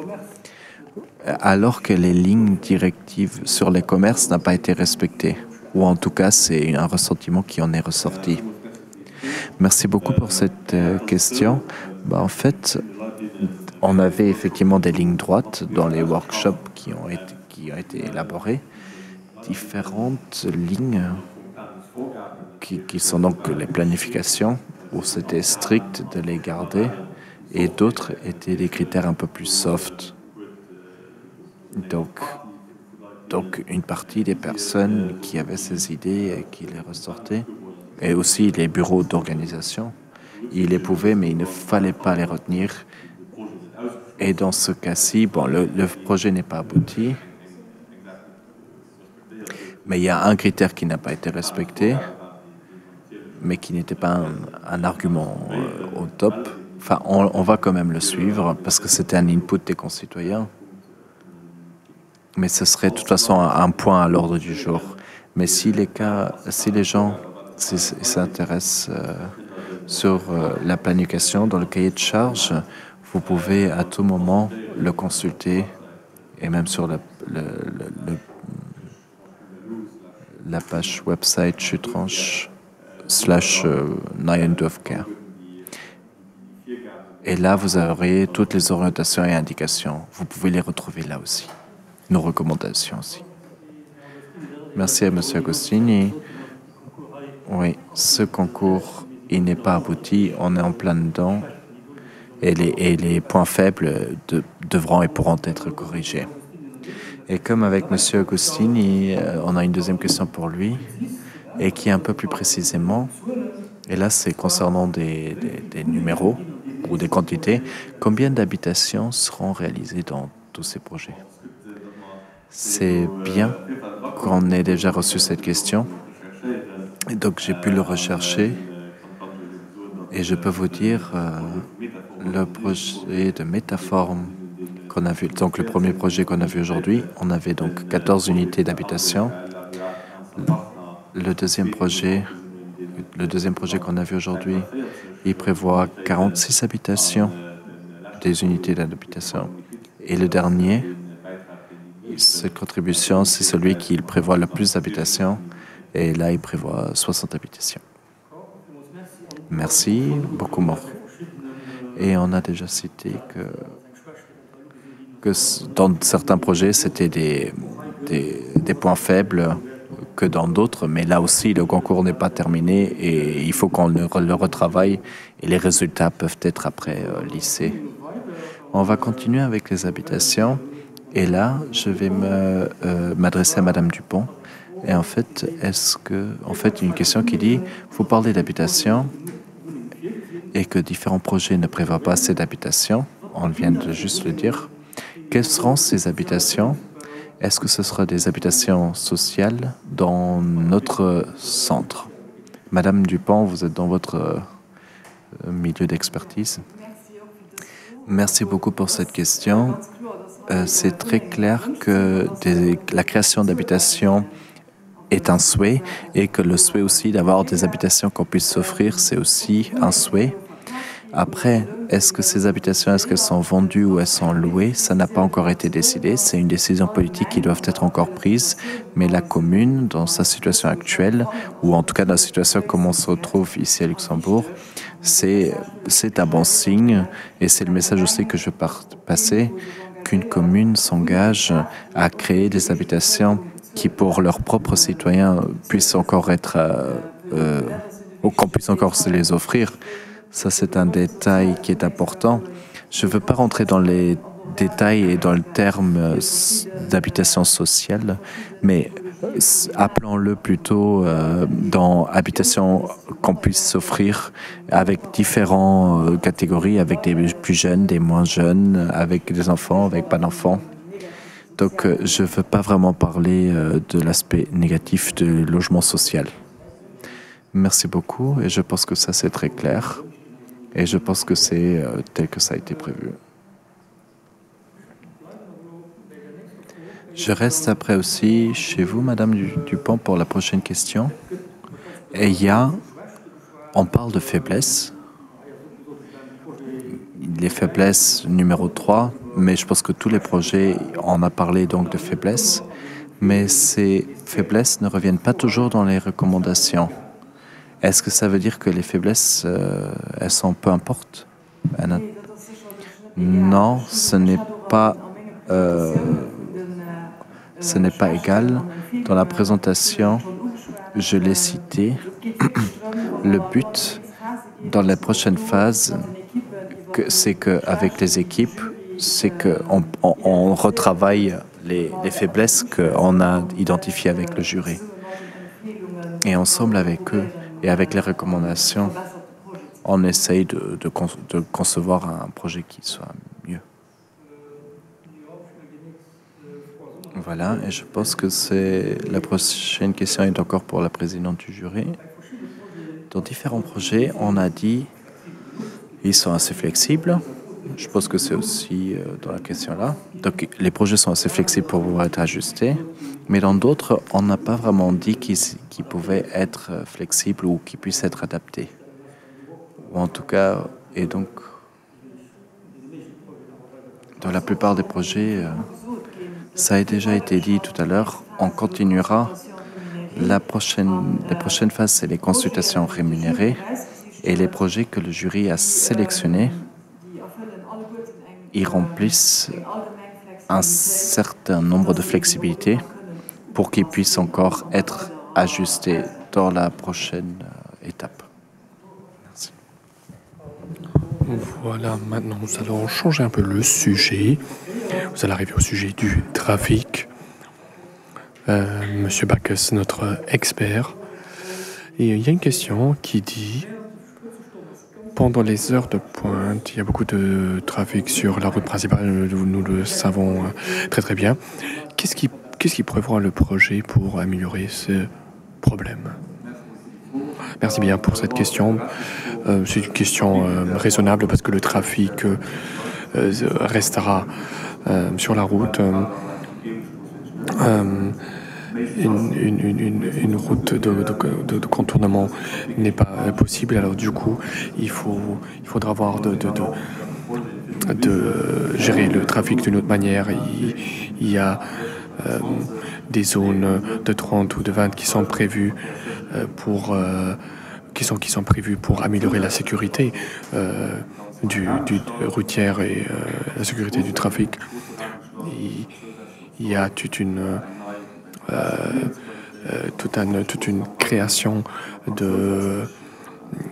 alors que les lignes directives sur les commerces n'ont pas été respectées? Ou en tout cas, c'est un ressentiment qui en est ressorti. Merci beaucoup pour cette question. En fait, on avait effectivement des lignes droites dans les workshops qui ont été élaborés, différentes lignes qui sont donc les planifications, où c'était strict de les garder, et d'autres étaient des critères un peu plus soft. Donc une partie des personnes qui avaient ces idées et qui les ressortaient, et aussi les bureaux d'organisation, ils les pouvaient, mais il ne fallait pas les retenir. Et dans ce cas-ci, le projet n'est pas abouti, mais il y a un critère qui n'a pas été respecté, mais qui n'était pas un argument au top. Enfin, on va quand même le suivre, parce que c'était un input des concitoyens. Mais ce serait de toute façon un point à l'ordre du jour. Mais si les gens s'intéressent sur la planification dans le cahier de charge, vous pouvez à tout moment le consulter, et même sur la page website Schutranche/Neuendorfker. Et là, vous aurez toutes les orientations et indications. Vous pouvez les retrouver là aussi. Nos recommandations aussi. Merci à M. Agostini. Oui, ce concours, il n'est pas abouti. On est en plein dedans. Et les points faibles devront et pourront être corrigés. Et comme avec M. Agostini, on a une deuxième question pour lui, et qui est un peu plus précisément, et là c'est concernant des numéros ou des quantités, combien d'habitations seront réalisées dans tous ces projets? C'est bien qu'on ait déjà reçu cette question, et donc j'ai pu le rechercher, et je peux vous dire, le projet de Métaforme qu'on a vu, donc le premier projet qu'on a vu aujourd'hui, on avait donc 14 unités d'habitation. Le deuxième projet qu'on a vu aujourd'hui, il prévoit 46 habitations, des unités d'habitation. Et le dernier, cette contribution, c'est celui qui prévoit le plus d'habitations. Et là, il prévoit 60 habitations. Merci beaucoup, Maur. Et on a déjà cité que dans certains projets, c'était des points faibles que dans d'autres, mais là aussi, le concours n'est pas terminé et il faut qu'on le retravaille et les résultats peuvent être après lissés. On va continuer avec les habitations Et là, je vais m'adresser à Madame Dupont. Et en fait, une question qui dit, vous parlez d'habitation et que différents projets ne prévoient pas assez d'habitation. On vient de juste le dire. Quelles seront ces habitations? Est-ce que ce sera des habitations sociales dans notre centre? Madame Dupont, vous êtes dans votre milieu d'expertise. Merci beaucoup pour cette question. C'est très clair que la création d'habitations est un souhait et que le souhait aussi d'avoir des habitations qu'on puisse s'offrir, c'est aussi un souhait. Après, est-ce que ces habitations, est-ce qu'elles sont vendues ou elles sont louées? Ça n'a pas encore été décidé. C'est une décision politique qui doit être encore prise. Mais la commune, dans sa situation actuelle, ou en tout cas dans la situation comme on se retrouve ici à Luxembourg, c'est un bon signe. Et c'est le message aussi que je veux passer, qu'une commune s'engage à créer des habitations qui, pour leurs propres citoyens, puissent encore qu'on puisse encore se les offrir. Ça, c'est un détail qui est important. Je ne veux pas rentrer dans les détails et dans le terme d'habitation sociale, mais appelons-le plutôt dans habitation qu'on puisse s'offrir avec différentes catégories, avec des plus jeunes, des moins jeunes, avec des enfants, avec pas d'enfants. Donc, je ne veux pas vraiment parler de l'aspect négatif du logement social. Merci beaucoup et je pense que ça, c'est très clair. Et je pense que c'est tel que ça a été prévu. Je reste après aussi chez vous, Madame Dupont, pour la prochaine question. Et on parle de faiblesse. Les faiblesses numéro 3, mais je pense que tous les projets, on a parlé donc de faiblesses. Mais ces faiblesses ne reviennent pas toujours dans les recommandations. Est-ce que ça veut dire que les faiblesses, elles sont peu importe? Non, ce n'est pas égal. Dans la présentation, je l'ai cité. Le but, dans les prochaines phases, c'est qu'avec les équipes, c'est qu'on retravaille les faiblesses qu'on a identifiées avec le jury. Et ensemble avec eux, et avec les recommandations, on essaye de concevoir un projet qui soit mieux. Voilà, et je pense que la prochaine question est encore pour la présidente du jury. Dans différents projets, on a dit ils sont assez flexibles. Je pense que c'est aussi dans la question là. Donc les projets sont assez flexibles pour pouvoir être ajustés. Mais dans d'autres, on n'a pas vraiment dit qu'ils pouvaient être flexibles ou qu'ils puissent être adaptés. Ou en tout cas, et donc, dans la plupart des projets, ça a déjà été dit tout à l'heure, on continuera. Les prochaines phases, c'est les consultations rémunérées et les projets que le jury a sélectionnés, ils remplissent un certain nombre de flexibilités pour qu'ils puissent encore être ajustés dans la prochaine étape. Merci. Voilà, maintenant nous allons changer un peu le sujet. Vous allez arriver au sujet du trafic. Monsieur Bacchus, notre expert. Et il y a une question qui dit, pendant les heures de pointe, il y a beaucoup de trafic sur la route principale, nous le savons très très bien. Qu'est-ce qui prévoit le projet pour améliorer ce problème? Merci bien pour cette question. C'est une question raisonnable parce que le trafic restera sur la route. Une route de contournement n'est pas possible. Alors du coup, il faudra voir de gérer le trafic d'une autre manière. Il y a des zones de 30 ou de 20 qui sont prévues qui sont prévues pour améliorer la sécurité du routière et la sécurité du trafic. Il y a toute une création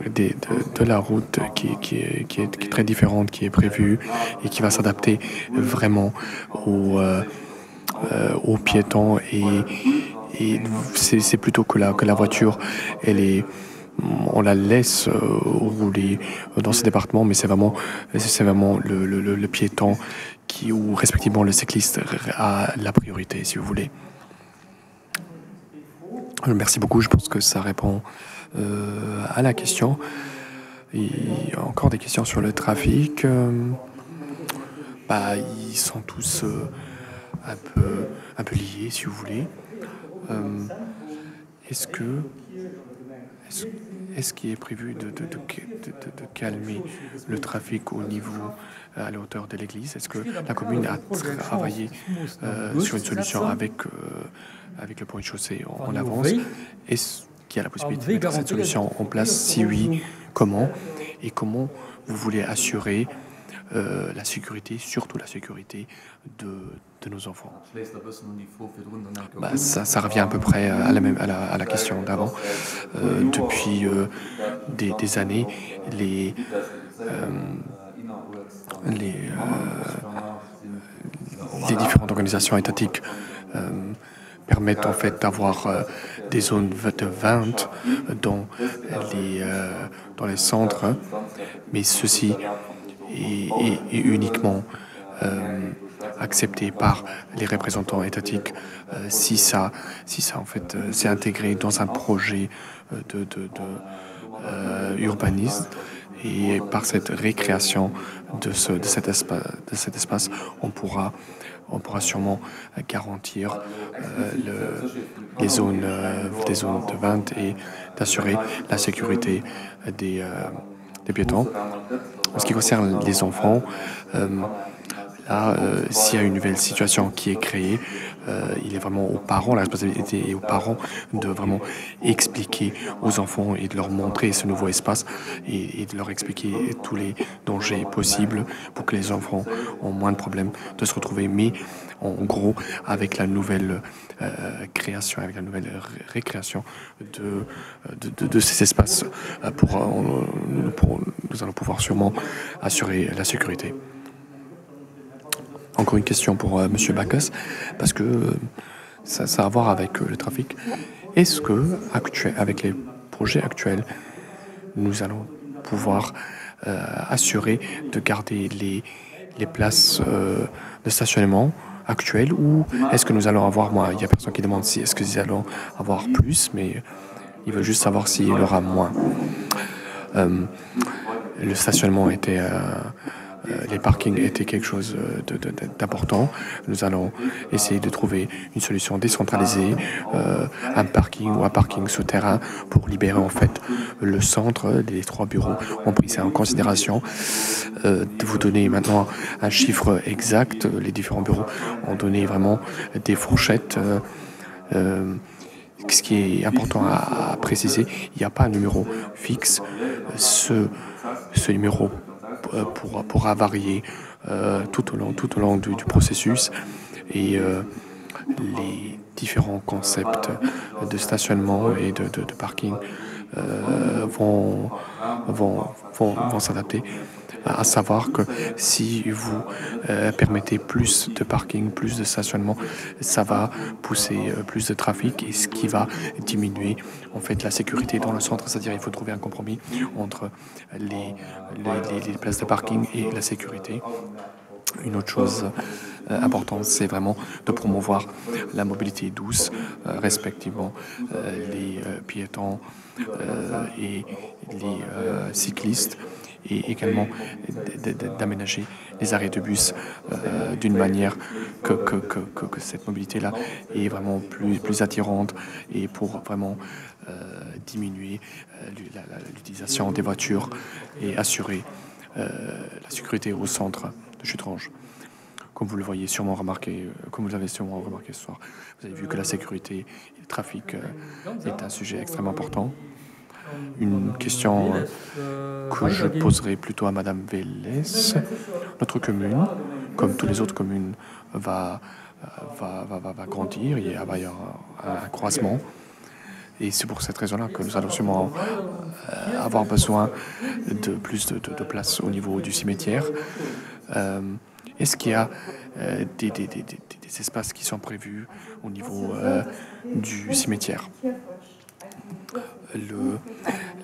de la route qui est très différente, qui est prévue et qui va s'adapter vraiment aux piétons. Et c'est plutôt que la voiture, on la laisse rouler dans ce département, mais c'est vraiment le piéton ou respectivement le cycliste a la priorité, si vous voulez. Merci beaucoup, je pense que ça répond à la question. Et encore des questions sur le trafic. Ils sont tous un peu liés, si vous voulez. Est-ce qu'il est prévu de calmer le trafic au niveau, à la hauteur de l'église? Est-ce que la commune a travaillé sur une solution avec le point de chaussée en avance? Est-ce qu'il y a la possibilité de mettre cette solution en place? Si oui, comment? Et comment vous voulez assurer la sécurité, surtout la sécurité de nos enfants? Ça revient à peu près à la question d'avant. Depuis des années, les différentes organisations étatiques permettent en fait d'avoir des zones de vente dans les centres, mais ceci est uniquement accepté par les représentants étatiques si ça en fait c'est intégré dans un projet urbanisme, et par cette récréation de cet espace, on pourra sûrement garantir des zones de vente et d'assurer la sécurité des piétons. En ce qui concerne les enfants, s'il y a une nouvelle situation qui est créée, il est vraiment aux parents, la responsabilité est aux parents de vraiment expliquer aux enfants et de leur montrer ce nouveau espace et de leur expliquer tous les dangers possibles pour que les enfants ont moins de problèmes de se retrouver. Mais en gros, avec la nouvelle création, avec la nouvelle récréation de ces espaces, nous allons pouvoir sûrement assurer la sécurité. Encore une question pour M. Bacchus, parce que ça a à voir avec le trafic. Est-ce que, avec les projets actuels, nous allons pouvoir assurer de garder les places de stationnement actuelles, ou est-ce que nous allons avoir moins? Il y a personne qui demande si est-ce que nous allons avoir plus, mais il veut juste savoir s'il y aura moins. Le stationnement était... les parkings étaient quelque chose d'important. Nous allons essayer de trouver une solution décentralisée, un parking ou un parking souterrain pour libérer en fait le centre. Les 3 bureaux ont pris ça en considération. De vous donner maintenant un chiffre exact, les différents bureaux ont donné vraiment des fourchettes. Ce qui est important à préciser, il n'y a pas un numéro fixe. Ce numéro pourra varier tout au long du processus, et les différents concepts de stationnement et de parking vont s'adapter. À savoir que si vous permettez plus de parking, plus de stationnement, ça va pousser plus de trafic, et ce qui va diminuer en fait la sécurité dans le centre. C'est-à-dire il faut trouver un compromis entre les places de parking et la sécurité. Une autre chose importante, c'est vraiment de promouvoir la mobilité douce, respectivement les piétons et les cyclistes, et également d'aménager les arrêts de bus d'une manière que cette mobilité-là est vraiment plus attirante, et pour vraiment diminuer l'utilisation des voitures et assurer la sécurité au centre de Chutrange. Comme vous l'avez sûrement remarqué ce soir, vous avez vu que la sécurité et le trafic est un sujet extrêmement important. Une question que je poserai plutôt à Madame Vélez. Notre commune, comme toutes les autres communes, va grandir. Il va y avoir un croisement. Et c'est pour cette raison-là que nous allons sûrement avoir besoin de plus de place au niveau du cimetière. Est-ce qu'il y a des espaces qui sont prévus au niveau du cimetière?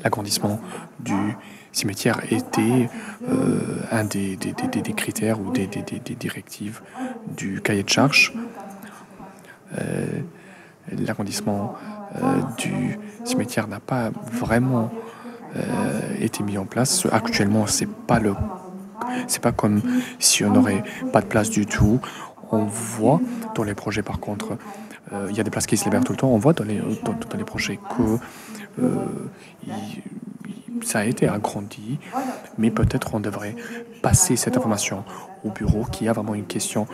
L'agrandissement du cimetière était un des critères ou des directives du cahier de charges. L'agrandissement du cimetière n'a pas vraiment été mis en place. Actuellement, c'est pas comme si on n'aurait pas de place du tout. On voit dans les projets, par contre, il y a des places qui se libèrent tout le temps. On voit dans les projets que ça a été agrandi, mais peut-être on devrait passer cette information au bureau, qui a vraiment une question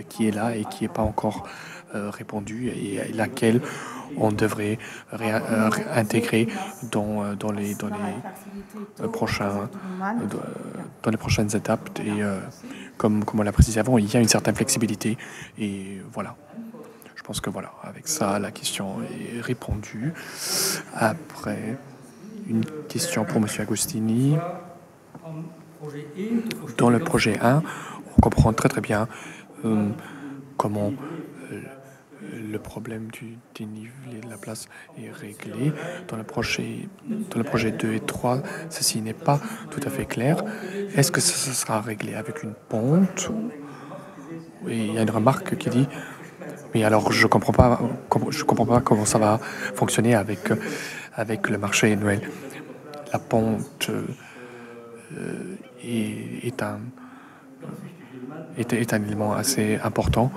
qui est là et qui n'est pas encore répondue, et laquelle on devrait intégrer dans les prochaines étapes. Et comme on l'a précisé avant, il y a une certaine flexibilité. Et voilà. Je pense que voilà, avec ça, la question est répondue. Après, une question pour M. Agostini. Dans le projet 1, on comprend très bien comment le problème du dénivelé de la place est réglé. Dans le projet 2 et 3, ceci n'est pas tout à fait clair. Est-ce que ça sera réglé avec une pente? Et il y a une remarque qui dit: mais alors je comprends pas comment ça va fonctionner avec le marché Noël. La pente est un élément assez important,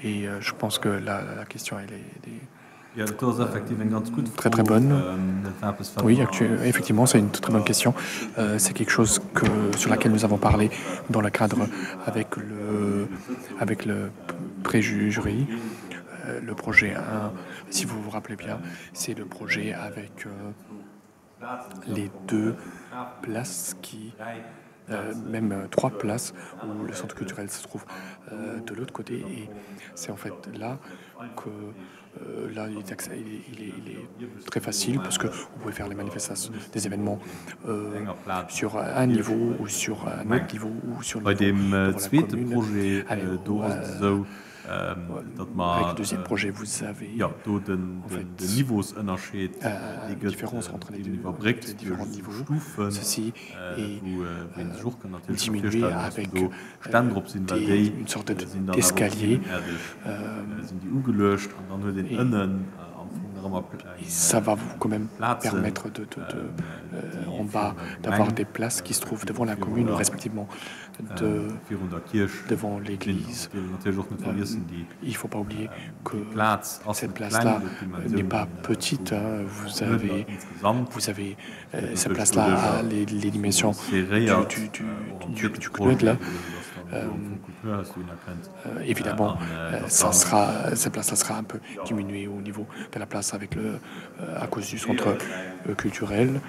et je pense que la question elle est très bonne. Oui, effectivement, c'est une très bonne question. C'est quelque chose sur laquelle nous avons parlé dans le cadre avec le préjury. Le projet 1, si vous vous rappelez bien, c'est le projet avec les 2 places même 3 places où le centre culturel se trouve de l'autre côté, et c'est en fait là que là il est très facile, parce que vous pouvez faire les manifestations, des événements sur un niveau ou sur un autre niveau ou sur le niveau de la commune. Avec le deuxième projet, vous avez une différence entre les différents niveaux. Ceci est diminué avec une sorte d'escalier. Et ça va vous quand même permettre en bas d'avoir des places qui se trouvent devant la commune, respectivement devant l'église. Il ne faut pas oublier que cette place-là n'est pas petite. Vous avez cette place-là a les dimensions du CNUD là. Évidemment, cette place sera un peu diminuée au niveau de la place à cause du centre culturel,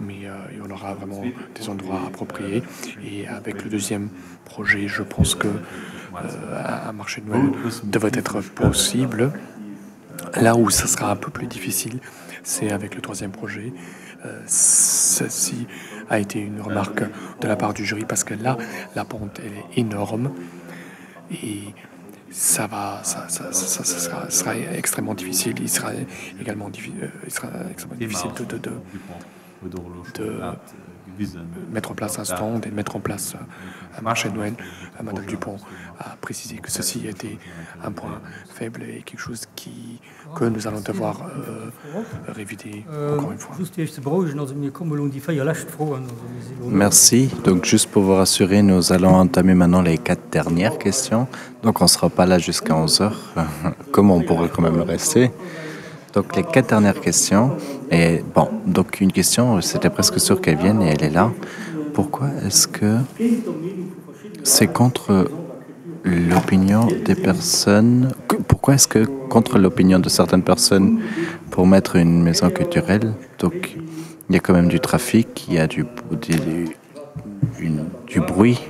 mais on aura vraiment des endroits appropriés. Et avec le deuxième projet, je pense que un marché de Noël devrait être possible. Là où ça sera un peu plus difficile, c'est avec le troisième projet. Ceci a été une remarque de la part du jury, parce que là, la pente elle est énorme, et ça sera extrêmement difficile. Il sera extrêmement difficile de mettre en place un stand et de mettre en place un marché de Noël. Madame Dupont a précisé que ceci était un point faible et quelque chose que nous allons devoir réviser encore une fois. Merci. Donc juste pour vous rassurer, nous allons entamer maintenant les 4 dernières questions. Donc on ne sera pas là jusqu'à 11h, comme on pourrait quand même rester. Donc les 4 dernières questions. Et bon, donc une question, c'était presque sûr qu'elle vienne, et elle est là. Pourquoi est-ce que c'est contre l'opinion des personnes? Pourquoi est-ce que contre l'opinion de certaines personnes pour mettre une maison culturelle? Donc il y a quand même du trafic, il y a du bruit.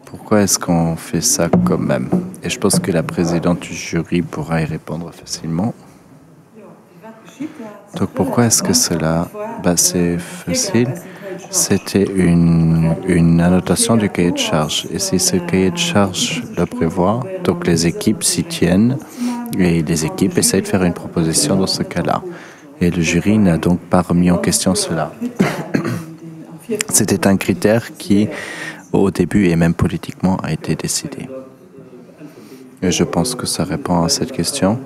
Pourquoi est-ce qu'on fait ça quand même? Et je pense que la présidente du jury pourra y répondre facilement. Donc pourquoi est-ce que cela? C'est facile. C'était une annotation du cahier de charge. Et si ce cahier de charge le prévoit, donc les équipes s'y tiennent et les équipes essayent de faire une proposition dans ce cas-là. Et le jury n'a donc pas remis en question cela. C'était un critère qui, au début et même politiquement, a été décidé. Et je pense que ça répond à cette question.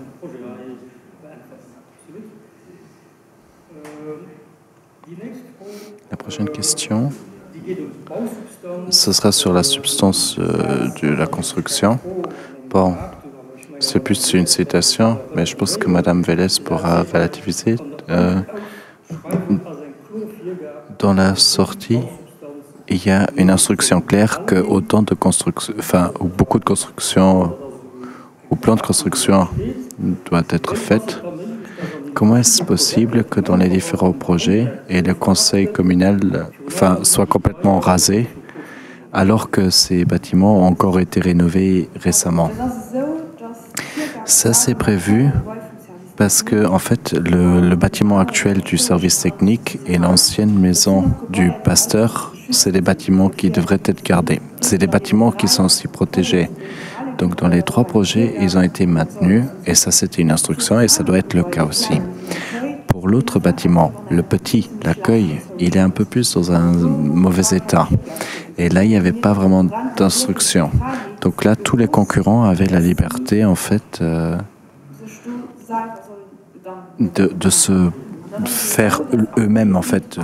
La prochaine question, ce sera sur la substance de la construction. Bon, c'est plus une citation, mais je pense que Mme Vélez pourra relativiser. Dans la sortie, il y a une instruction claire que autant de construction, ou beaucoup de construction, ou plan de construction doit être fait. Comment est-ce possible que dans les différents projets et le conseil communal soit complètement rasé alors que ces bâtiments ont encore été rénovés récemment? Ça, c'est prévu parce que, en fait, le bâtiment actuel du service technique et l'ancienne maison du pasteur, c'est des bâtiments qui devraient être gardés. C'est des bâtiments qui sont aussi protégés. Donc, dans les 3 projets, ils ont été maintenus et ça, c'était une instruction et ça doit être le cas aussi. Pour l'autre bâtiment, le petit, l'accueil, il est un peu plus dans un mauvais état. Et là, il n'y avait pas vraiment d'instruction. Donc là, tous les concurrents avaient la liberté, en fait, de se faire eux-mêmes, en fait,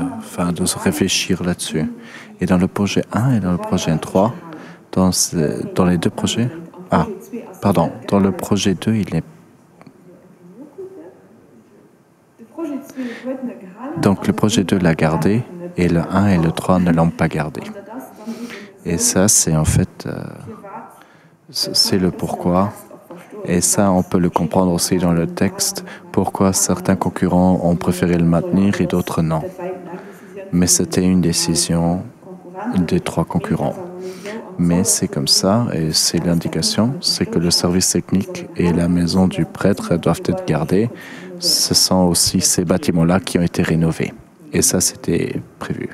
de se réfléchir là-dessus. Et dans le projet 1 et dans le projet 3, dans les 2 projets, dans le projet 2, il est... Donc le projet 2 l'a gardé et le 1 et le 3 ne l'ont pas gardé. Et ça, c'est en fait, c'est le pourquoi. Et ça, on peut le comprendre aussi dans le texte, pourquoi certains concurrents ont préféré le maintenir et d'autres non. Mais c'était une décision des 3 concurrents. Mais c'est comme ça, et c'est l'indication, c'est que le service technique et la maison du prêtre doivent être gardés. Ce sont aussi ces bâtiments-là qui ont été rénovés. Et ça, c'était prévu.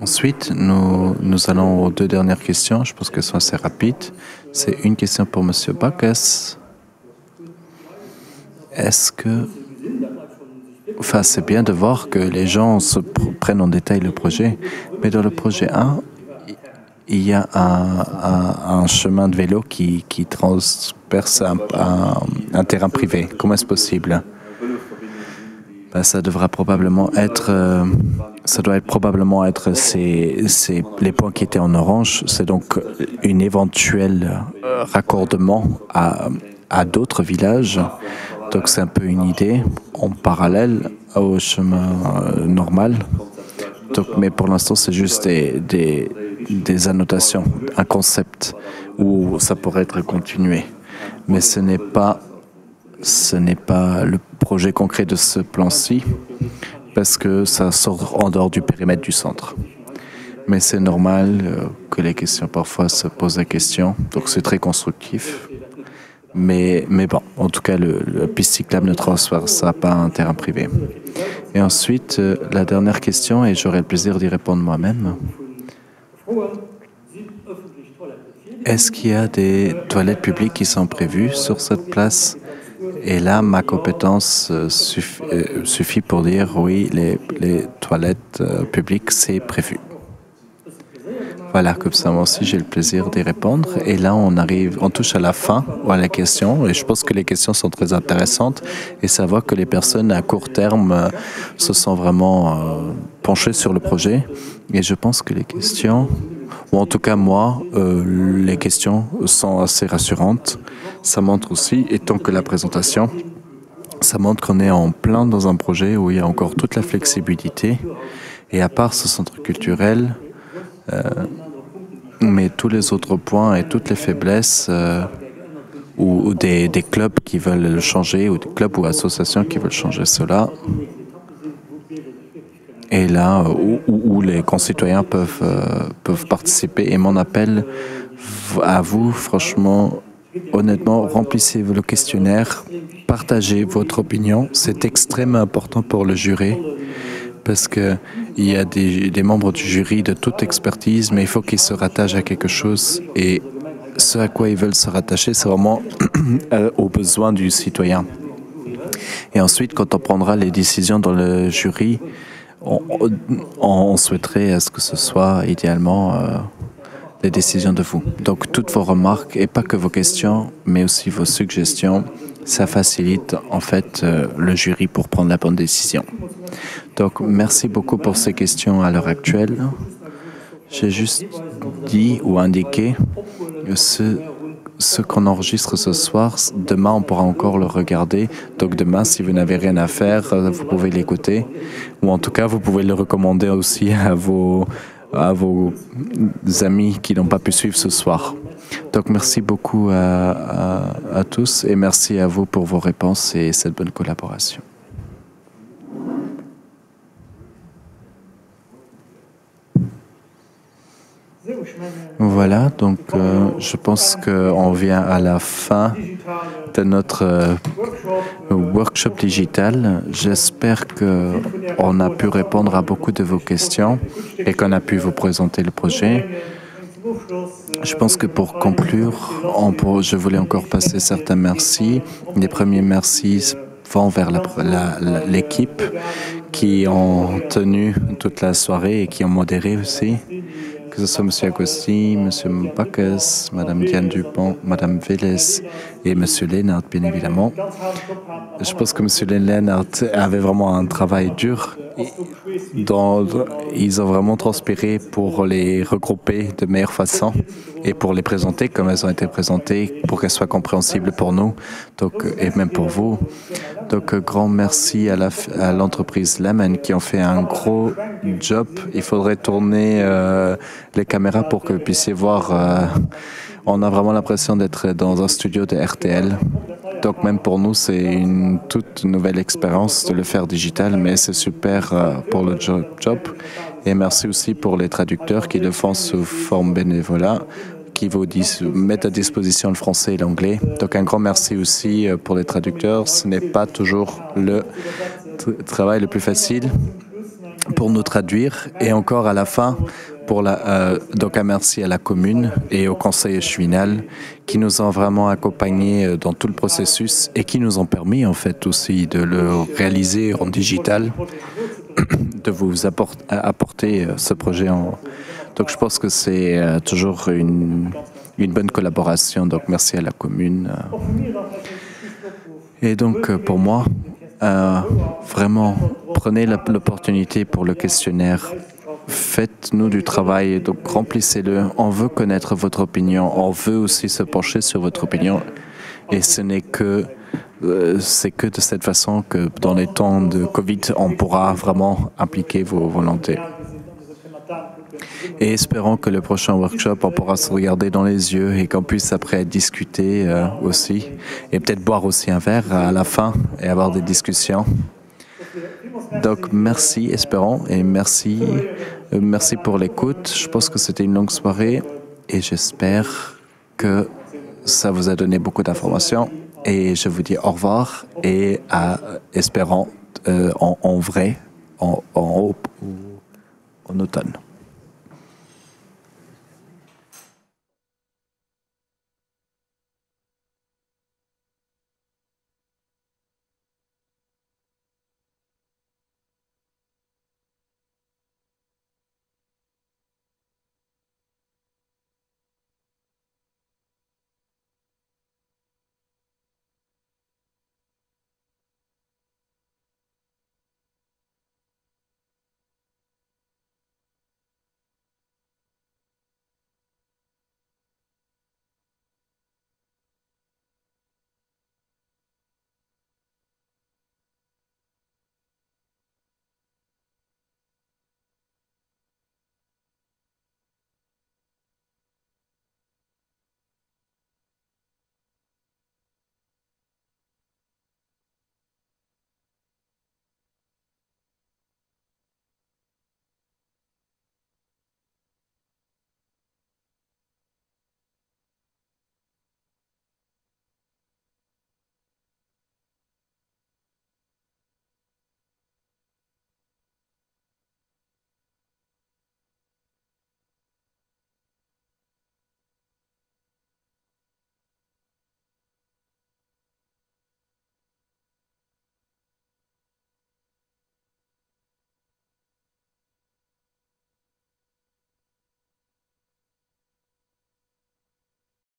Ensuite, nous allons aux 2 dernières questions. Je pense qu'elles sont assez rapides. C'est une question pour M. Bacchus. Est-ce que... c'est bien de voir que les gens se prennent en détail le projet, mais dans le projet 1, il y a un chemin de vélo qui transperce un terrain privé. Comment est-ce possible? Ça doit probablement être les points qui étaient en orange. C'est donc une éventuelle raccordement à d'autres villages. Donc c'est un peu une idée en parallèle au chemin normal. Donc, mais pour l'instant, c'est juste des annotations, un concept où ça pourrait être continué. Mais ce n'est pas le projet concret de ce plan-ci, parce que ça sort en dehors du périmètre du centre. Mais c'est normal que les questions parfois se posent des questions, donc c'est très constructif. Mais bon, en tout cas, le piste cyclable ne transférera pas un terrain privé. Et ensuite, la dernière question, et j'aurai le plaisir d'y répondre moi-même. Est-ce qu'il y a des toilettes publiques qui sont prévues sur cette place? Et là, ma compétence suffit pour dire oui, les toilettes publiques, c'est prévu. Voilà, comme ça, moi aussi, j'ai le plaisir d'y répondre. Et là, on touche à la fin, à la question. Et je pense que les questions sont très intéressantes. Et ça voit que les personnes à court terme se sont vraiment penchées sur le projet. Et je pense que les questions, ou en tout cas moi, les questions sont assez rassurantes. Ça montre aussi, et tant que la présentation, ça montre qu'on est en plein dans un projet où il y a encore toute la flexibilité. Et à part ce centre culturel, mais tous les autres points et toutes les faiblesses ou des clubs qui veulent le changer, ou des clubs ou associations qui veulent changer cela, et là où les concitoyens peuvent participer. Et mon appel à vous, franchement, honnêtement, remplissez le questionnaire, partagez votre opinion. C'est extrêmement important pour le jury parce qu'il y a des membres du jury de toute expertise, mais il faut qu'ils se rattachent à quelque chose. Et ce à quoi ils veulent se rattacher, c'est vraiment aux besoins du citoyen. Et ensuite, quand on prendra les décisions dans le jury, on souhaiterait à ce que ce soit idéalement les décisions de vous. Donc, toutes vos remarques, et pas que vos questions, mais aussi vos suggestions, ça facilite en fait le jury pour prendre la bonne décision. Donc, merci beaucoup pour ces questions à l'heure actuelle. J'ai juste dit ou indiqué ce qu'on enregistre ce soir. Demain, on pourra encore le regarder. Donc demain, si vous n'avez rien à faire, vous pouvez l'écouter. Ou en tout cas, vous pouvez le recommander aussi à vos amis qui n'ont pas pu suivre ce soir. Donc merci beaucoup à tous et merci à vous pour vos réponses et cette bonne collaboration. Voilà, donc je pense qu'on vient à la fin de notre workshop digital. J'espère qu'on a pu répondre à beaucoup de vos questions et qu'on a pu vous présenter le projet. Je pense que pour conclure, je voulais encore passer certains merci. Les premiers merci vont vers l'équipe qui ont tenu toute la soirée et qui ont modéré aussi. Que ce soit M. Agosti, M. Bacchus, Mme Diane Dupont, Mme Vélez et M. Lennart, bien évidemment. Je pense que M. Lennart avait vraiment un travail dur. Ils ont vraiment transpiré pour les regrouper de meilleure façon et pour les présenter comme elles ont été présentées, pour qu'elles soient compréhensibles pour nous et même pour vous. Donc, grand merci à l'entreprise Lemon qui ont fait un gros job. Il faudrait tourner les caméras pour que vous puissiez voir. On a vraiment l'impression d'être dans un studio de RTL. Donc, même pour nous, c'est une toute nouvelle expérience de le faire digital, mais c'est super pour le job. Et merci aussi pour les traducteurs qui le font sous forme bénévolat, qui vous mettent à disposition le français et l'anglais. Donc, un grand merci aussi pour les traducteurs. Ce n'est pas toujours le travail le plus facile pour nous traduire. Et encore à la fin, donc un merci à la commune et au conseil final qui nous ont vraiment accompagnés dans tout le processus et qui nous ont permis en fait aussi de le réaliser en digital, de vous apporter ce projet. Donc je pense que c'est toujours une bonne collaboration. Donc merci à la commune. Et donc pour moi, vraiment prenez l'opportunité pour le questionnaire. Faites-nous du travail, donc remplissez-le. On veut connaître votre opinion, on veut aussi se pencher sur votre opinion. Et c'est que de cette façon que dans les temps de Covid, on pourra vraiment impliquer vos volontés. Et espérons que le prochain workshop, on pourra se regarder dans les yeux et qu'on puisse après discuter aussi. Et peut-être boire aussi un verre à la fin et avoir des discussions. Donc, merci, espérons, et merci pour l'écoute. Je pense que c'était une longue soirée et j'espère que ça vous a donné beaucoup d'informations. Et je vous dis au revoir et espérons en vrai, en automne.